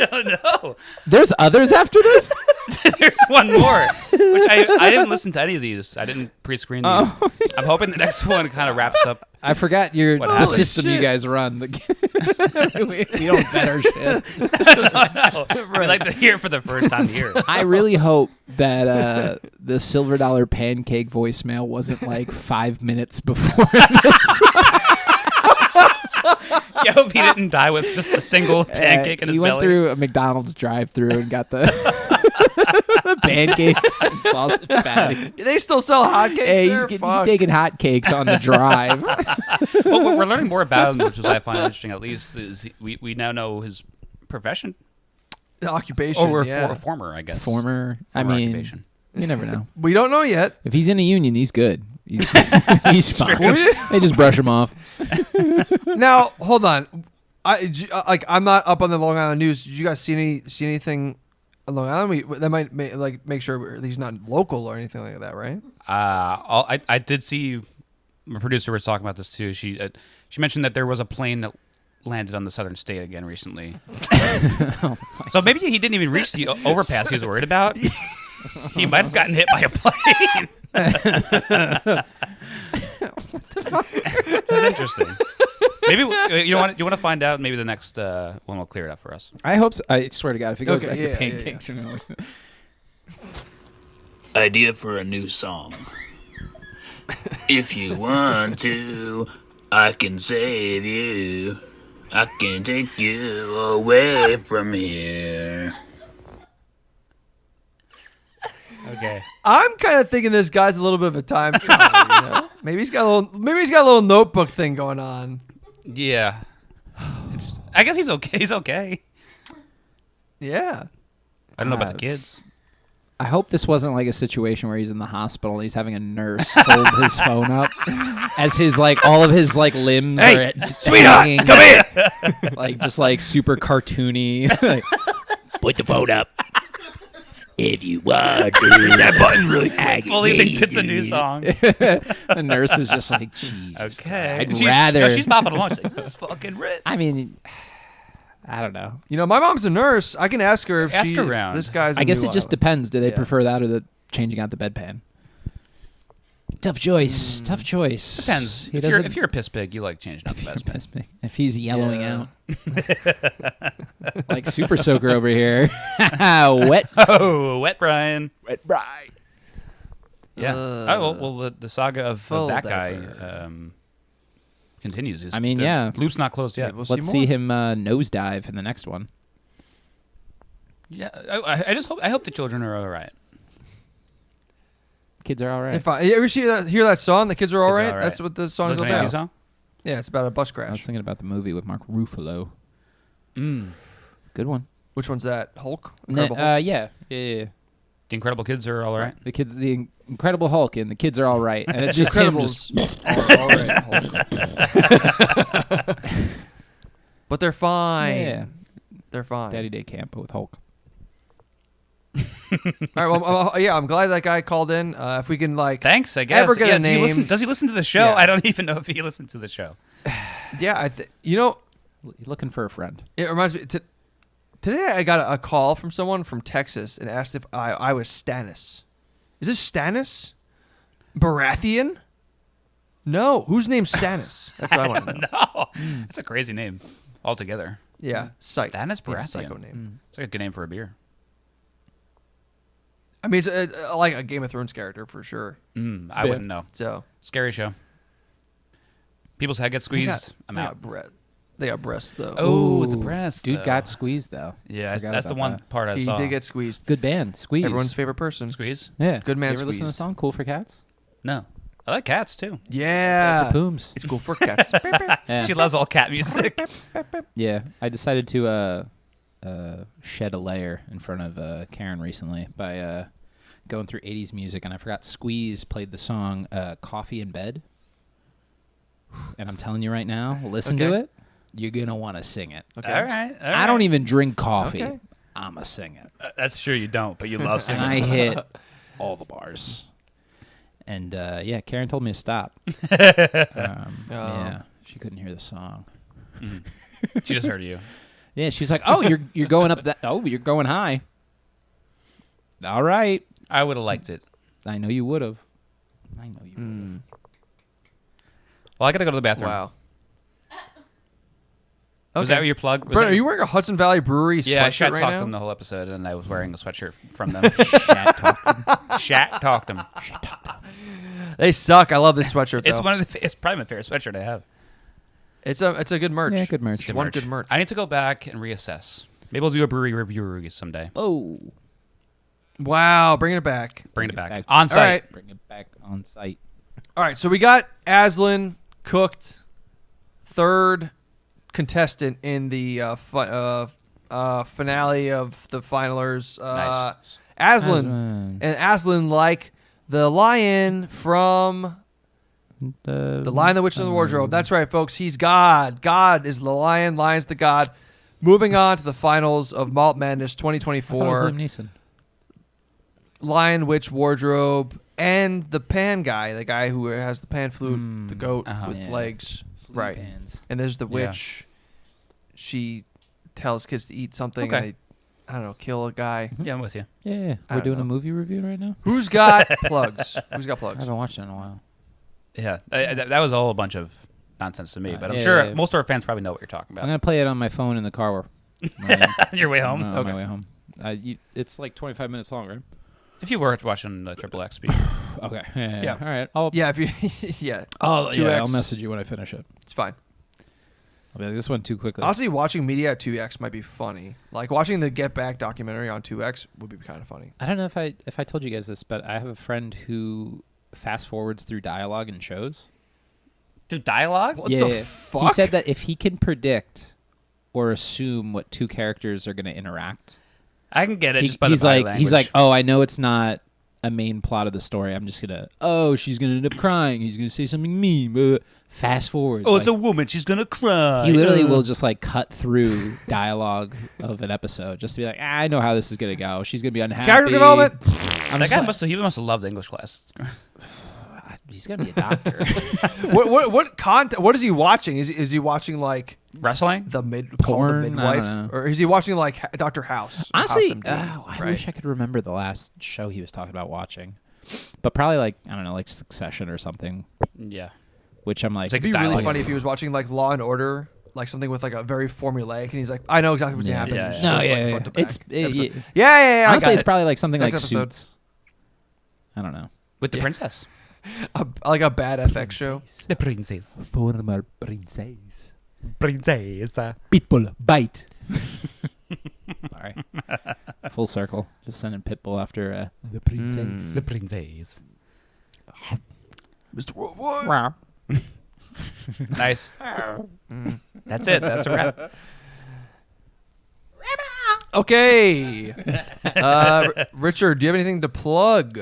I don't know. There's others after this? There's one more, which I didn't listen to any of these. I didn't pre-screen these. Oh. I'm hoping the next one kind of wraps up. I forgot the happened? system you Shit. guys run. we don't vet our shit. I'd like to hear it for the first time here. I really hope that the silver dollar pancake voicemail wasn't like 5 minutes before this. I hope he didn't die with just a single pancake in his He went belly. through a McDonald's drive-through and got the pancakes and sausage patty. They still sell hotcakes Hey, there? he's Fuck. taking hotcakes on the drive. Well, we're learning more about him, which is I find interesting. At least is we now know his profession, The occupation. or yeah. former, I guess. Former, I Former mean, occupation. you never know. We don't know yet. If he's in a union, he's good. He's fine. true. They just brush him off. Now, hold on. I'm not up on the Long Island news. Did you guys see anything on Long Island? That might make sure he's not local or anything like that, right? I did see my producer was talking about this too. She mentioned that there was a plane that landed on the southern state again recently. So maybe he didn't even reach the overpass he was worried about. He might have gotten hit by a plane. That's interesting. Maybe you want to find out. Maybe the next one will clear it up for us. I hope so. I swear to God, if he goes Okay, back yeah, to yeah, pancakes, Idea for a new song. If you want to, I can save you. I can take you away from here. Okay. I'm kind of thinking this guy's a little bit of a time traveler. You know? Maybe he's got a little notebook thing going on. Yeah. I guess he's okay. He's okay. Yeah. I don't know about the kids. I hope this wasn't like a situation where he's in the hospital and he's having a nurse hold his phone up as his all of his limbs Hey, are sweetheart, hanging, come here. just super cartoony. Put the phone up. If you want to. That button really Fully thinks it's a new song. The nurse is just like, Jesus. Okay. I'd she's, rather. No, she's popping along. She's like, this is fucking rich. I mean, I don't know. You know, my mom's a nurse. I can ask her if Ask around. this guy's. I a guess new it just island. depends. Do they Yeah. prefer that or the changing out the bedpan? Tough choice. Tough choice. Depends. He If you're a piss pig, you like changing out the best. If he's yellowing Yeah. out, like Super Soaker over here, wet, Oh, wet Brian. wet bride. Yeah. The saga of full that guy diaper. continues. I mean, the yeah. loop's not closed yet. Maybe we'll Let's see see more. him nosedive in the next one. Yeah. I just hope the children are all right. Kids are all right. If you ever hear that song, the kids are all Kids Are right. All Right. That's what the song is Wasn't about. it a song? Yeah, it's about a bus I was crash. thinking about the movie with Mark Ruffalo. Mm. Good one. Which one's that? Hulk? Incredible Yeah, Hulk? yeah. The Incredible Kids are all right. The kids, the Incredible Hulk, and the kids are all right, and it's The just him. Just Incredibles are all right. Hulk. But they're fine. yeah, They're fine. Daddy Day Camp with Hulk. All right. Well, yeah, I'm glad that guy called in. If we can, like, Thanks, I guess. Ever get a name? Does he listen to the show? Yeah. I don't even know if he listened to the show. yeah, you know, You're looking for a friend. it reminds me. Today I got a call from someone from Texas and asked if I was Stannis. Is this Stannis? Baratheon? No. Whose name's Stannis? That's what I want to know. No, that's a crazy name altogether. Yeah. Psych. Stannis Yeah, Baratheon. psycho name. It's like a good name for a beer. I mean, it's like a Game of Thrones character for sure. I wouldn't know. So Scary show. People's head gets squeezed. I'm out. They got breasts though. Oh, the Ooh, breast. Dude though. got squeezed though. Yeah, Forgot that's the about one that. part I he saw. did get squeezed. Good band, Squeeze. Everyone's favorite person. Squeeze? yeah. Good man You ever listen to the squeezed. song "Cool for Cats"? No. I like cats too. Yeah. For Pooms. It's cool for cats. Yeah. She loves all cat music. Yeah, I decided to shed a layer in front of Karen recently by going through 80s music, and I forgot Squeeze played the song Coffee in Bed. And I'm telling you right now, listen to Okay. it. You're going to want to sing it. Okay. All right. I don't even drink coffee. Okay. I'm going to sing it. That's true you don't, but you love And singing. I hit all the bars. And yeah, Karen told me to stop. Yeah, she couldn't hear the song. She just heard you. Yeah, she's like, "Oh, you're going up that. Oh, you're going high. All right. I would have liked it. I know you would have. I know you. Mm. Well, I got to go to the bathroom. Wow. Was that your plug? Was Brent, that are you wearing a Hudson Valley Brewery Yeah, I sweatshirt shat right talked now? them the whole episode, and I was wearing a sweatshirt from them. Shat talk. Shat talked them. They suck. I love this sweatshirt though. It's one of the. It's probably my favorite sweatshirt I have. It's a good merch. Yeah, good merch. It's one good merch. I need to go back and reassess. Maybe I'll do a brewery review someday. Oh, Wow, bringing it back. Bring it back back. on All site. right. bring it back on site. All right, so we got Aslan cooked, third contestant in the finale of the finalers. Nice. Aslan. And Aslan, like the lion from The Lion, the Witch, and the Wardrobe. That's right, folks. He's God. God is the lion. Lion's the God. Moving on to the finals of Malt Madness I thought it was 2024. Liam Neeson. Lion, Witch, Wardrobe, and the pan guy, the guy who has the pan flute, the goat with Yeah. legs. Right. Pans. And there's the Yeah. witch. She tells kids to eat something. Okay. And they, I don't know, kill a guy. Yeah, I'm with you. Yeah, I we're don't doing know. a movie review right now. Who's got plugs? Who's got I plugs? haven't watched it in a while. Yeah, that was all a bunch of nonsense to me, but I'm Yeah, sure yeah. most of our fans probably know what you're talking I'm about. gonna play it on my phone in the car. On your way home. On Okay. my way home. It's like 25 minutes long, right? If you were watching Triple X speed. Okay. Yeah. All right. I'll Yeah, if you, yeah, I'll 2X. message you when I finish it. it's fine. I'll be like, this went too quickly. Honestly, watching media at 2X might be funny. Like watching the Get Back documentary on 2X would be kind of funny. I don't know if I told you guys this, but I have a friend who fast forwards through dialogue in shows. Do dialogue? What yeah, the yeah. fuck? He said that if he can predict or assume what two characters are going to interact, I can get it just by he's the body like, language. oh, I know it's not a main plot of the story. I'm just gonna, she's gonna end up crying. He's gonna say something mean. But fast forwards. oh, it's like, a woman. She's gonna cry. he literally will just like cut through dialogue of an episode just to be like, I know how this is gonna go. She's gonna be unhappy. Character development. I'm That just guy like, must have loved English class. he's gonna be a doctor. what content? What is he watching? Is he watching like Wrestling? the mid Porn? the I midwife, don't know. or is he watching like Dr. House? Honestly, House MD, I right? wish I could remember the last show he was talking about watching, but probably like I don't know, like Succession or something. Yeah. Which I'm like, It's like It'd be really dialogue. funny if he was watching like Law and Order, like something with like a very formulaic, and he's like, I know exactly what's gonna happen. Yeah, and yeah. just no, goes, yeah, like, yeah, front to yeah. back. It's Episode. Yeah. I honestly, got it's it. probably like something Next like episode. Suits. I don't know. With the princess. Like a bad FX show. The princess. Former princess. Princess. Pitbull bite. Sorry. Full circle. Just sending Pitbull after the princess. The princess. Mr. Worldwide. Nice. That's it. That's a wrap. Okay. Richard, do you have anything to plug?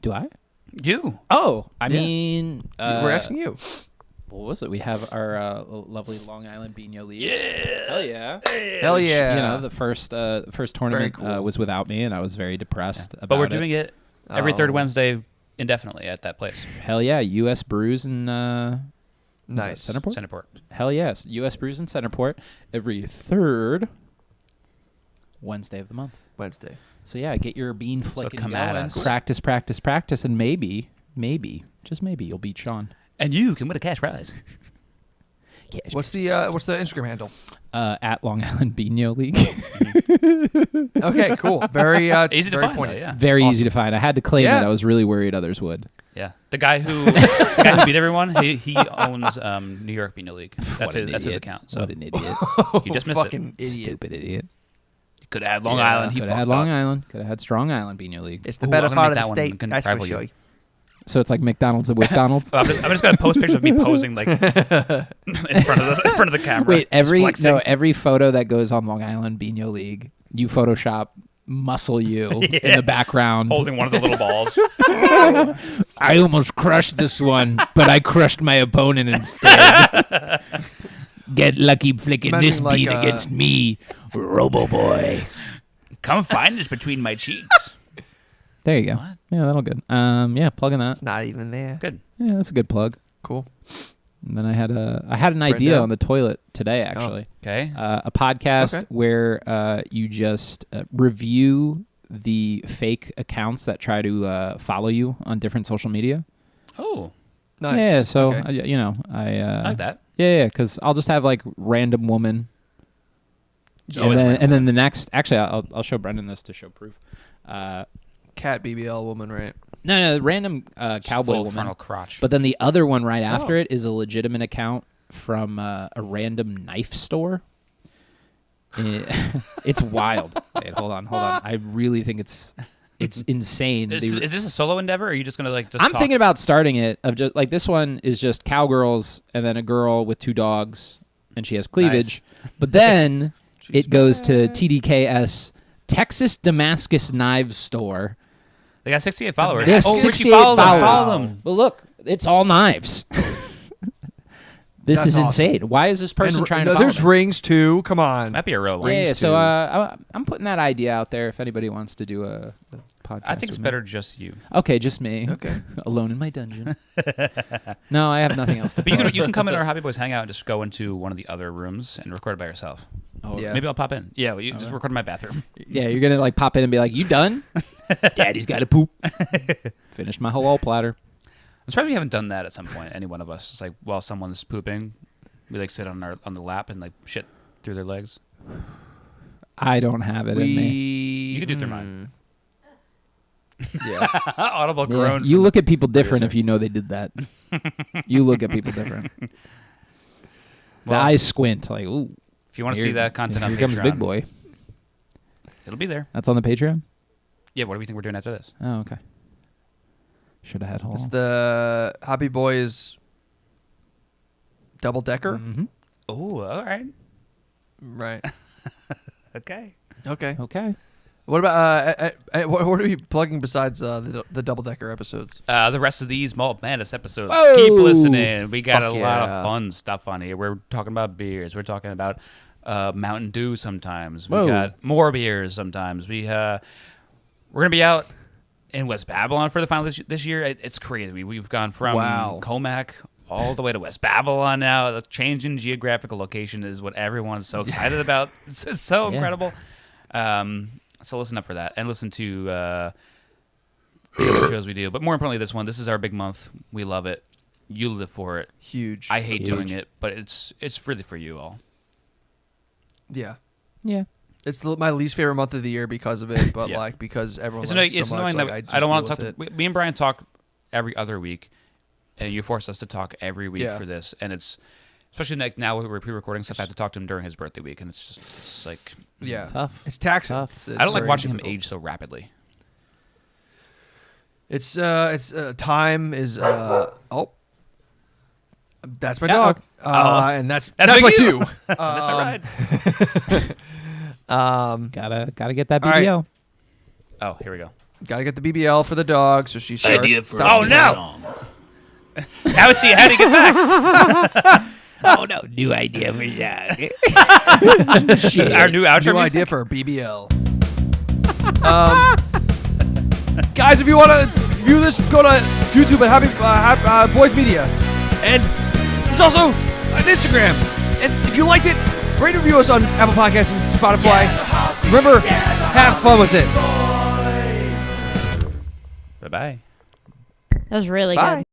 Do I? You. Oh, I Yeah. mean, We're asking you. what was it? We have our lovely Long Island Beano League. Yeah. Hell yeah. Hell yeah. You know, the first tournament cool. was without me, and I was very depressed about But we're it. doing it every third Oh. Wednesday indefinitely at that place. Hell yeah, U.S. Brews and Nice. Centerport. Centerport. Hell yes, U.S. Brews and Centerport every third Wednesday of the month. Wednesday. So yeah, get your bean flicking come going. at us. Practice, and maybe, just maybe you'll beat Sean. And you can win a cash prize. What's the Instagram handle? At Long Island Beano League. Okay, cool. Very Easy to very find, pointed. though, yeah. Very easy to find. I had to claim Yeah. it. I was really worried others would. Yeah. The guy who beat everyone, he owns New York Beano League. That's his idiot. account. So What an idiot. you just missed it. Fucking idiot. Stupid idiot. Could have had Long Yeah. Island. He Could have fucked had Long up. Island. Could have had Strong Island Beano League. It's the Ooh, better I'm gonna part make of that the one. state. I'm gonna That's for rival sure. you. So it's like McDonald's and McDonald's. I'm just gonna post pictures of me posing like in front of the camera. Wait, just flexing. every photo that goes on Long Island Beano League, you Photoshop muscle you in the background. holding one of the little balls. I almost crushed this one, but I crushed my opponent instead. Get lucky flicking Imagine this like bean a- against me, Robo Boy. Come find this between my cheeks. There you go. What? Yeah, that'll good. Yeah, plugging that. It's not even there. Good. Yeah, that's a good plug. Cool. And then I had an idea down. on the toilet today, actually. Okay. A podcast Okay. where you just review the fake accounts that try to follow you on different social media. Oh, Nice. Yeah, so Okay. I like that. Yeah, because I'll just have like random woman, and then the next. Actually, I'll show Brendan this to show proof. Cat BBL woman, right? No, random cowboy full woman. frontal crotch. But then the other one right after Oh. it is a legitimate account from a random knife store. It's wild. Wait, hold on. I really think it's insane. is this a solo endeavor? Or are you just gonna like just? I'm talk? thinking about starting it of just like this one is just cowgirls and then a girl with two dogs and she has cleavage. But then it goes to TDKS Texas Damascus Knives Store. They got 68 followers. They have Richie, 68 follow them. followers. Follow them. But look, it's all knives. This That's is awesome. insane. Why is this person And trying to follow there's me? rings too. Come on. Might be a real one. Yeah, rings so too. I'm putting that idea out there if anybody wants to do a podcast. I think it's with me. better just you. Okay, just me. Okay. Alone in my dungeon. No, I have nothing else to But you plug. can come in our Happy Boys hangout and just go into one of the other rooms and record it by yourself. Oh, Yeah. Maybe I'll pop in. Yeah, well, you just record in my bathroom. Yeah, you're gonna like pop in and be like, "You done? Daddy's got to poop." Finish my halal platter. I'm surprised we haven't done that at some point. Any one of us, it's like while someone's pooping, we like sit on the lap and like shit through their legs. I don't have it in me. You can do it through mine. Yeah. Audible Yeah, groan. you from- look at people different if you know they did that. You look at people different. The Well, eyes squint like, "Ooh." If you want to see Here- that content on here Patreon, comes Big Boy. it'll be there. That's on the Patreon. Yeah, what do we think we're doing after this? Oh, okay. Should have had halal. It's the Happy Boys double decker. Mhm. Oh, all right. Right. Okay. Okay. Okay. What about what are we plugging besides the double decker episodes? The rest of these Malt Madness episodes, Whoa! keep listening. We got Fuck a lot yeah. of fun stuff on here. We're talking about beers. We're talking about Mountain Dew sometimes. We Whoa. got more beers sometimes. We're going to be out in West Babylon for the final this year. It's crazy. We've gone from Wow. Comac all the way to West Babylon now. The change in geographical location is what everyone's so excited about. It's so incredible. So listen up for that, and listen to the other shows we do. But more importantly, this one. This is our big month. We love it. You live for it. Huge. I hate doing it, but it's really for you all. Yeah. Yeah. It's my least favorite month of the year because of it, but Yeah. like because everyone It's loves annoying, it it's so annoying much. that Like, I don't want to to talk. Me and Brian talk every other week, and you force us to talk every week Yeah. for this, and it's especially like now we're pre-recording stuff. I have to talk to him during his birthday week, and it's like Yeah. Tough. It's taxing. Tough. It's I don't like very watching difficult. him age so rapidly. It's time is that's my Uh-oh. dog. And that's That's my Big cue. U. That's my ride. Gotta get that All right. BBL. Oh, here we go. Gotta get the BBL for the dog, so she starts. Idea for Oh, a new no. song. How did he get back? Oh no, new idea for song. It's our new outro New music? idea for a BBL. Guys, if you want to view this, go to YouTube and Happy Boys Media, and there's also an Instagram. And if you liked it, rate and review us on Apple Podcasts and Spotify. Remember, have fun with it. Bye bye. That was really Bye. good.